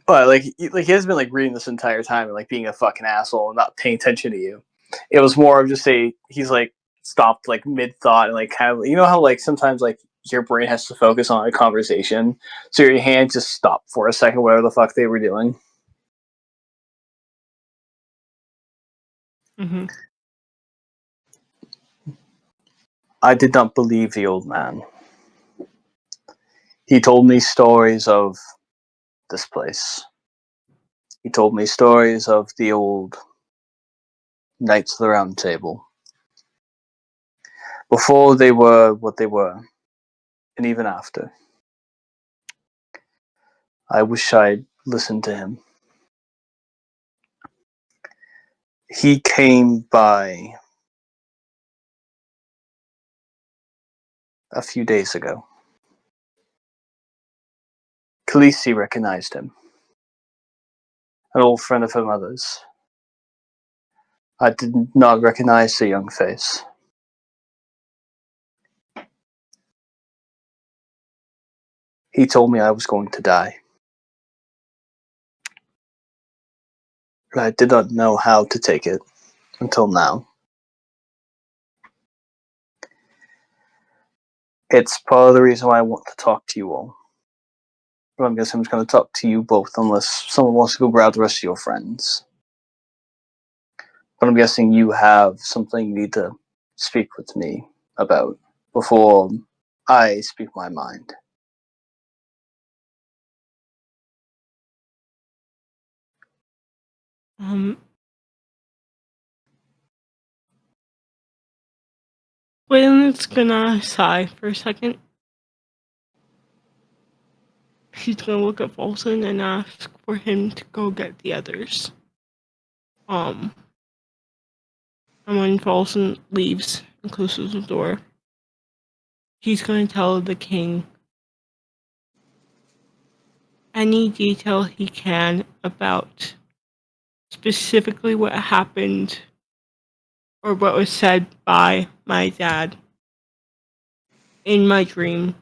he hasn't been like reading this entire time and like being a fucking asshole and not paying attention to you. It was more of just he's like stopped like mid thought and like kind of, you know how like sometimes like your brain has to focus on a conversation, so your hand just stopped for a second, whatever the fuck they were doing. Mm-hmm. I did not believe the old man. He told me stories of this place. He told me stories of the old Knights of the Round Table. Before they were what they were, and even after. I wish I'd listened to him. He came by a few days ago. Khaleesi recognized him. An old friend of her mother's. I did not recognize the young face. He told me I was going to die. But I did not know how to take it until now. It's part of the reason why I want to talk to you all. But I'm guessing I'm just going to talk to you both unless someone wants to go grab the rest of your friends. But I'm guessing you have something you need to speak with me about before I speak my mind. Wylan's gonna sigh for a second. He's gonna look at Folsom and ask for him to go get the others. And when Folsom leaves and closes the door, he's gonna tell the king any detail he can about specifically what happened or what was said by my dad in my dream,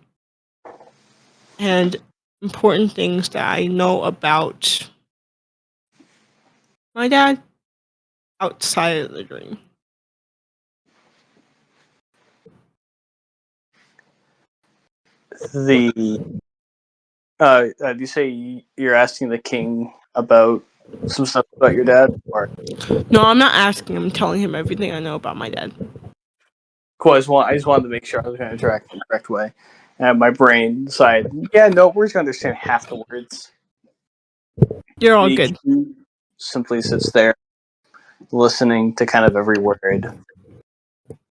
and important things that I know about my dad outside of the dream. Do you say you're asking the king about some stuff about your dad? Or No, I'm not asking him. I'm telling him everything I know about my dad. cool. I just wanted to make sure I was going to interact in the correct way. And my brain decided, yeah, no, we're just going to understand half the words. You're all The good. king simply sits there, listening to kind of every word.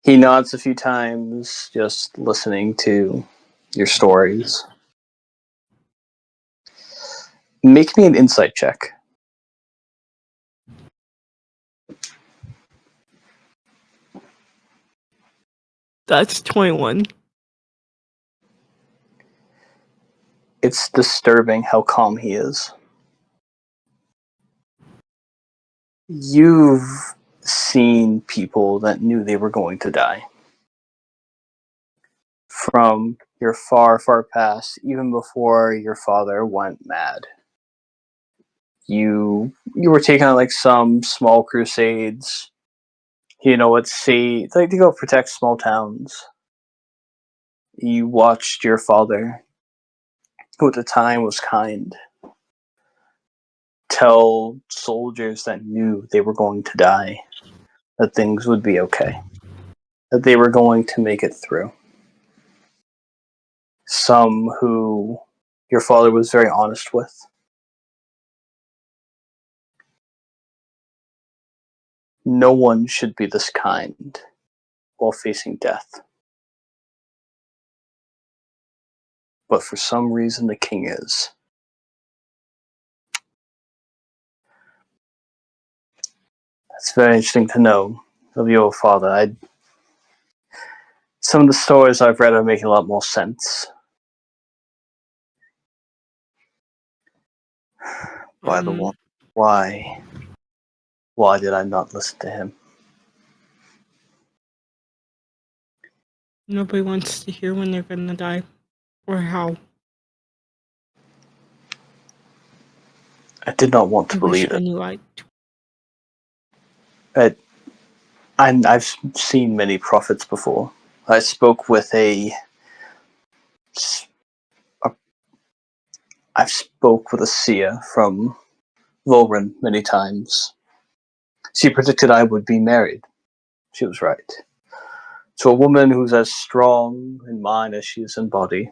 He nods a few times, just listening to your stories. Make me an insight check. That's 21. It's disturbing how calm he is. You've seen people that knew they were going to die. From your far, far past, even before your father went mad. You were taking on like some small crusades. You know, let's see, like to go protect small towns. You watched your father, who at the time was kind, tell soldiers that knew they were going to die that things would be okay, that they were going to make it through. Some who your father was very honest with. No one should be this kind while facing death. But for some reason, the king is. It's very interesting to know of your father. Some of the stories I've read are making a lot more sense. By the way, why did I not listen to him? Nobody wants to hear when they're gonna die or how. I did not want to I wish believe I it. knew I. I've seen many prophets before. I spoke with I've spoke with a seer from Volren many times. She predicted I would be married. She was right. To a woman who's as strong in mind as she is in body.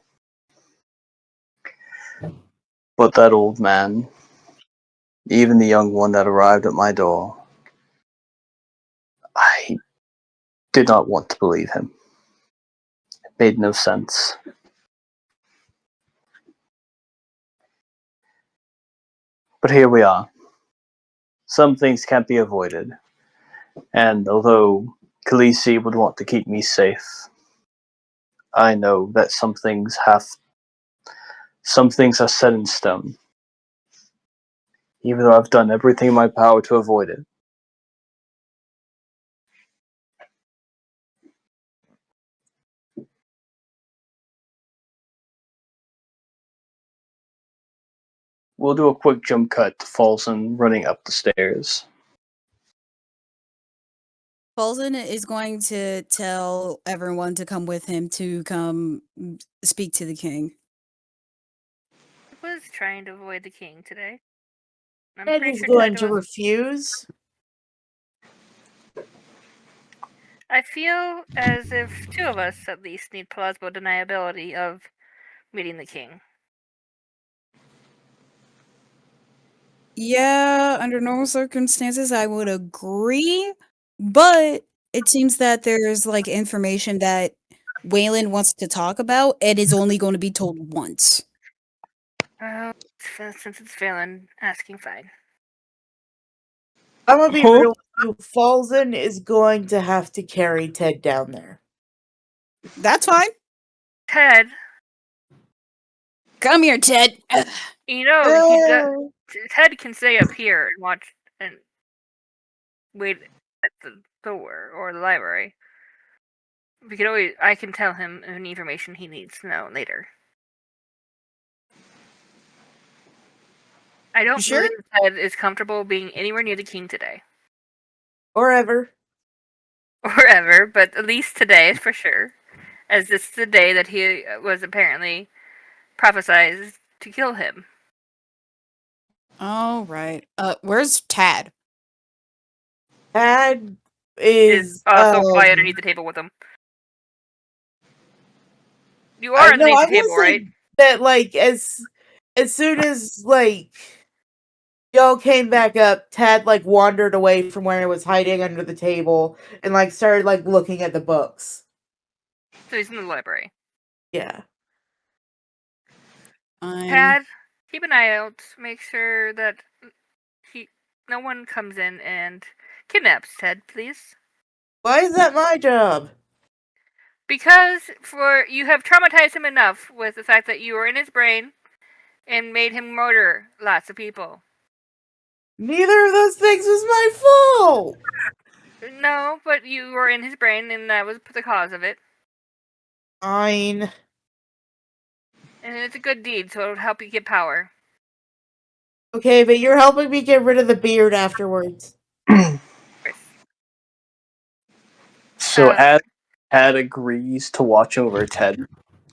But that old man, even the young one that arrived at my door, did not want to believe him. It made no sense. But here we are. Some things can't be avoided. And although Khaleesi would want to keep me safe, I know that some things are set in stone. Even though I've done everything in my power to avoid it. We'll do a quick jump cut to Falzen running up the stairs. Falzen is going to tell everyone to come with him to come speak to the king. I was trying to avoid the king today. I'm Ted pretty is sure going Ted to was. refuse. I feel as if two of us at least need plausible deniability of meeting the king. Yeah, under normal circumstances, I would agree, but it seems that there's like information that Wylan wants to talk about and is only going to be told once. Well, since it's Valen asking, fine. I'm gonna be Huh? real with you. Falzen is going to have to carry Ted down there. That's fine. Ted, Come here, Ted. you know Ted can stay up here and watch and wait at the door or the library. I can tell him any information he needs to know later. I don't sure? believe Ted is comfortable being anywhere near the king today. Or ever. Or ever, but at least today for sure. As this is the day that he was apparently prophesied to kill him. All right. Where's Tad? Tad Is is also probably underneath the table with him. You are no, underneath I the table, will say right? that like as soon as like y'all came back up, Tad like wandered away from where he was hiding under the table and like started like looking at the books. So he's in the library. Yeah. Tad, keep an eye out. Make sure that no one comes in and kidnaps Ted, please. Why is that my job? Because you have traumatized him enough with the fact that you were in his brain and made him murder lots of people. Neither of those things was my fault. No, but you were in his brain and that was the cause of it. Fine. And it's a good deed, so it'll help you get power. Okay, but you're helping me get rid of the beard afterwards. So as Tad agrees to watch over Ted,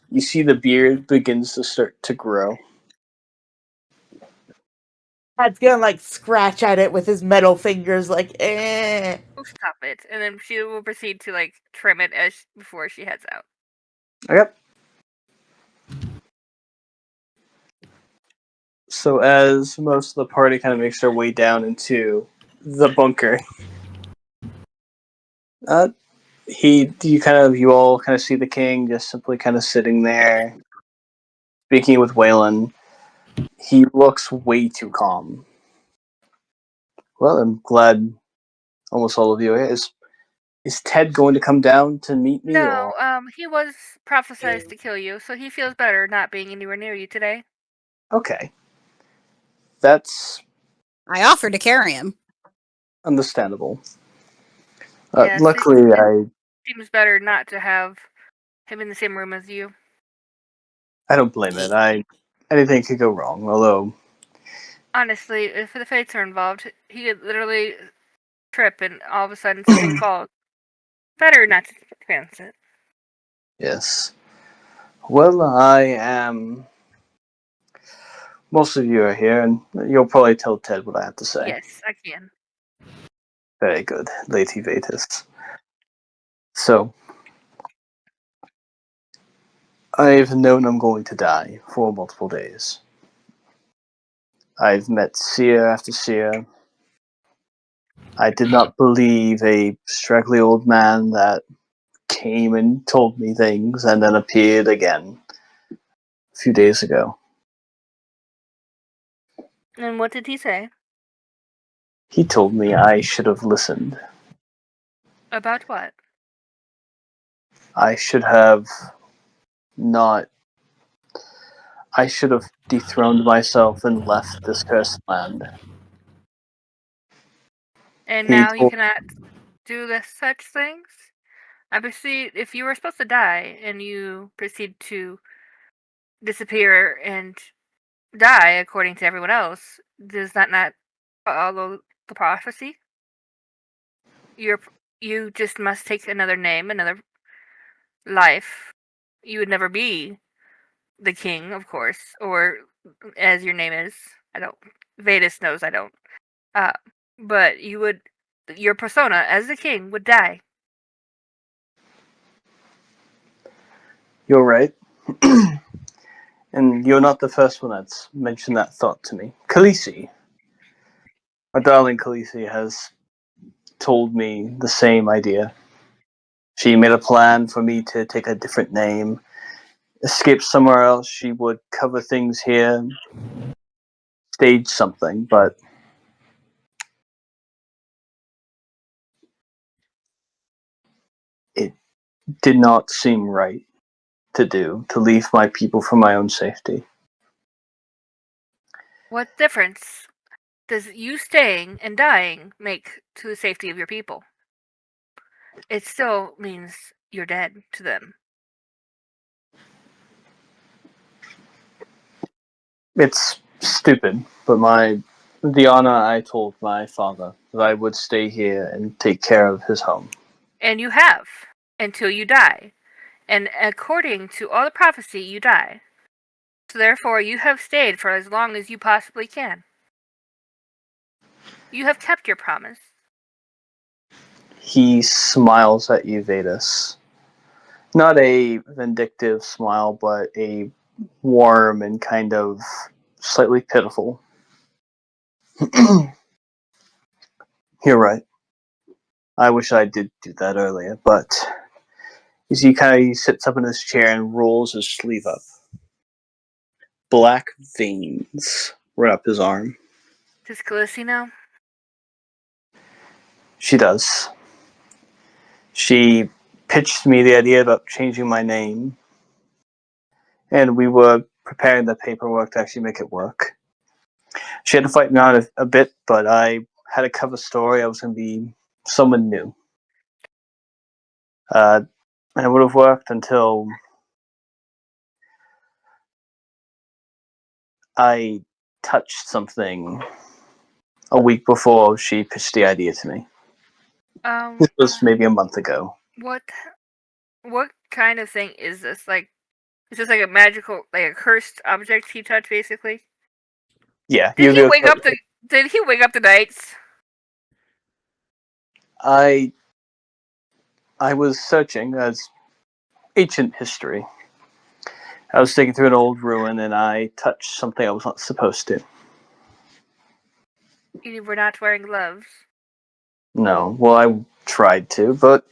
you see the beard begins to start to grow. Tad's gonna like scratch at it with his metal fingers, like eh. Oh, stop it! And then she will proceed to like trim it before she heads out. Okay. So as most of the party kind of makes their way down into the bunker, you all kind of see the king just simply kind of sitting there, speaking with Wylan. He looks way too calm. Well, I'm glad almost all of you is Ted going to come down to meet me? No, Or he was prophesied to kill you, so he feels better not being anywhere near you today. okay, that's I offered to carry him. understandable. Yes, Luckily, it seems better not to have him in the same room as you. I don't blame it. Anything could go wrong. Although, Honestly, if the fates are involved, he could literally trip and all of a sudden something falls. Better not to chance it. yes. Well, I am. Most of you are here, and you'll probably tell Ted what I have to say. Yes, I can. Very good, Lady Vetis. So, I've known I'm going to die for multiple days. I've met seer after seer. I did not believe a straggly old man that came and told me things and then appeared again a few days ago. And what did he say? He told me I should have listened. About what? I should have not. I should have dethroned myself and left this cursed land. And He now you told cannot do such things? Obviously, if you were supposed to die and you proceed to disappear and die according to everyone else, does that not follow the prophecy? You just must take another name, another life. You would never be the king, of course, or as your name is. I don't. Vetis knows I don't. Uh, but you would. Your persona as the king would die. You're right. And you're not the first one that's mentioned that thought to me. Khaleesi, my darling Khaleesi, has told me the same idea. She made a plan for me to take a different name, escape somewhere else. She would cover things here, stage something, but it did not seem right to do, to leave my people for my own safety. What difference does you staying and dying make to the safety of your people? It still means you're dead to them. It's stupid, but the honor I told my father that I would stay here and take care of his home. And you have until you die. And according to all the prophecy, you die. So therefore, you have stayed for as long as you possibly can. You have kept your promise. He smiles at you, Vetis. Not a vindictive smile, but a warm and kind of slightly pitiful. You're right. I wish I did do that earlier, but he sits up in his chair and rolls his sleeve up. Black veins run up his arm. Does Khaleesi know? She does. She pitched me the idea about changing my name, and we were preparing the paperwork to actually make it work. She had to fight me on a bit, but I had a cover story. I was going to be someone new. And it would have worked until I touched something a week before she pitched the idea to me. This was maybe a month ago. What kind of thing is this? Like, is this like a magical, like a cursed object he touched, basically? Yeah. Did he wake up the knights? I was searching as ancient history. I was digging through an old ruin and I touched something I was not supposed to. You were not wearing gloves. No, well, I tried to, but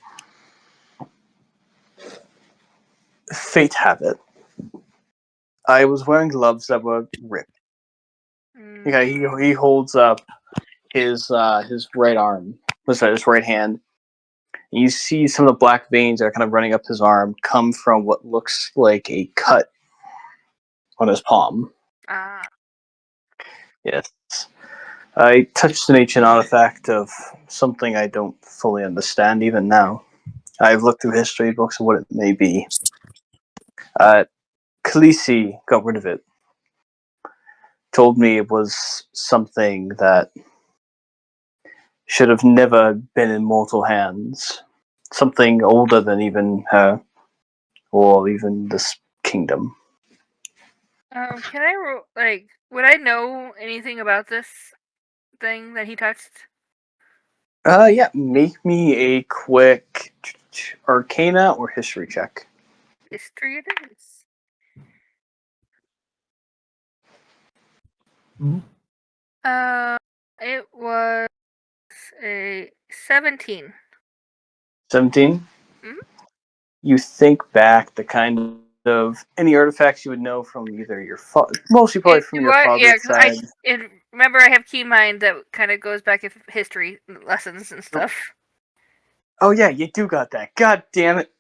fate have it. I was wearing gloves that were ripped. Yeah, he holds up his right arm, his right hand. And you see some of the black veins that are kind of running up his arm come from what looks like a cut on his palm. Ah. Yes. I touched an ancient artifact of something I don't fully understand even now. I've looked through history books of what it may be. Khaleesi got rid of it. Told me it was something that should have never been in mortal hands. Something older than even her, or even this kingdom. Can I would I know anything about this thing that he touched? Yeah, make me a quick Arcana or History check. History it is. It was a 17. 17? Mhm. You think back the kind of any artifacts you would know from either your mostly probably from your father's Yeah, side. remember I have key mind that kind of goes back in history lessons and stuff. Oh yeah, you do got that. God damn it.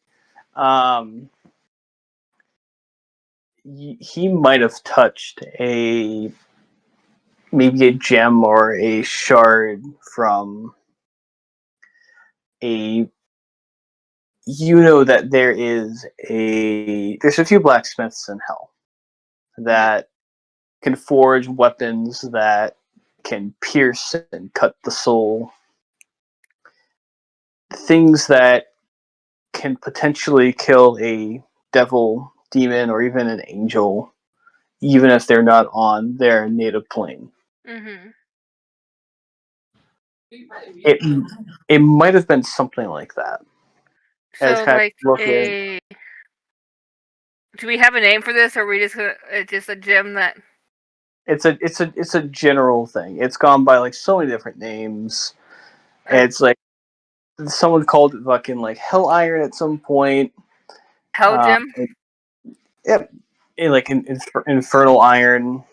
He might have touched maybe a gem or a shard from a. You know that there's a few blacksmiths in hell that can forge weapons that can pierce and cut the soul. Things that can potentially kill a devil, demon, or even an angel, even if they're not on their native plane. Mm-hmm. It might have been something like that. As So, kind like of look at, a. Do we have a name for this, or are we just a gem that? it's a general thing. It's gone by like so many different names. It's like someone called it fucking like hell iron at some point. Hell gem? Yep. Like infernal iron,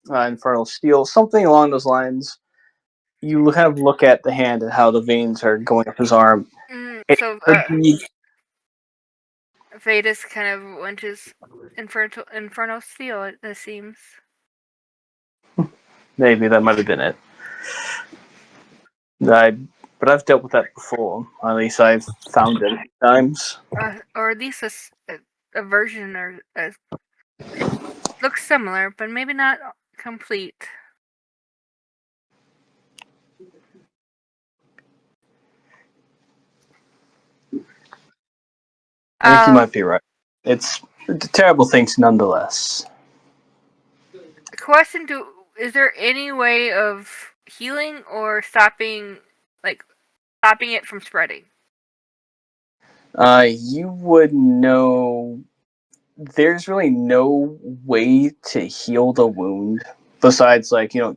infernal steel, something along those lines. You kind of look at the hand and how the veins are going up his arm. So, Vetis kind of wenches Inferno Steel, it seems. Maybe that might have been it. But I've dealt with that before. At least I've found it times. Or at least a version, or it looks similar, but maybe not complete. I think you might be right. It's terrible things nonetheless. Question: is there any way of healing or stopping it from spreading? You would know. There's really no way to heal the wound besides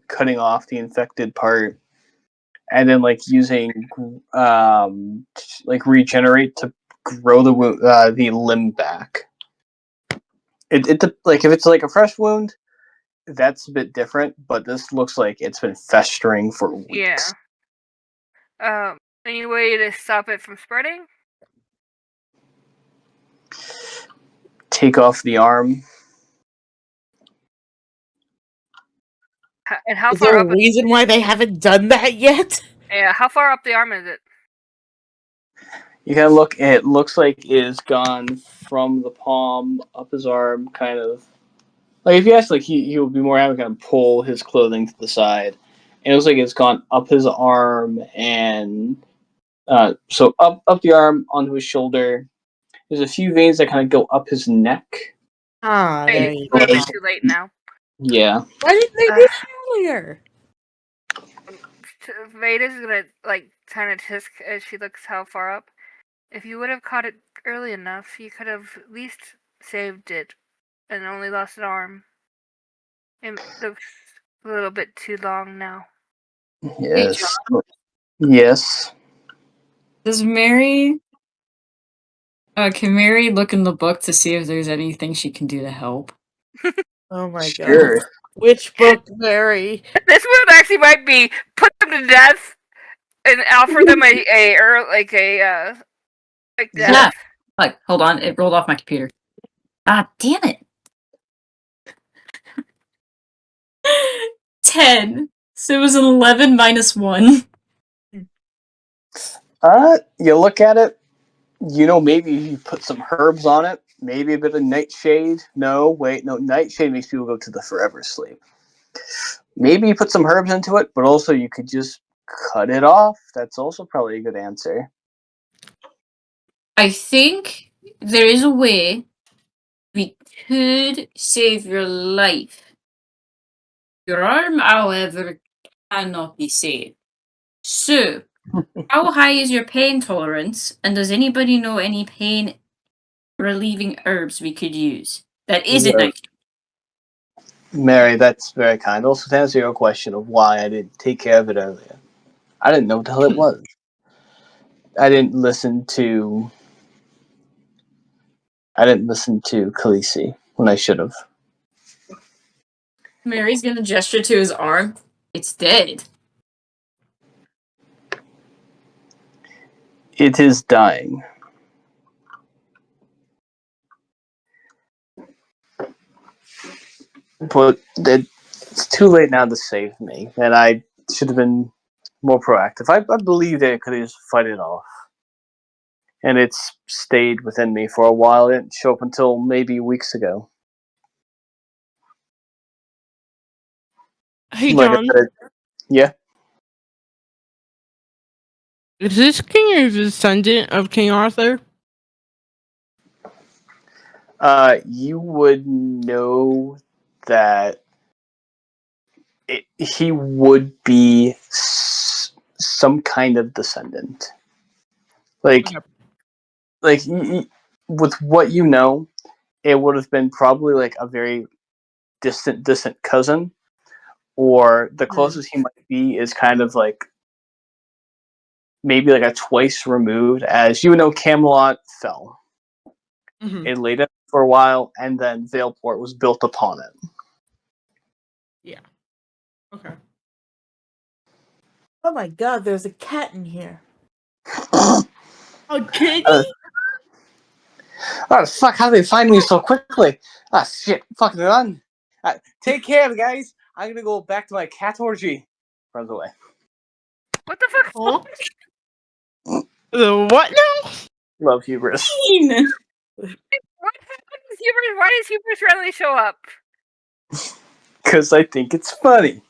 cutting off the infected part and then using regenerate to grow the limb back. It like if it's like a fresh wound, that's a bit different, but this looks like it's been festering for weeks. Yeah. Any way to stop it from spreading? Take off the arm. And how Is far there up? a reason why they haven't done that yet? Yeah, how far up the arm is it? You gotta look. It looks like it is gone from the palm up his arm, kind of. Like if you ask, he would be more happy to kind of pull his clothing to the side, and it looks like it's gone up his arm and so up the arm onto his shoulder. There's a few veins that kind of go up his neck. There It's you a little bit go. too late now. Yeah. Why didn't they do it earlier? Veda's gonna kind of tisk as she looks how far up. If you would have caught it early enough, you could have at least saved it and only lost an arm. It looks a little bit too long now. Yes. Yes. Does Mary? Can Mary look in the book to see if there's anything she can do to help? Oh my Sure. god. Which book, Mary? This one actually might be put them to death and offer them a death. Yeah. Like, hold on, it rolled off my computer. Ah, damn it. 10. So it was an 11 minus 1. You look at it. Maybe you put some herbs on it. Maybe a bit of nightshade. No, wait, no. Nightshade makes people go to the forever sleep. Maybe you put some herbs into it, but also you could just cut it off. That's also probably a good answer. I think there is a way we could save your life. Your arm, however, cannot be saved. So, how high is your pain tolerance? And does anybody know any pain relieving herbs we could use? That isn't Yeah. nice. Mary, that's very kind. Also, to answer your question of why I didn't take care of it earlier. I didn't know what the hell it was. I didn't listen to Khaleesi when I should have. Mary's gonna gesture to his arm. It's dead. It is dying. But it's too late now to save me, and I should have been more proactive. I believe they could have just fight it off. And it's stayed within me for a while. It didn't show up until maybe weeks ago. Hey, Like I John. said, yeah. Is this king a descendant of King Arthur? You would know that he would be some kind of descendant. Like, Okay. like with what you know, it would have been probably like a very distant cousin, or the closest he might be is kind of like maybe like a twice removed, as you know, Camelot fell. Mm-hmm. It laid it for a while, and then Valeport was built upon it. Yeah. Okay. Oh my god, there's a cat in here. A kitty? Oh fuck! How did they find me so quickly? Ah shit! Fucking run! Take care, guys. I'm gonna go back to my cat orgy. Runs away. What the fuck? Oh. The what now? Love hubris. What happened with Hubris? Why does Hubris randomly show up? Because I think it's funny.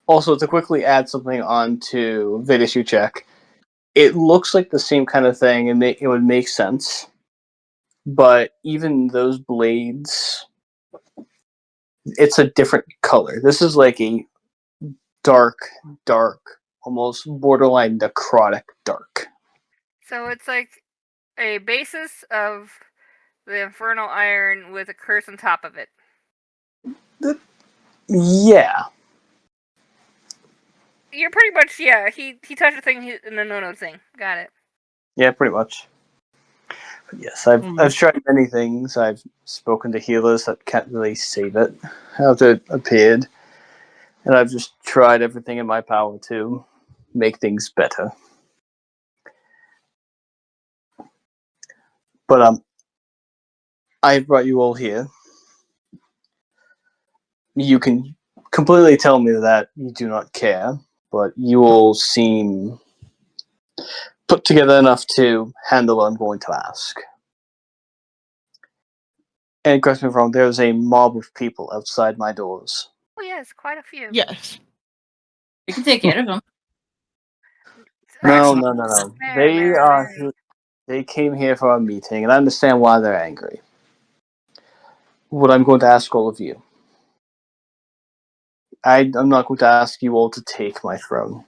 Also, to quickly add something onto Vetis you check, it looks like the same kind of thing, and it would make sense. But even those blades, it's a different color. This is like a dark, almost borderline necrotic dark. So it's like a basis of the infernal iron with a curse on top of it. Yeah. You're pretty much, yeah. He touched a thing in the no thing. Got it. Yeah, pretty much. But yes, I've tried many things. I've spoken to healers that can't really save it after it appeared, and I've just tried everything in my power to make things better. But I brought you all here. You can completely tell me that you do not care, but you all seem put together enough to handle what I'm going to ask. And correct me if I'm wrong, there's a mob of people outside my doors. Oh yes, quite a few. Yes. We can take care of them. No. They came here for a meeting, and I understand why they're angry. What I'm going to ask all of you. I'm not going to ask you all to take my throne.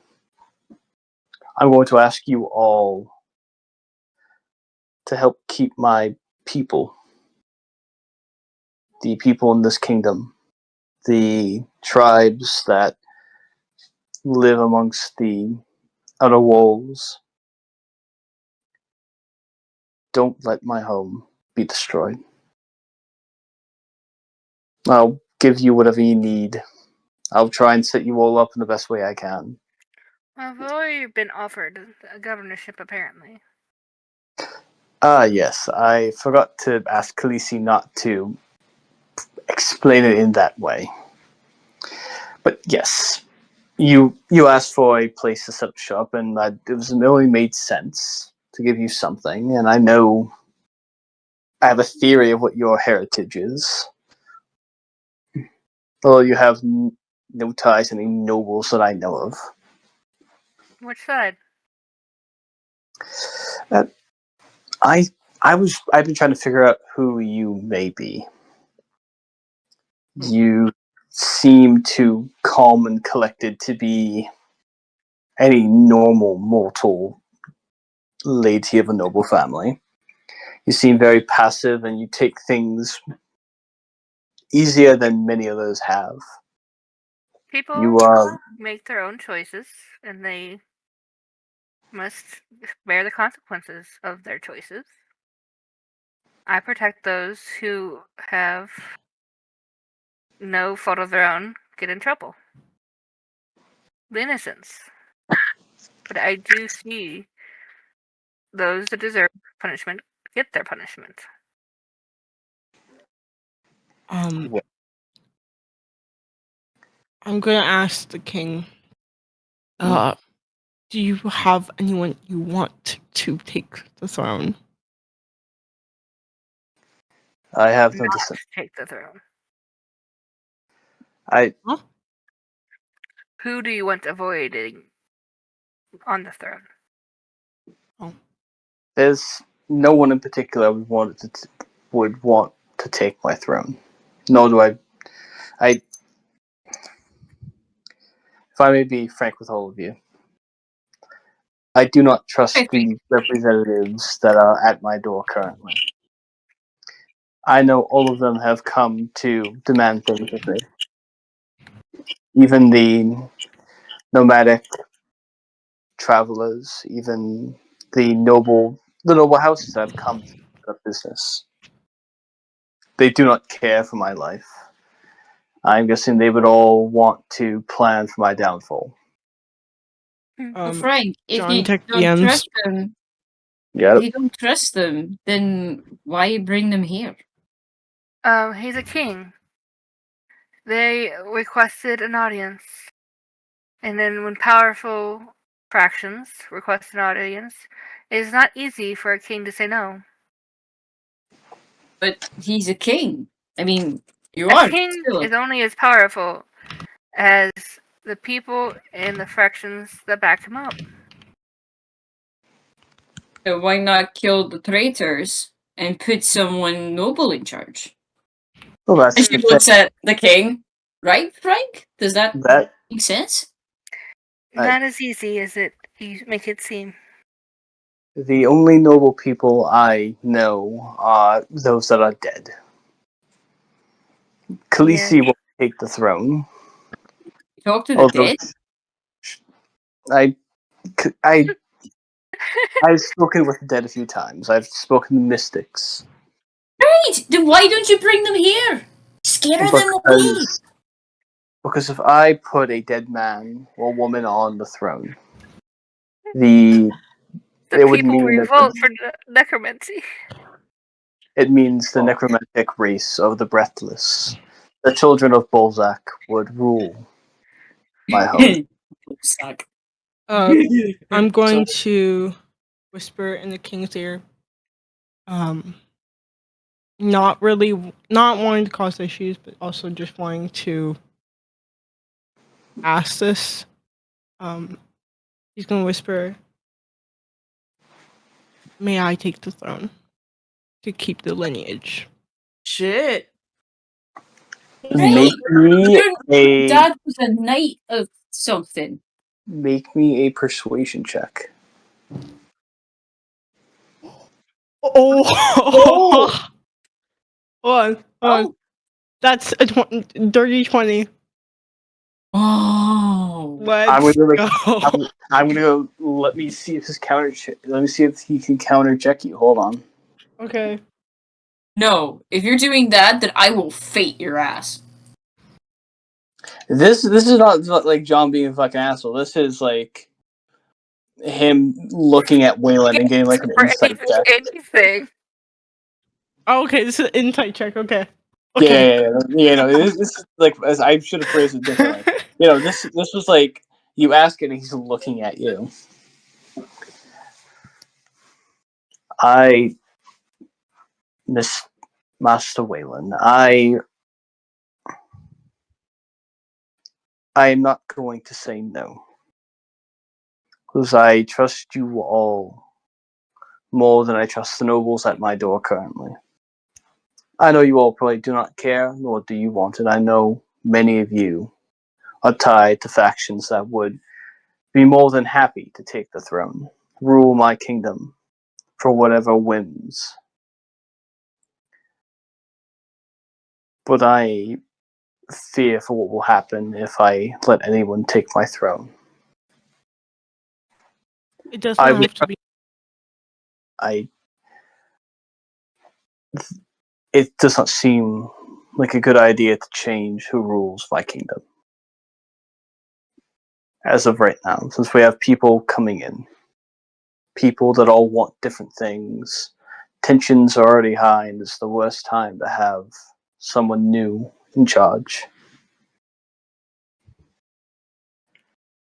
I'm going to ask you all to help keep my people, the people in this kingdom, the tribes that live amongst the outer walls. Don't let my home be destroyed. I'll give you whatever you need. I'll try and set you all up in the best way I can. Well, I've already been offered a governorship, apparently. Yes. I forgot to ask Khaleesi not to explain it in that way. But yes, you asked for a place to set up shop, and it only made sense to give you something. And I know I have a theory of what your heritage is. Although you have no ties to any nobles that I know of. Which side? I've been trying to figure out who you may be. You seem too calm and collected to be any normal mortal lady of a noble family. You seem very passive, and you take things easier than many others have. People You are. make their own choices, and they must bear the consequences of their choices. I protect those who have no fault of their own get in trouble. The innocents. But I do see those that deserve punishment get their punishment. I'm gonna ask the king. Do you have anyone you want to take the throne? I have no Not dissent. take the throne. Huh? Who do you want avoiding on the throne? There's no one in particular would want to take my throne. Nor do I. If I may be frank with all of you, I do not trust the representatives that are at my door currently. I know all of them have come to demand things of me. Even the nomadic travelers, even the noble houses that have come to the business. They do not care for my life. I'm guessing they would all want to plan for my downfall. Frank, if John you Tech don't DMs. trust them, Yeah. if you don't trust them, then why bring them here? He's a king. They requested an audience. And then when powerful fractions request an audience, it is not easy for a king to say no. But he's a king. I mean, you A are king still. is only as powerful as the people in the fractions that back him up. So why not kill the traitors and put someone noble in charge? Well, that's And she the looks thing. at the king, right, Frank? Does that make sense? Not as easy as you make it seem. The only noble people I know are those that are dead. Khaleesi will take the throne. Talk to the dead? I've spoken with the dead a few times. I've spoken to mystics. Right! Then why don't you bring them here? Scare them away! Because if I put a dead man or woman on the throne, it would people mean revolt for necromancy. It means the necromantic race of the breathless. The children of Bolzac would rule my home. Suck. I'm going to whisper in the king's ear. Not wanting to cause issues, but also just wanting to ask this. He's gonna whisper, "May I take the throne to keep the lineage?" Shit. Make me a Dad was a knight of something. Make me a persuasion check. Oh! Hold on. That's a dirty 20. Oh. Let's go. I'm gonna go. Let me see if Let me see if he can counter check you. Hold on. Okay. No, if you're doing that, then I will fate your ass. This is not like John being a fucking asshole. This is like him looking at Wylan and getting like an insight check. Anything. Oh, okay, this is an insight check. Okay. Yeah. No, this is like, as I should have phrased it differently. This was like you ask it and he's looking at you. Miss Master Wylan, I am not going to say no. Because I trust you all more than I trust the nobles at my door currently. I know you all probably do not care, nor do you want it. I know many of you are tied to factions that would be more than happy to take the throne, rule my kingdom for whatever whims. But I fear for what will happen if I let anyone take my throne. It does not have to be. It does not seem like a good idea to change who rules my kingdom. As of right now, since we have people coming in, people that all want different things, tensions are already high, and it's the worst time to have someone new in charge.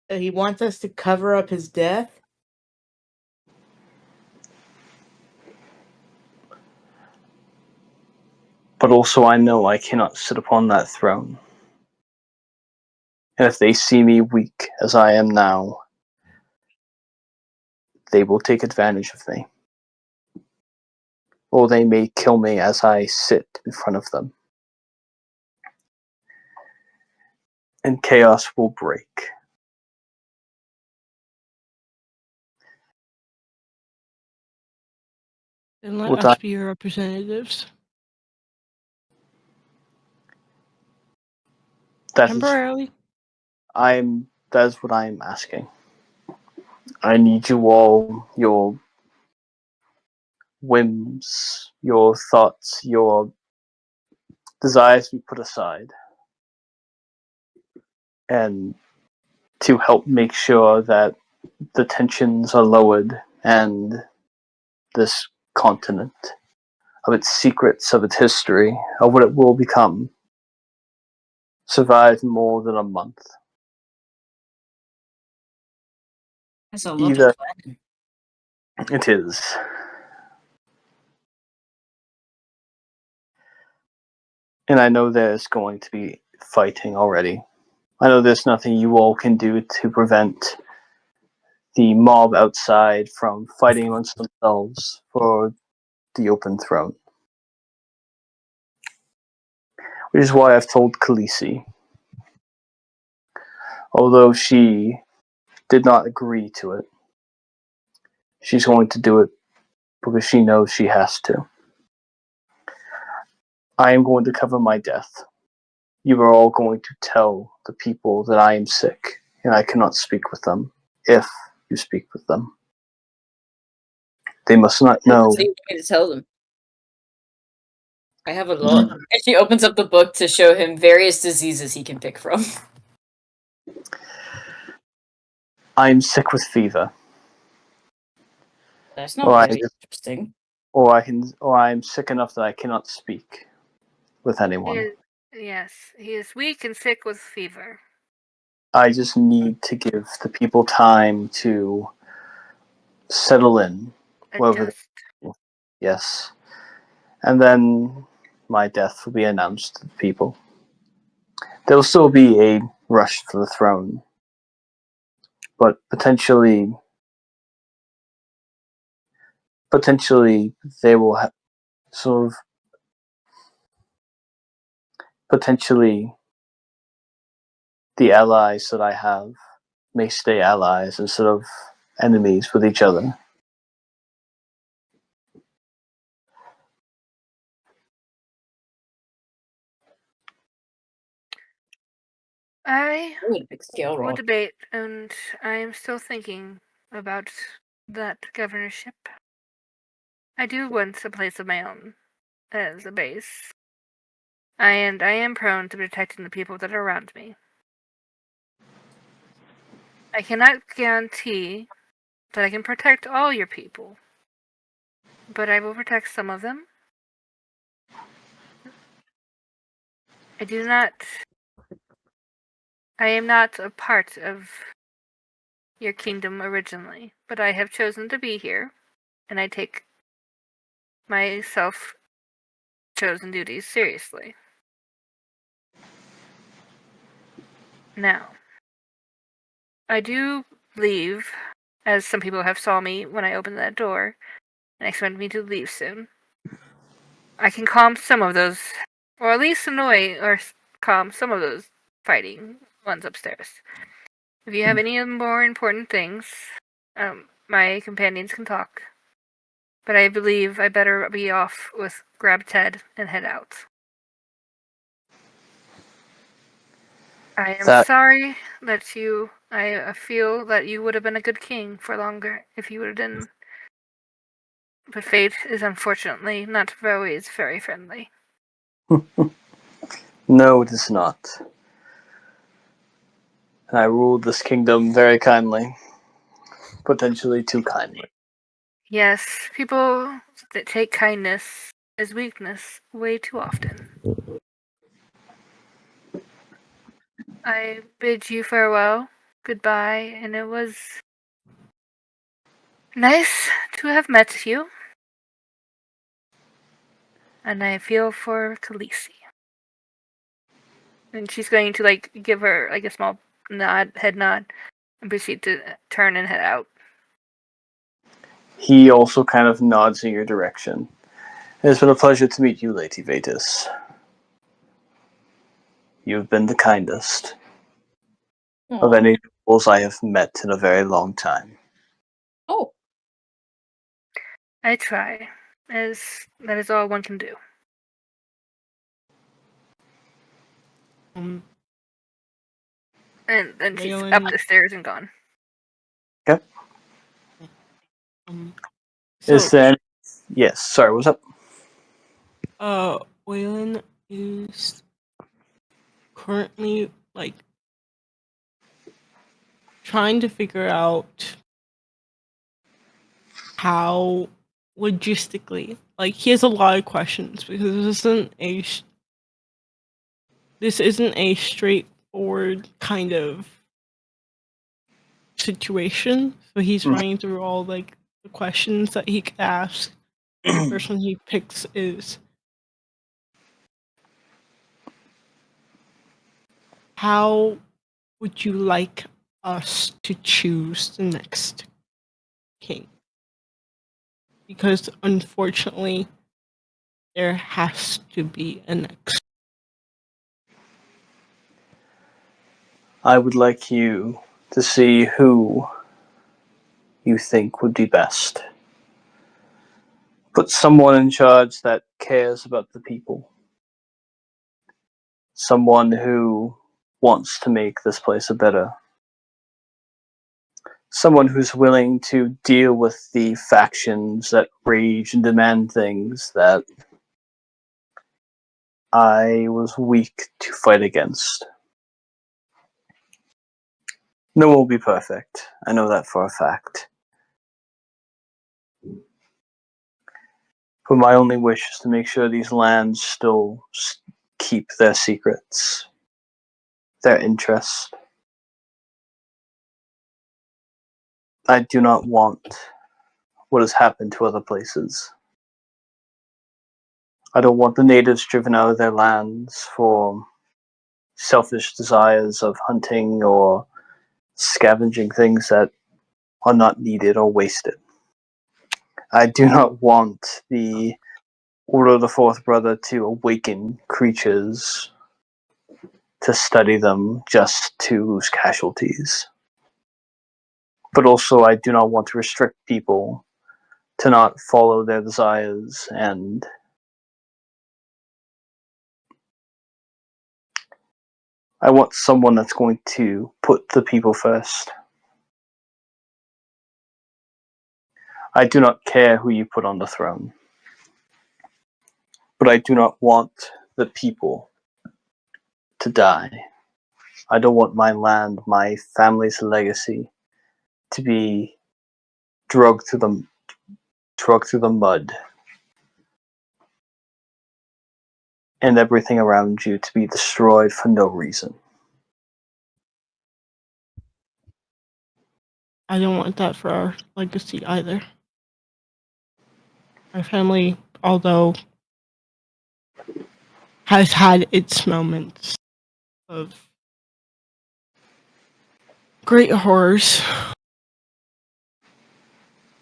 He wants us to cover up his death? But also I know I cannot sit upon that throne. And if they see me weak as I am now, they will take advantage of me. Or they may kill me as I sit in front of them. And chaos will break. Then let What us I- be your representatives. Temporarily. That is what I am asking. I need you all, your whims, your thoughts, your desires to be put aside. And to help make sure that the tensions are lowered and this continent, of its secrets, of its history, of what it will become, survives more than a month. That's a lot Either of planning. it is. And I know there's going to be fighting already. I know there's nothing you all can do to prevent the mob outside from fighting amongst themselves for the open throne. Which is why I've told Khaleesi, although she did not agree to it, she's going to do it because she knows she has to. I am going to cover my death. You are all going to tell the people that I am sick and I cannot speak with them if you speak with them. They must not know. So you want me to tell them? I have a lot. And she opens up the book to show him various diseases he can pick from. I am sick with fever. That's not very interesting. Or I am sick enough that I cannot speak with anyone. Yes, he is weak and sick with fever. I just need to give the people time to settle in. Adjust. Yes. And then my death will be announced to the people. There will still be a rush for the throne. But potentially they will have sort of potentially the allies that I have may stay allies instead of enemies with each other. I big scale will rock. debate, and I am still thinking about that governorship. I do want a place of my own as a base. And I am prone to protecting the people that are around me. I cannot guarantee that I can protect all your people, but I will protect some of them. I am not a part of your kingdom originally, but I have chosen to be here, and I take my self-chosen duties seriously. Now, I do leave, as some people have saw me when I opened that door, and expect me to leave soon. I can calm some of those, or at least annoy or calm some of those fighting ones upstairs. If you have any more important things, my companions can talk. But I believe I better be off with grab Ted and head out. I am That sorry that you. I feel that you would have been a good king for longer if you would have done. But fate is unfortunately not always very friendly. no, it is not. And I ruled this kingdom very kindly, potentially too kindly. Yes, people that take kindness as weakness way too often. I bid you farewell, goodbye, and it was nice to have met you. And I feel for Khaleesi. And she's going to give her a small head nod, and proceed to turn and head out. He also kind of nods in your direction. It has been a pleasure to meet you, Lady Vetis. You've been the kindest of any nobles I have met in a very long time. Oh, I try, as that is all one can do. Um, And then she's Waylon- up the stairs and gone. Okay. So, Is there... Yes, sorry, what's up? Waylon is currently trying to figure out how logistically, he has a lot of questions because this isn't a straightforward kind of situation. So he's running through all the questions that he could ask. The first one he picks is, how would you like us to choose the next king? Because unfortunately, there has to be a next. I would like you to see who you think would be best. Put someone in charge that cares about the people. Someone who wants to make this place a better. Someone who's willing to deal with the factions that rage and demand things that I was weak to fight against. No one will be perfect. I know that for a fact. But my only wish is to make sure these lands still keep their secrets, their interests. I do not want what has happened to other places. I don't want the natives driven out of their lands for selfish desires of hunting or scavenging things that are not needed or wasted. I do not want the Order of the Fourth Brother to awaken creatures to study them just to lose casualties. But also, I do not want to restrict people to not follow their desires, and I want someone that's going to put the people first. I do not care who you put on the throne, but I do not want the people to die. I don't want my land, my family's legacy, to be drugged through the mud, and everything around you to be destroyed for no reason. I don't want that for our legacy either. Our family, although has had its moments of great horrors,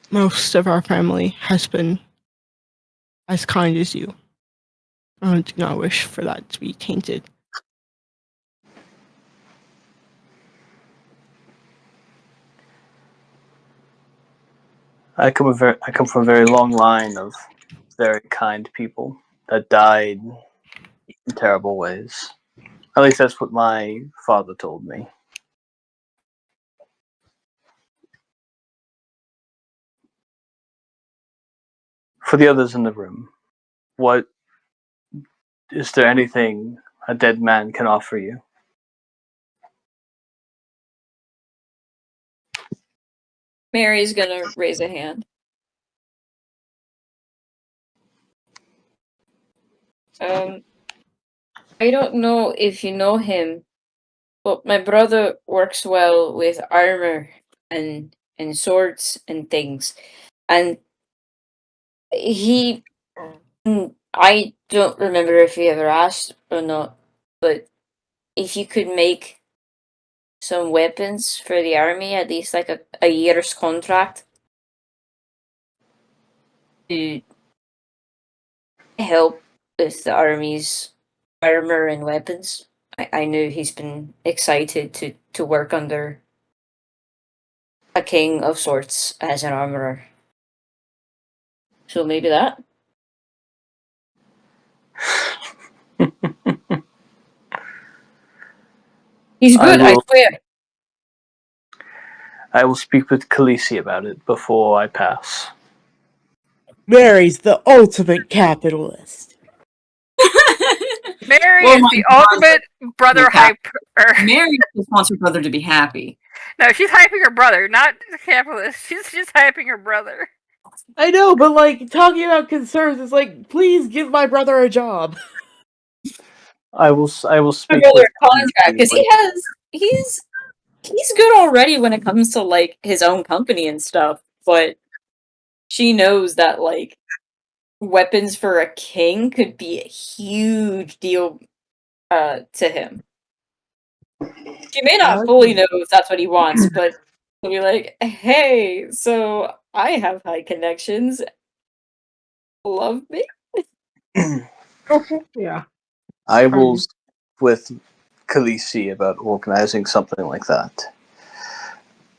most of our family has been as kind as you. I do not wish for that to be tainted. I come from a very long line of very kind people that died in terrible ways. At least that's what my father told me. For the others in the room, what is there anything a dead man can offer you? Mary's gonna raise a hand. I don't know if you know him, but my brother works well with armor and swords and things. And he I don't remember if he ever asked or not, but if you could make some weapons for the army, at least like a year's contract to help with the army's armor and weapons. I knew he's been excited to work under a king of sorts as an armorer. So maybe that? He's good, I swear. I will speak with Khaleesi about it before I pass. Mary's the ultimate capitalist. Mary Well, is my the God, ultimate brother like that. hyper. Mary just wants her brother to be happy. No, she's hyping her brother, not the capitalist. She's just hyping her brother. I know, but like talking about concerns is like, please give my brother a job. I will My speak brother with a contract because Khaleesi. he's good already when it comes to like his own company and stuff, but she knows that like weapons for a king could be a huge deal to him. She may not fully know if that's what he wants, but she'll be like, hey, so I have high connections. Love me? Yeah. I will speak with Khaleesi about organizing something like that.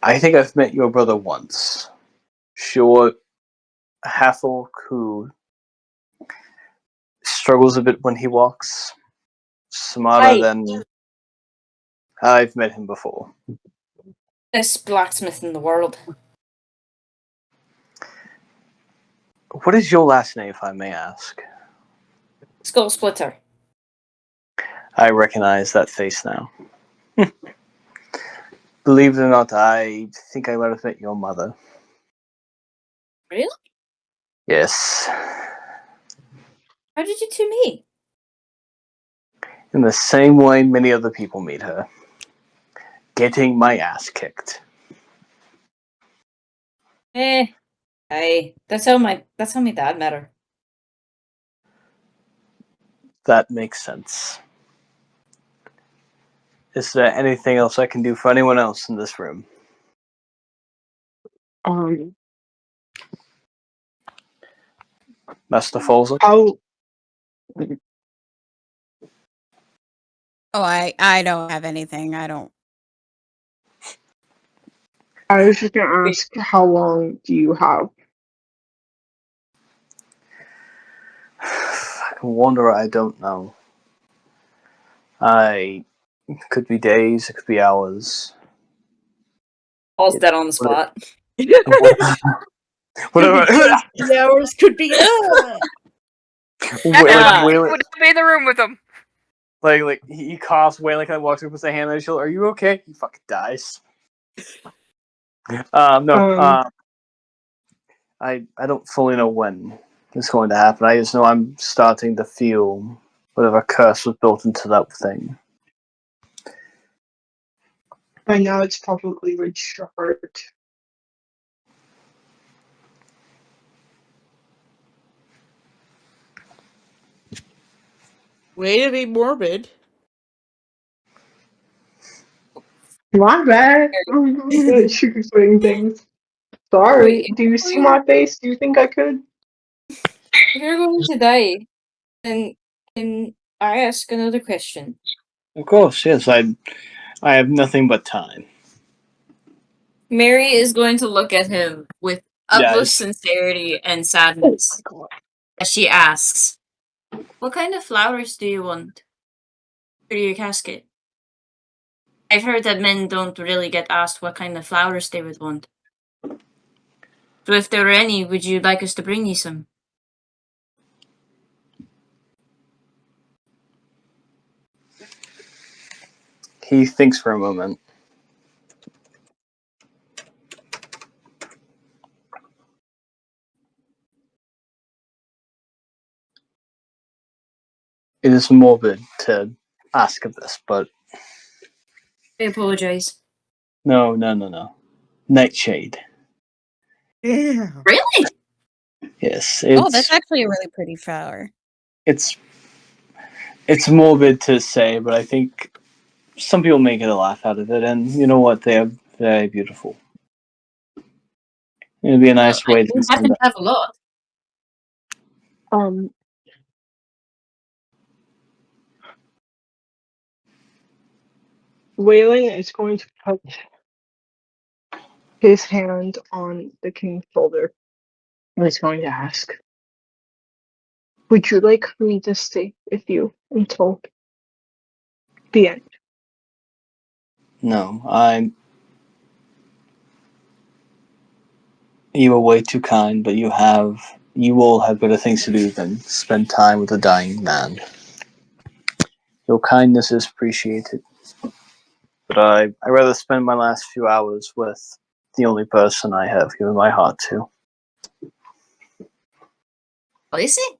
I think I've met your brother once. Short, half-orc who struggles a bit when he walks. Smarter than... I've met him before. Best blacksmith in the world. What is your last name, if I may ask? Skull Splitter. I recognize that face now. Believe it or not, I think I might have met your mother. Really? Yes. How did you two meet? In the same way many other people meet her. Getting my ass kicked. That's how my dad met her. That makes sense. Is there anything else I can do for anyone else in this room? Master Folzer? How Oh, I don't have anything. I don't. I was just gonna ask, how long do you have? Wanderer, I don't know. It could be days, it could be hours. Paul's dead on the spot. Whatever. The hours could be. Waylon, Would be in the room with him. like he coughs. Waylon kind of walks up, puts a hand on his shoulder. Are you okay? He fucking dies. No. I don't fully know when it's going to happen. I just know I'm starting to feel whatever curse was built into that thing. By now it's probably reached your heart. Way to be morbid. My bad. I'm really good at sugarcoating things. Sorry. Wait, Do you see my face? Do you think I could? if you're going to die, then can I ask another question? Of course, yes. I have nothing but time. Mary is going to look at him with utmost sincerity and sadness as she asks, what kind of flowers do you want? for your casket? I've heard that men don't really get asked what kind of flowers they would want. So if there were any, would you like us to bring you some? He thinks for a moment. It is morbid to ask of this, but I apologize. no. Nightshade. Yeah. Really? Yes, Oh, that's actually a really pretty flower. it's morbid to say, but I think some people may get a laugh out of it, and you know what? They are very beautiful. It'd be a nice way I to do send happen to that. have a lot. Wylan is going to put his hand on the king's shoulder and he's going to ask, would you like me to stay with you until the end? No, you are way too kind, but you all have better things to do than spend time with a dying man. Your kindness is appreciated, but I'd rather spend my last few hours with the only person I have given my heart to. What is it?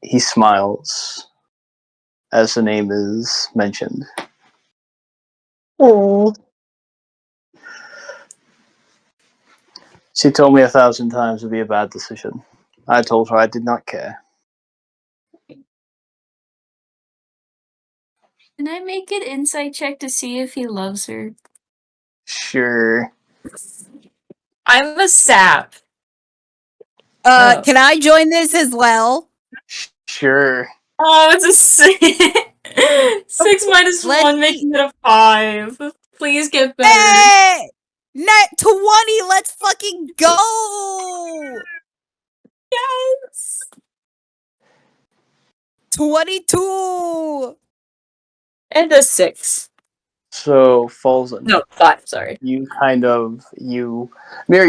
He smiles as the name is mentioned. Oh, She told me 1,000 times it'd be a bad decision. I told her I did not care. Can I make an insight check to see if he loves her? Sure. I'm a sap. Oh. Can I join this as well? Sure. Oh, it's a 6. 6 minus Let's 1, see. making it a 5. Please get better. Hey! Net 20, let's fucking go! Yes. 22! And a 6. So, Falzen. No, 5, sorry. Mary,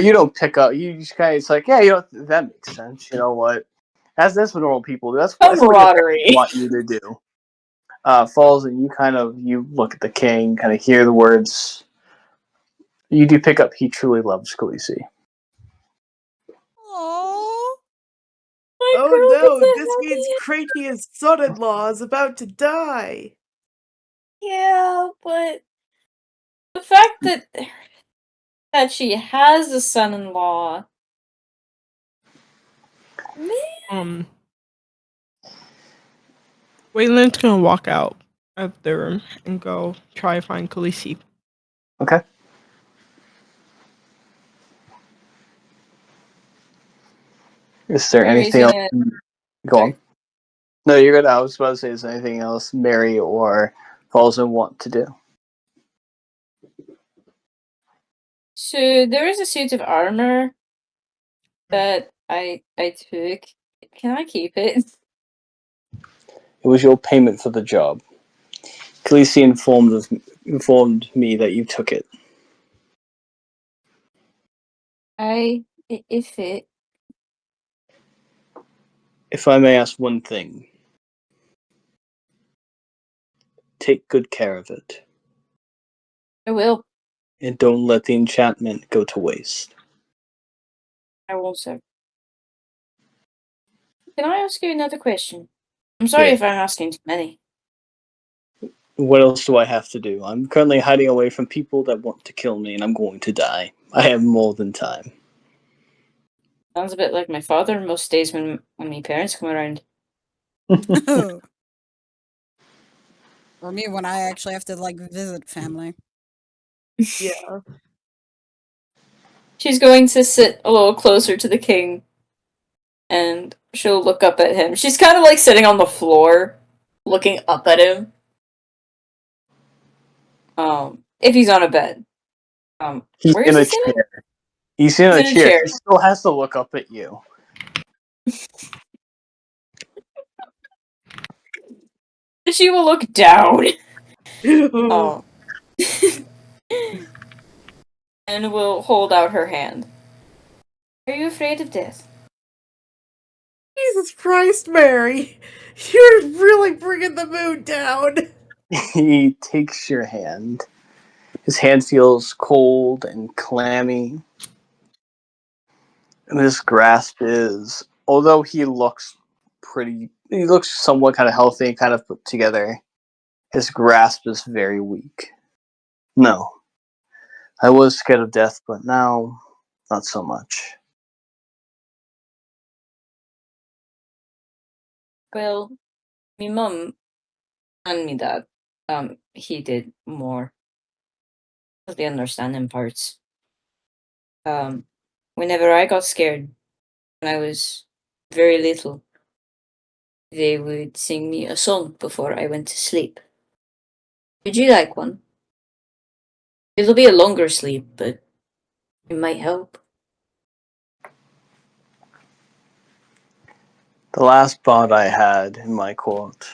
you don't pick up. You just kind of, it's like, yeah, that makes sense. You know what? That's what normal people do. That's what your Camaraderie. parents want you to do. Falzen, you look at the king, kind of hear the words. You do pick up. He truly loves Khaleesi. Aww. My Oh girl no, gets a this means happy- Cratia's son-in-law is about to die. Yeah, but the fact that she has a son-in-law. Man. Wayland's gonna walk out of the room and go try to find Khaleesi. Okay. Is there Mary's anything else? gonna- Go on. No, you're good. I was about to say, is there anything else Mary or Falzen want to do? So there is a suit of armor that I took. Can I keep it? It was your payment for the job. Khaleesi informed me that you took it. If it. If I may ask one thing, take good care of it. I will. And don't let the enchantment go to waste. I won't, sir. Can I ask you another question? I'm sorry Yeah. if I'm asking too many. What else do I have to do? I'm currently hiding away from people that want to kill me, and I'm going to die. I have more than time. Sounds a bit like my father most days when my parents come around. Or me when I actually have to, like, visit family. Yeah. She's going to sit a little closer to the king, and she'll look up at him. She's kind of like sitting on the floor, looking up at him. If he's on a bed. He's Where in is a he sitting? chair. He's in a He's in a chair. chair. He still has to look up at you. She will look down. Oh, And will hold out her hand. Are you afraid of death? Jesus Christ, Mary. You're really bringing the mood down. He takes your hand. His hand feels cold and clammy. And his grasp is, although he looks somewhat kind of healthy and kind of put together, his grasp is very weak. No. I was scared of death, but now, not so much. Well, my mum and me dad, he did more of the understanding parts. Whenever I got scared when I was very little, they would sing me a song before I went to sleep. Would you like one? It'll be a longer sleep, but it might help. The last bond I had in my court,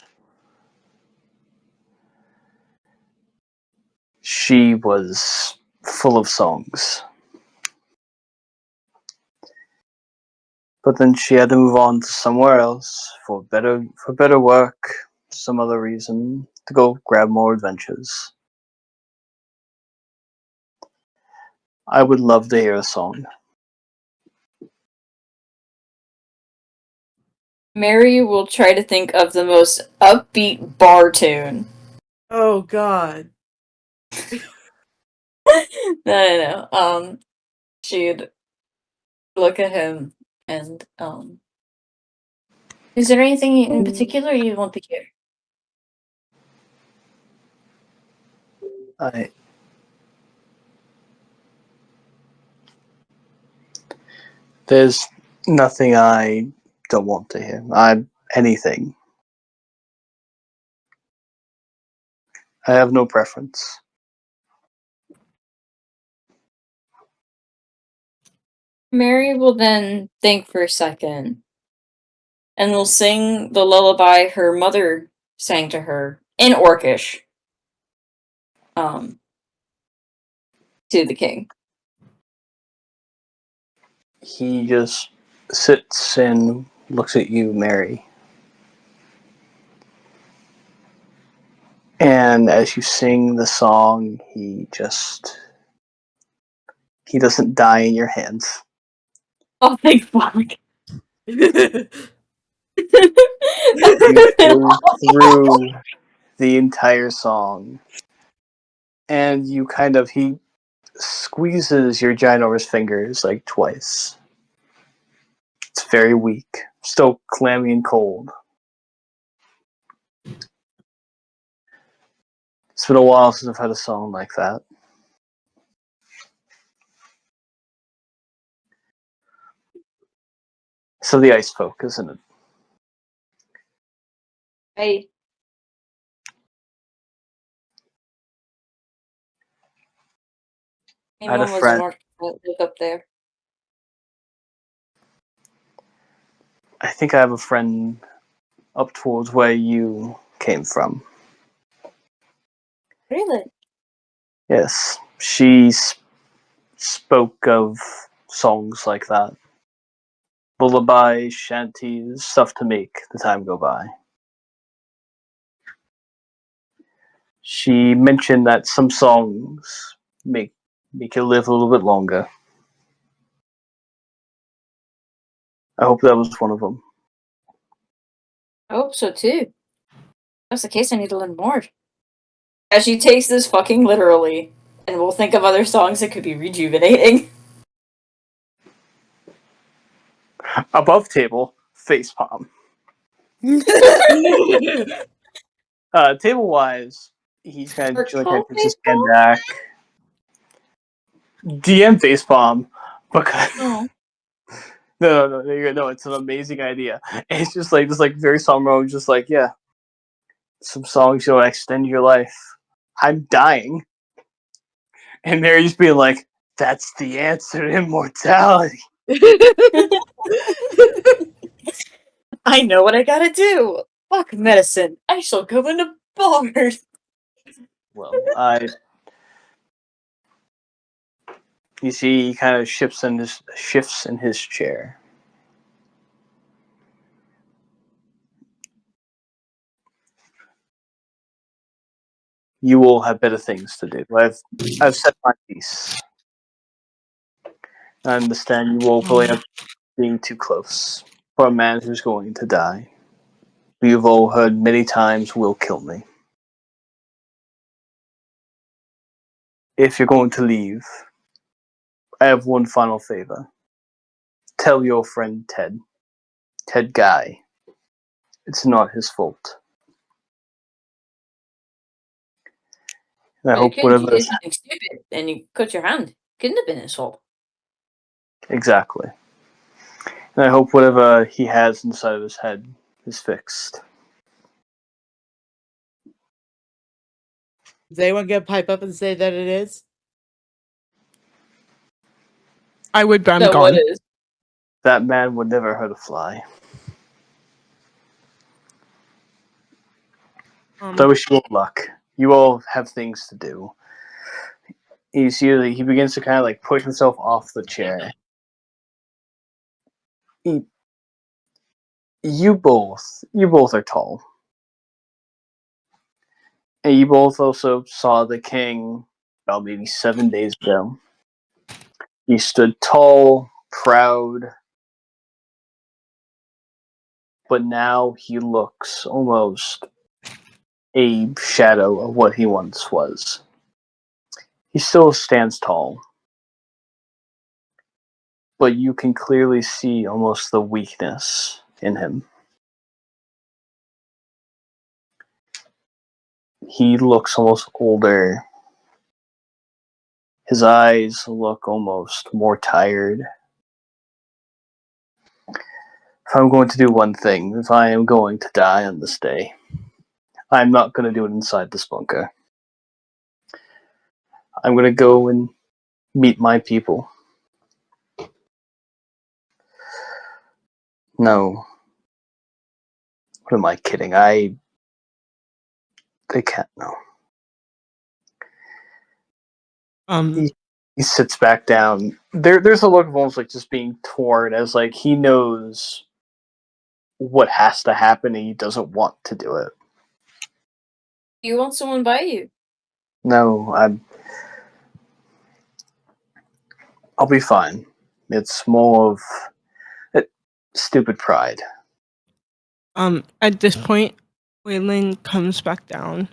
she was full of songs. But then she had to move on to somewhere else for better work, some other reason, to go grab more adventures. I would love to hear a song. Mary will try to think of the most upbeat bar tune. Oh, God. No. She'd look at him and, is there anything in particular you want to hear? There's nothing I don't want to hear. Anything. I have no preference. Mary will then think for a second and will sing the lullaby her mother sang to her in Orcish. To the king. He just sits and looks at you, Mary. And as you sing the song, he doesn't die in your hands. Oh, thank fuck. You go through the entire song, and he squeezes your ginormous fingers like twice. It's very weak, still clammy and cold. It's been a while since I've had a song like that. So the ice folk, isn't it? Hey. My I had a mom was friend. more live up there. I think I have a friend up towards where you came from. Really? Yes, she spoke of songs like that. Lullabies, shanties, stuff to make the time go by. She mentioned that some songs make you live a little bit longer. I hope that was one of them. I hope so too. If that's the case, I need to learn more. As she takes this fucking literally, and we'll think of other songs that could be rejuvenating. Above table, facepalm. Table wise, he's kind of puts his hand back. DM facepalm, because Oh. no, it's an amazing idea. It's just like this, like very somber, just like yeah, some songs extend your life. I'm dying, and Mary's being like, "That's the answer to immortality." I know what I gotta do. Fuck medicine. I shall go into bars. Well, you see, he kind of shifts in his chair. You all have better things to do. I've said my piece. I understand you all probably have being too close for a man who's going to die. We've all heard many times will kill me. If you're going to leave, I have one final favor. Tell your friend Ted Guy, it's not his fault. And I Well, you hope couldn't whatever... do something stupid and you cut your hand. Couldn't have been his fault. Exactly. And I hope whatever he has inside of his head is fixed. Does anyone get pipe up and say that it is? I would, but I'm So gone. what is? That man would never hurt a fly. So I wish you all luck. You all have things to do. You see, he begins to kind of like push himself off the chair. You both are tall. And you both also saw the king about maybe 7 days ago. He stood tall, proud, but now he looks almost a shadow of what he once was. He still stands tall, but you can clearly see almost the weakness in him. He looks almost older. His eyes look almost more tired. If I'm going to do one thing, if I am going to die on this day, I'm not going to do it inside this bunker. I'm going to go and meet my people. No. What am I kidding? They can't know. He sits back down. There's a look of almost like just being torn, as like he knows what has to happen and he doesn't want to do it. You want someone by you? No, I'll be fine. It's more of stupid pride. At this point, Wylan comes back down,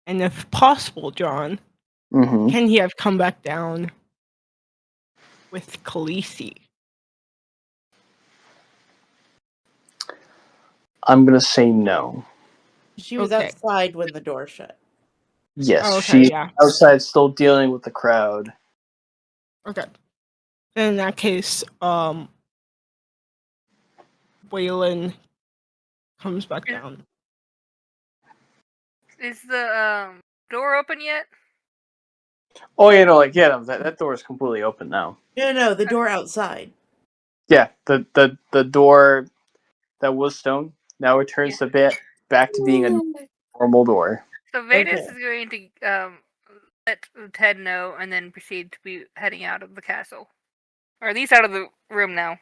and if possible, John, can he have come back down with Khaleesi? I'm gonna say no. She was Okay. outside when the door shut. Yes, Oh, okay, she's yeah. outside still dealing with the crowd. Okay. Then in that case, Wylan comes back down. Is the door open yet? Oh, that door is completely open now. No, the door outside. Yeah, the door that was stone now returns back to being a normal door. So Vetis is going to let Ted know and then proceed to be heading out of the castle. Or at least out of the room now.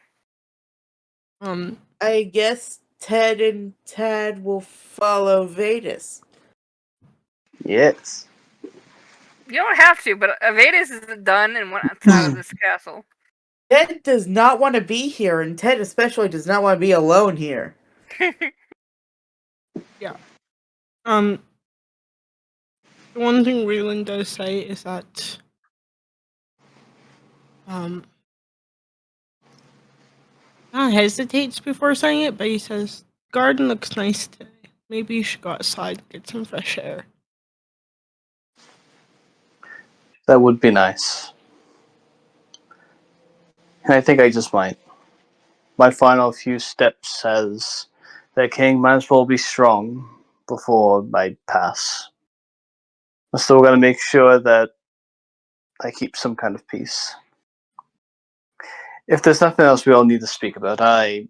I guess Ted and Tad will follow Vetis. Yes. You don't have to, but Vetis is done and went outside of this castle. Ted does not want to be here, and Ted especially does not want to be alone here. Yeah. The one thing Wylan does say is that hesitates before saying it, but he says, "Garden looks nice today. Maybe you should go outside and get some fresh air." That would be nice. And I think I just might. My final few steps says that king might as well be strong before I pass. I still gotta make sure that I keep some kind of peace. If there's nothing else we all need to speak about, I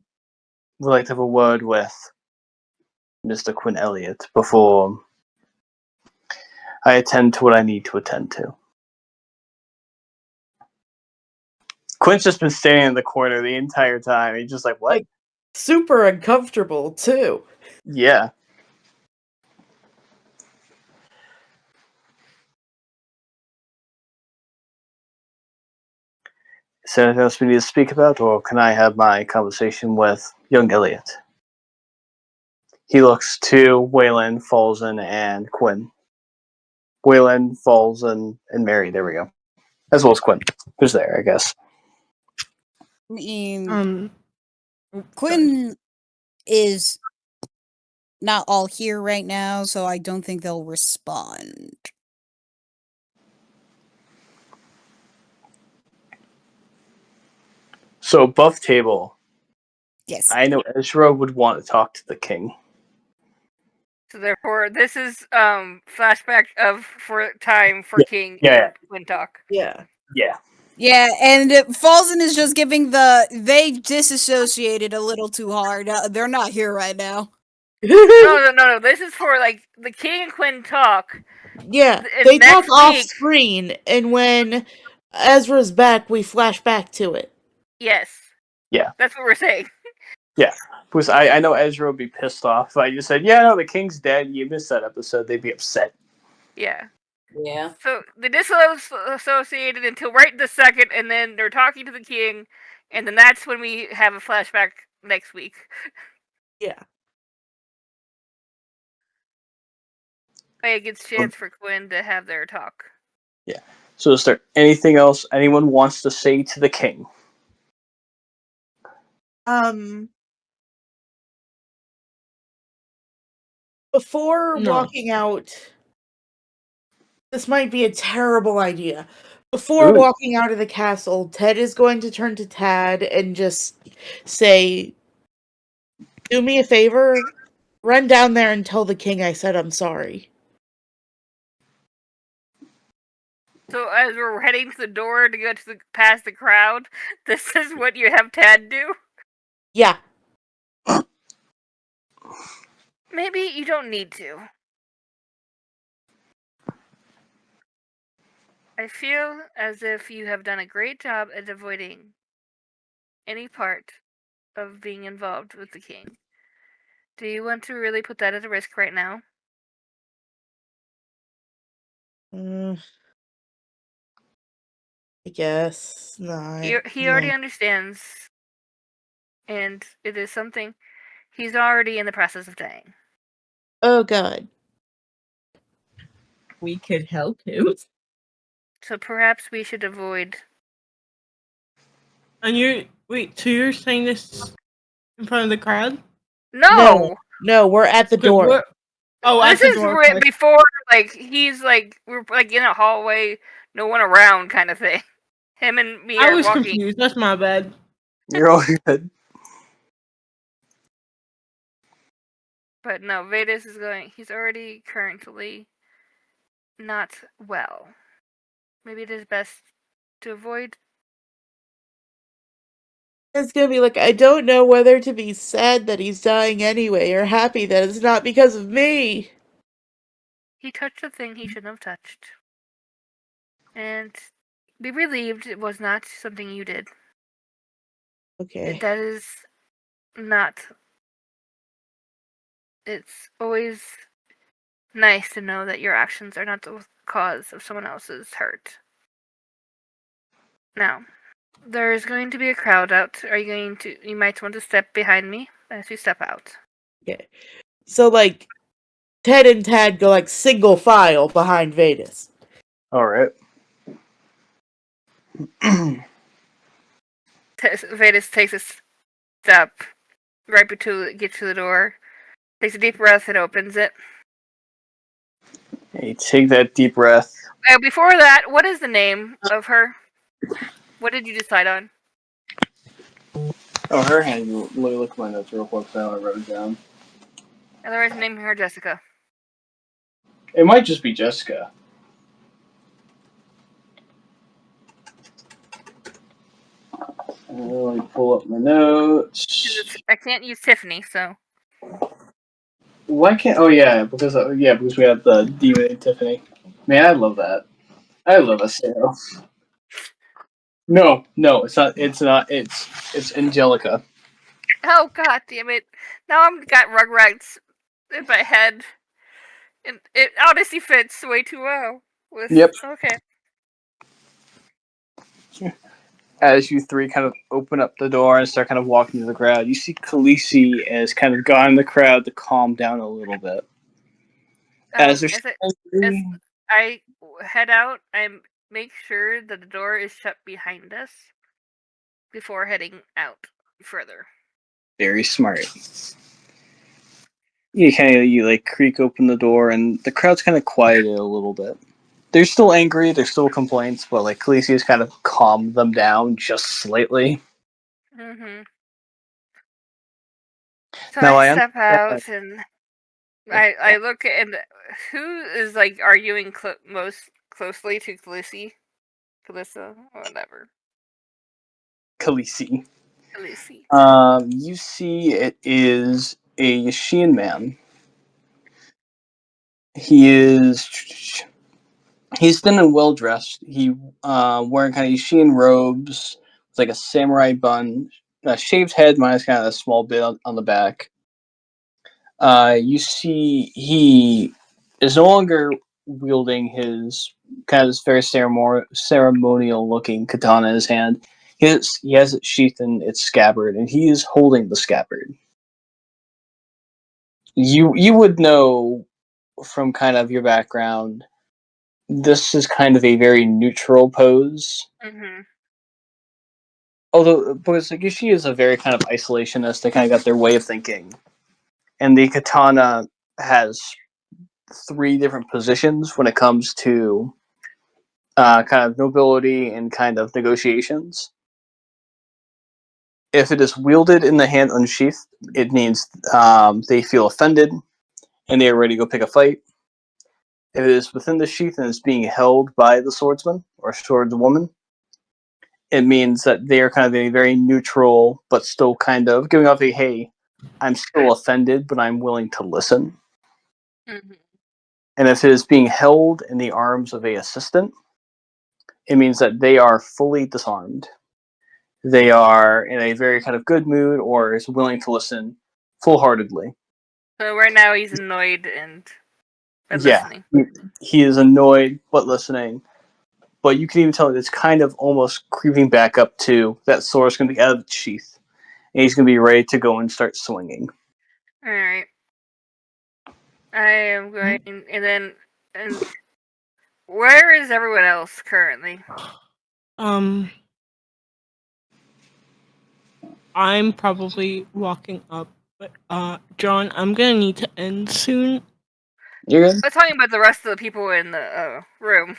would like to have a word with Mr. Quinn Elliott, before I attend to what I need to attend to. Quinn's just been standing in the corner the entire time. He's just like, what? Like, super uncomfortable, too. Yeah. Is there anything else we need to speak about, or can I have my conversation with young Elliot? He looks to Wylan, Falzen, and Quinn. Wylan, Falzen, and Mary. There we go. As well as Quinn, who's there, I guess. I mean, Sorry. Quinn is not all here right now, so I don't think they'll respond. So, buff table. Yes. I know Ezra would want to talk to the king. So therefore, this is flashback of time for Yeah, King yeah. and Quinn talk. Yeah. Yeah. Yeah, and Falzen is just giving they disassociated a little too hard. They're not here right now. No. This is for like the King and Quinn talk. Yeah, And they next talk off week- screen, and when Ezra's back, we flash back to it. Yes. Yeah. That's what we're saying. Yeah. Because I know Ezra would be pissed off if I just said, yeah, no, the king's dead. You missed that episode. They'd be upset. Yeah. Yeah. So they disassociated until right this second, and then they're talking to the king, and then that's when we have a flashback next week. Yeah. It gives chance for Quinn to have their talk. Yeah. So is there anything else anyone wants to say to the king? Before No. walking out, this might be a terrible idea. Before Ooh. walking out of the castle, Ted is going to turn to Tad and just say, do me a favor, run down there and tell the king I said I'm sorry. So as we're heading to the door to go to past the crowd, this is what you have Tad do? Yeah. Maybe you don't need to. I feel as if you have done a great job at avoiding any part of being involved with the king. Do you want to really put that at risk right now? I guess not. He already understands, and it is something he's already in the process of dying. Oh, God. We could help him. So perhaps we should avoid. And so you're saying this in front of the crowd? No, No, we're at the door. At this the is door. right before, like he's like we're like in a hallway, no one around, kind of thing. Him and me I are was walking. confused. That's my bad. You're all good. But no, Vetis is going. He's already currently not well. Maybe it is best to avoid. It's gonna be like, I don't know whether to be sad that he's dying anyway or happy that it's not because of me. He touched a thing he shouldn't have touched. And be relieved it was not something you did. Okay. That is not. It's always nice to know that your actions are not the cause of someone else's hurt. Now, there is going to be a crowd out. You might want to step behind me as you step out. Okay. So, like, Ted and Tad go, like, single file behind Vetis. Alright. Vetis takes a step right to get to the door, takes a deep breath and opens it. Hey, take that deep breath. Before that, what is the name of her? What did you decide on? Oh, her hand. Let me look at my notes real quick so I wrote it down. Otherwise, naming her Jessica. It might just be Jessica. Let me pull up my notes. I can't use Tiffany, so. Why can't? Oh yeah, because we had the demon and Tiffany. Man, I love that. I love a sale. No, it's not. It's not. It's Angelica. Oh god damn it! Now I'm got Rugrats in my head, and it honestly fits way too well. With Yep. okay. As you three kind of open up the door and start kind of walking through the crowd, you see Khaleesi has kind of gotten the crowd to calm down a little bit. As As I head out, I make sure that the door is shut behind us before heading out further. very smart. You like creak open the door, and the crowd's kind of quieted a little bit. They're still angry, there's still complaints, but like Khaleesi has kind of calmed them down just slightly. Mm-hmm. So Now I I step understand. out and I look and who is like arguing most closely to Khaleesi, Kalissa, whatever. Khaleesi. Khaleesi. You see it is a Yashin man. He's thin and well dressed. He wearing kind of Yashin robes with like a samurai bun, a shaved head minus kind of a small bit on the back. You see he is no longer wielding his kind of this very ceremonial looking katana in his hand. He has it sheathed in its scabbard, and he is holding the scabbard. You would know from kind of your background, this is kind of a very neutral pose. Mm-hmm. Although, because like she is a very kind of isolationist, they kind of got their way of thinking, and the katana has 3 different positions when it comes to kind of nobility and kind of negotiations. If it is wielded in the hand unsheathed, it means they feel offended and they are ready to go pick a fight. If it is within the sheath and is being held by the swordsman or swordswoman, it means that they are kind of a very neutral, but still kind of giving off a hey, I'm still offended, but I'm willing to listen. Mm-hmm. And if it is being held in the arms of a assistant, it means that they are fully disarmed. They are in a very kind of good mood or is willing to listen full-heartedly. So right now he's annoyed and Yeah, listening. he is annoyed but listening. But you can even tell it's kind of almost creeping back up to that sword's going to be out of its sheath. And he's going to be ready to go and start swinging. Alright. I am going, and where is everyone else currently? I'm probably walking up, but John, I'm gonna need to end soon. You're good? I'm talking about the rest of the people in the room.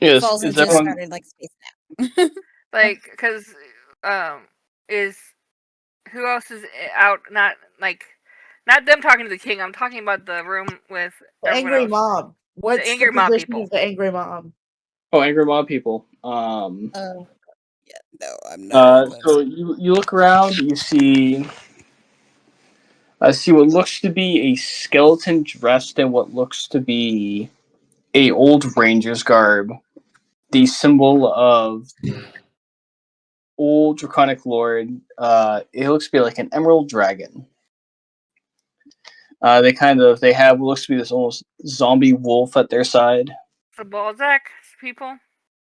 Yes, Falza is just everyone... started like spacing out. Like, because is who else is out? Not them talking to the king. I'm talking about the room with The everyone angry else. mom. What's the angry mob position people. of the angry mom? Oh, angry mob people. Yeah, no, I'm not. So you look around, you see what looks to be a skeleton dressed in what looks to be a old ranger's garb, the symbol of old draconic lord. It looks to be like an emerald dragon. They have what looks to be this almost zombie wolf at their side. The Balzac people.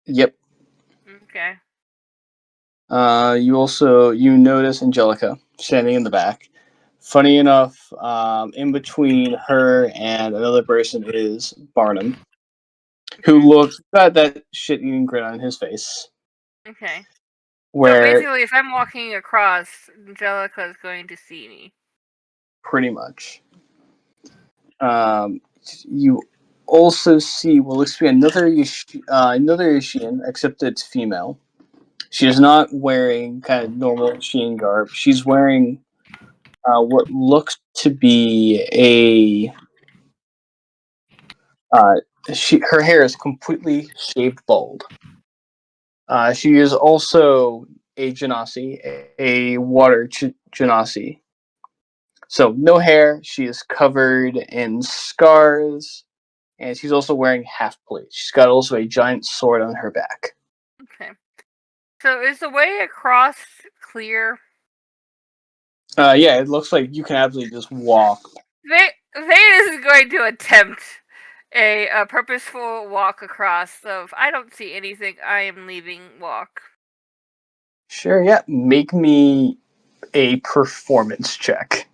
Yep. Okay. You notice Angelica standing in the back. Funny enough, in between her and another person is Barnum, who looks got that shit-eating grin on his face. Okay. So Where basically, if I'm walking across, Angelica is going to see me. pretty much, you also see what looks to be another Yashin, except it's female. She is not wearing kind of normal Yashin garb. She's wearing what looks to be a her hair is completely shaved bald. She is also a Genasi, a water Genasi. So no hair. She is covered in scars, and she's also wearing half plate. She's got also a giant sword on her back. Okay. So is the way across clear? Yeah, it looks like you can absolutely just walk. Vetis is going to attempt a purposeful walk across. So if I don't see anything, I am leaving walk. Sure, yeah. Make me a performance check.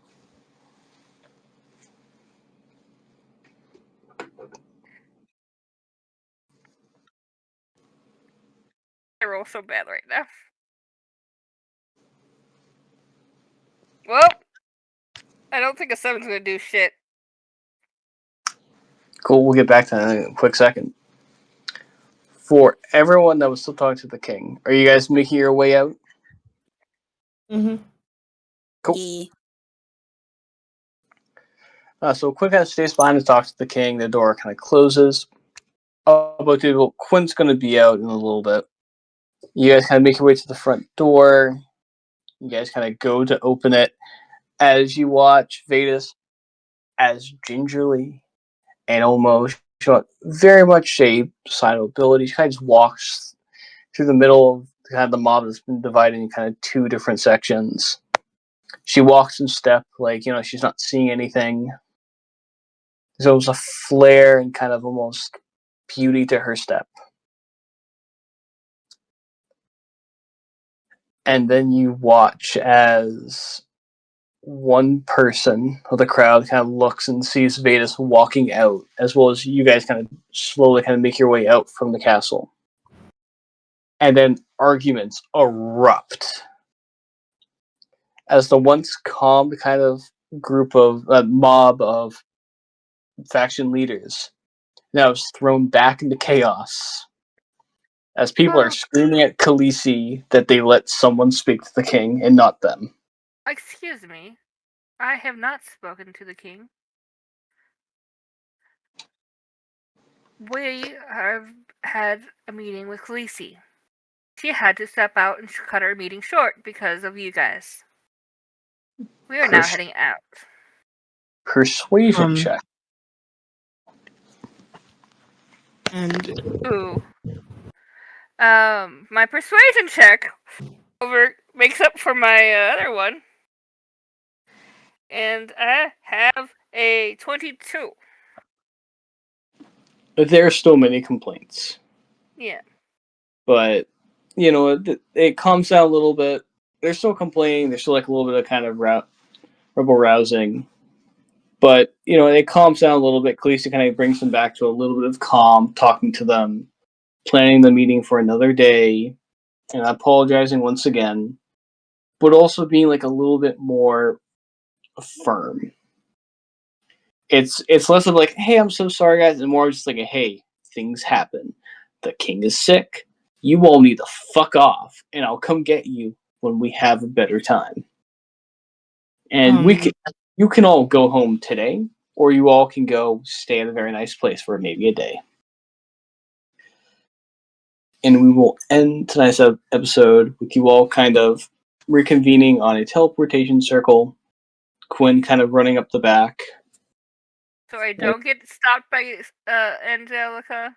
I roll so bad right now. Well, I don't think a 7's going to do shit. Cool, we'll get back to that in a quick second. For everyone that was still talking to the king, are you guys making your way out? Mm-hmm. Cool. Yeah. So Quinn kind of stays behind to talk to the king. The door kind of closes. About to Quinn's going to be out in a little bit. You guys kind of make your way to the front door. You guys kind of go to open it as you watch Vetis as gingerly and almost very much a sign of ability. She kind of just walks through the middle of kind of the mob that's been divided in kind of two different sections. She walks in step, like, she's not seeing anything. There's almost a flair and kind of almost beauty to her step. And then you watch as one person of the crowd kind of looks and sees Vetis walking out, as well as you guys kind of slowly kind of make your way out from the castle. And then arguments erupt as the once calm kind of group of mob of faction leaders now is thrown back into chaos as people are screaming at Khaleesi that they let someone speak to the king and not them. Excuse me. I have not spoken to the king. We have had a meeting with Khaleesi. She had to step out and cut our meeting short because of you guys. We are now heading out. Persuasion check. And Ooh. My persuasion check makes up for my other one. And I have a 22. But there are still many complaints. Yeah. But, it calms down a little bit. They're still complaining. There's still like a little bit of kind of rebel rousing. But, it calms down a little bit. Khaleesi kind of brings them back to a little bit of calm, talking to them, planning the meeting for another day, and apologizing once again, but also being like a little bit more firm. It's less of like, hey, I'm so sorry, guys, and more just like, hey, things happen. The king is sick. You all need to fuck off, and I'll come get you when we have a better time. And you can all go home today, or you all can go stay at a very nice place for maybe a day. And we will end tonight's episode with you all kind of reconvening on a teleportation circle. Quinn kind of running up the back. So I don't get stopped by Angelica?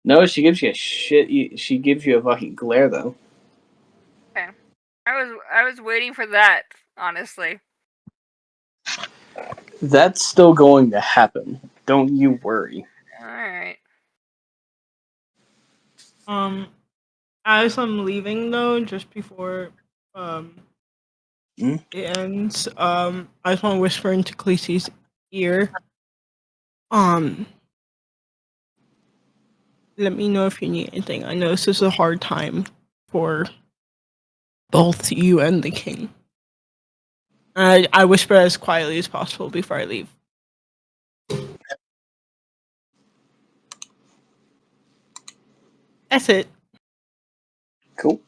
No, she gives you a shit. She gives you a fucking glare, though. Okay. I was waiting for that, honestly. That's still going to happen. Don't you worry. Alright. As I'm leaving though, just before it ends, I just want to whisper into Khaleesi's ear. Let me know if you need anything. I know this is a hard time for both you and the king. I whisper as quietly as possible before I leave. That's it. Cool.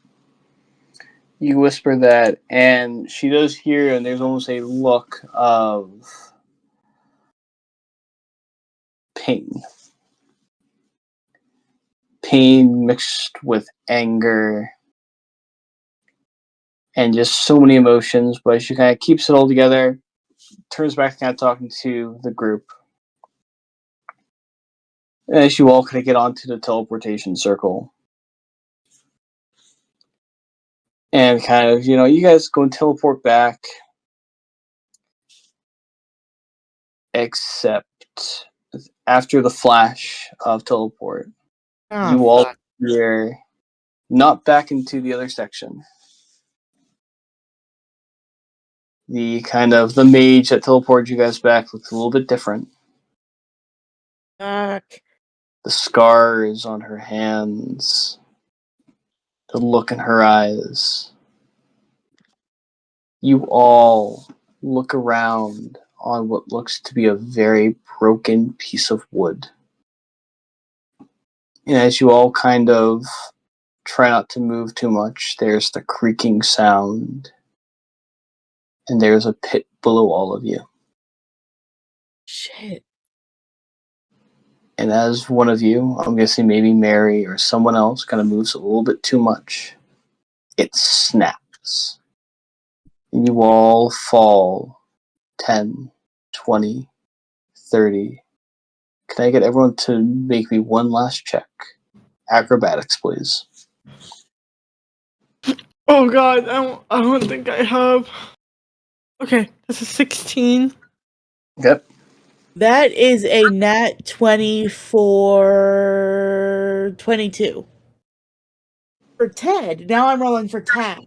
You whisper that, and she does hear, and there's almost a look of pain. Pain mixed with anger, and just so many emotions, but she kind of keeps it all together. turns back to kind of talking to the group. As you all kind of get onto the teleportation circle. And kind of, you guys go and teleport back. Except after the flash of teleport, you all appear not back into the other section. The mage that teleported you guys back looks a little bit different. Fuck. The scars on her hands, the look in her eyes. You all look around on what looks to be a very broken piece of wood. And as you all kind of try not to move too much, there's the creaking sound. And there's a pit below all of you. Shit. And as one of you, I'm guessing maybe Mary or someone else, kind of moves a little bit too much, it snaps. And you all fall 10, 20, 30. Can I get everyone to make me one last check? Acrobatics, please. Oh god, I don't think I have. Okay, this is 16. Yep. That is a nat 20 for 22. For Ted. Now I'm rolling for Tad.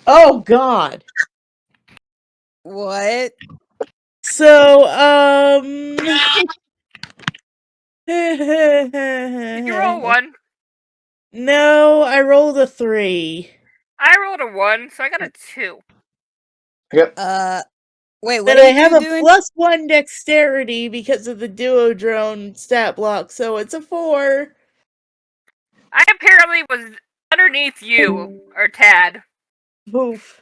Oh god. What? So, Did you roll 1? No, I rolled a 3. I rolled a 1, so I got a 2. Yep. Wait, what But are I you have a doing? +1 dexterity because of the duodrone stat block, so it's a 4. I apparently was underneath you, or Tad. Oof.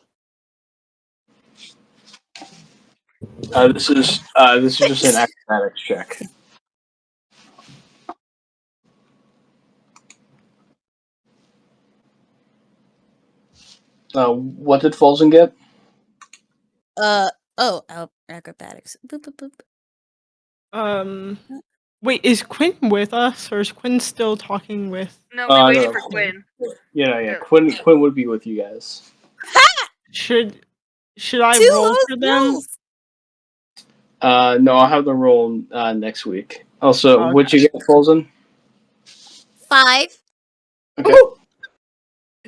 This is just an acrobatics check. What did Folzen get? Acrobatics. Boop, boop, boop. Wait, is Quinn with us, or is Quinn still talking with? No, we waited for Quinn. Yeah. Quinn would be with you guys. Should I Two roll lows for them? rolls. No, I'll have them roll next week. Also, Okay. what'd you get, Folzen? 5. Okay. Ooh.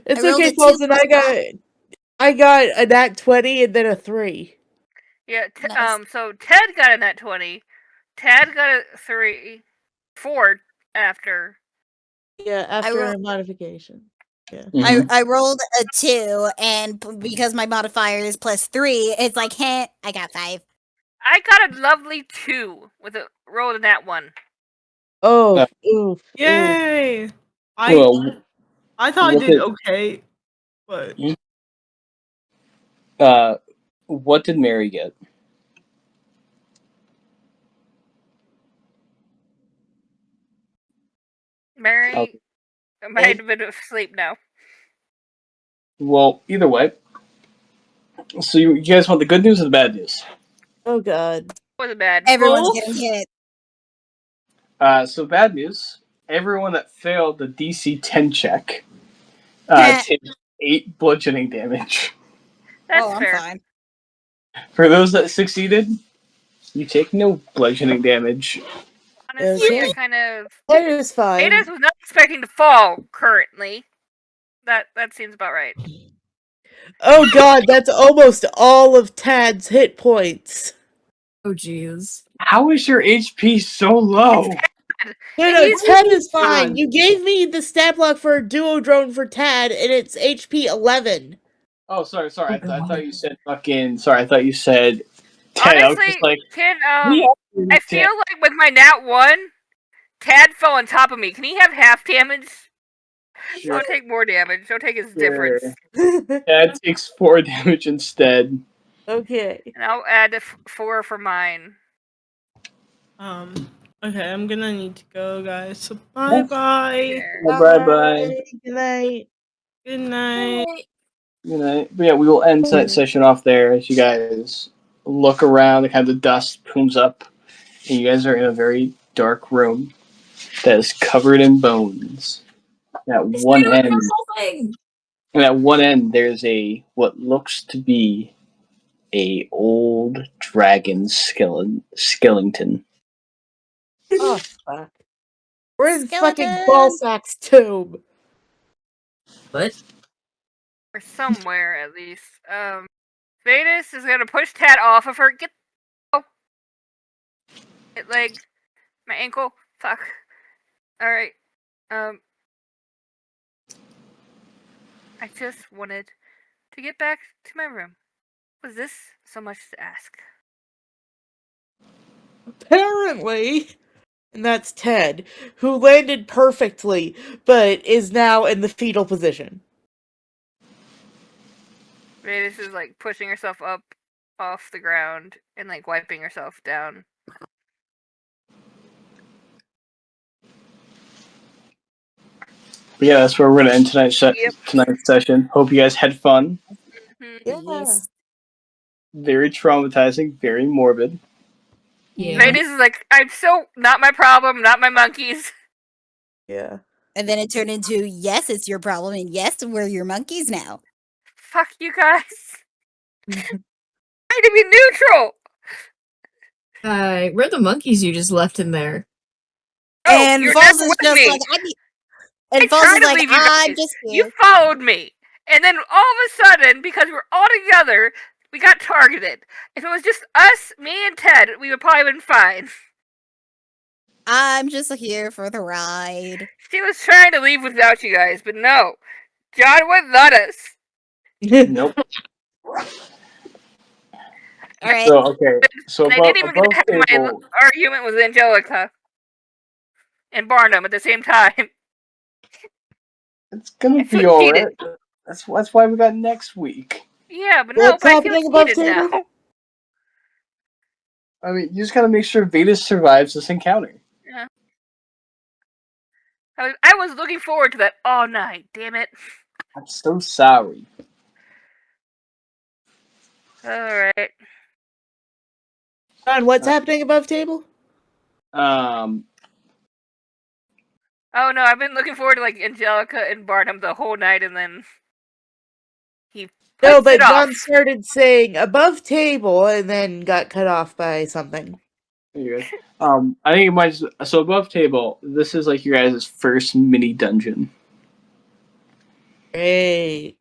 It's I rolled okay, a 2 Paulson. plus I got a nat 20 and then a 3. Yeah, Nice. so Ted got a nat 20. Tad got a 4 after. Yeah, after roll- a modification. Yeah. Mhm. I rolled a 2, and because my modifier is +3, it's like, I got 5. I got a lovely 2 with a roll in that one. Oh, oof. Yay! Well, I thought I what did did- okay, but what did Mary get? Mary might have been asleep now. Well, either way. So you guys want the good news or the bad news? Oh god. Wasn't bad. Everyone's Both? getting hit. So bad news. Everyone that failed the DC 10 check takes 8 bludgeoning damage. That's I'm fair. fine. For those that succeeded, you take no bludgeoning damage. Honestly, Okay. I kind of. That is fine. Vetis was not expecting to fall currently. That seems about right. Oh god, that's almost all of Tad's hit points. Oh jeez. How is your HP so low? No, He's- Tad is fine. You gave me the stat block for duodrone for Tad, and it's HP 11. Oh, sorry. I thought you said fucking. Sorry, I thought you said 10. I was Honestly, just like, can we I feel like with my nat 1, Tad fell on top of me. Can he have half damage? Sure. Don't take more damage. Don't take his difference. That takes 4 damage instead. Okay. And I'll add 4 for mine. Okay, I'm gonna need to go, guys. So bye. There. Bye. Good night. Good night. Right. But yeah, we will end tonight's session off there as you guys look around and kind of the dust plumes up, and you guys are in a very dark room that is covered in bones. At one end, and at one end, there's a what looks to be a old dragon skeleton. Oh, fuck. We're in fucking Skeleton! Ballsack's tomb. What? Or somewhere, at least. Vetis is gonna push Tad off of her. Get leg. My ankle. Fuck. Alright. I just wanted to get back to my room. Was this so much to ask? Apparently. And that's Ted, who landed perfectly, but is now in the fetal position. Vetis is like pushing herself up off the ground and like wiping herself down. But yeah, that's where we're gonna end tonight's session. Hope you guys had fun. Yeah. Yes. Very traumatizing, very morbid. Yeah. Vetis is like, I'm so not my problem, not my monkeys. Yeah. And then it turned into, yes, it's your problem, and yes, we're your monkeys now. Fuck you guys. I need to be neutral. We're the monkeys you just left in there. Oh, And you're Falls never is with just me. like, and I Falls tried is to like, leave you I'm guys. just here. You followed me. And then all of a sudden, because we're all together, we got targeted. If it was just us, me and Ted, we would probably been fine. I'm just here for the ride. She was trying to leave without you guys, but no. John wouldn't let us. Nope. All right. So okay. So And I above, didn't even above get to have my table, argument with Angelica and Barnum at the same time. it's gonna I feel be alright. cheated. That's why we got next week. Yeah, but What's I feel happening above cheated now. table? I mean, you just gotta make sure Vetis survives this encounter. Yeah. I was looking forward to that all night, damn it. I'm so sorry. Alright. John, what's happening above table? Um, Oh no, I've been looking forward to like Angelica and Barnum the whole night, and then he No, puts but it off. John started saying above table and then got cut off by something. you guys. I think it might. So above table, this is like your guys' first mini dungeon, Great.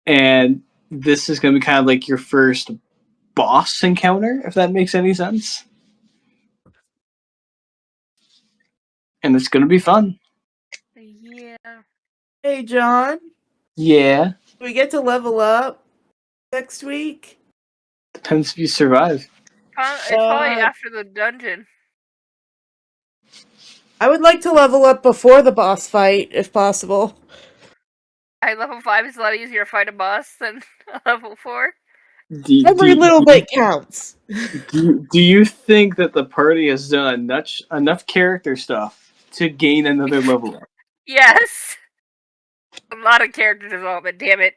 and this is gonna be kind of like your first boss encounter, if that makes any sense. And it's gonna be fun. Yeah. Hey, John, Yeah, do we get to level up next week? depends if you survive. It's probably after the dungeon. I would like to level up before the boss fight, if possible. Level 5 is a lot easier to fight a boss than level 4. Every little bit counts. Do you think that the party has done enough character stuff to gain another level up? Yes! A lot of character development, damn it.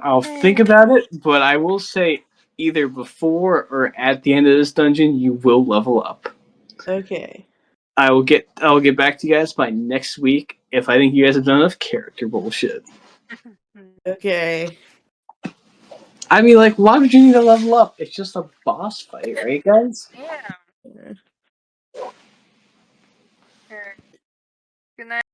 I'll think about it, but I will say either before or at the end of this dungeon, you will level up. Okay. I'll get back to you guys by next week if I think you guys have done enough character bullshit. Okay. I mean, like, why would you need to level up? It's just a boss fight, right, guys? Yeah. Good night.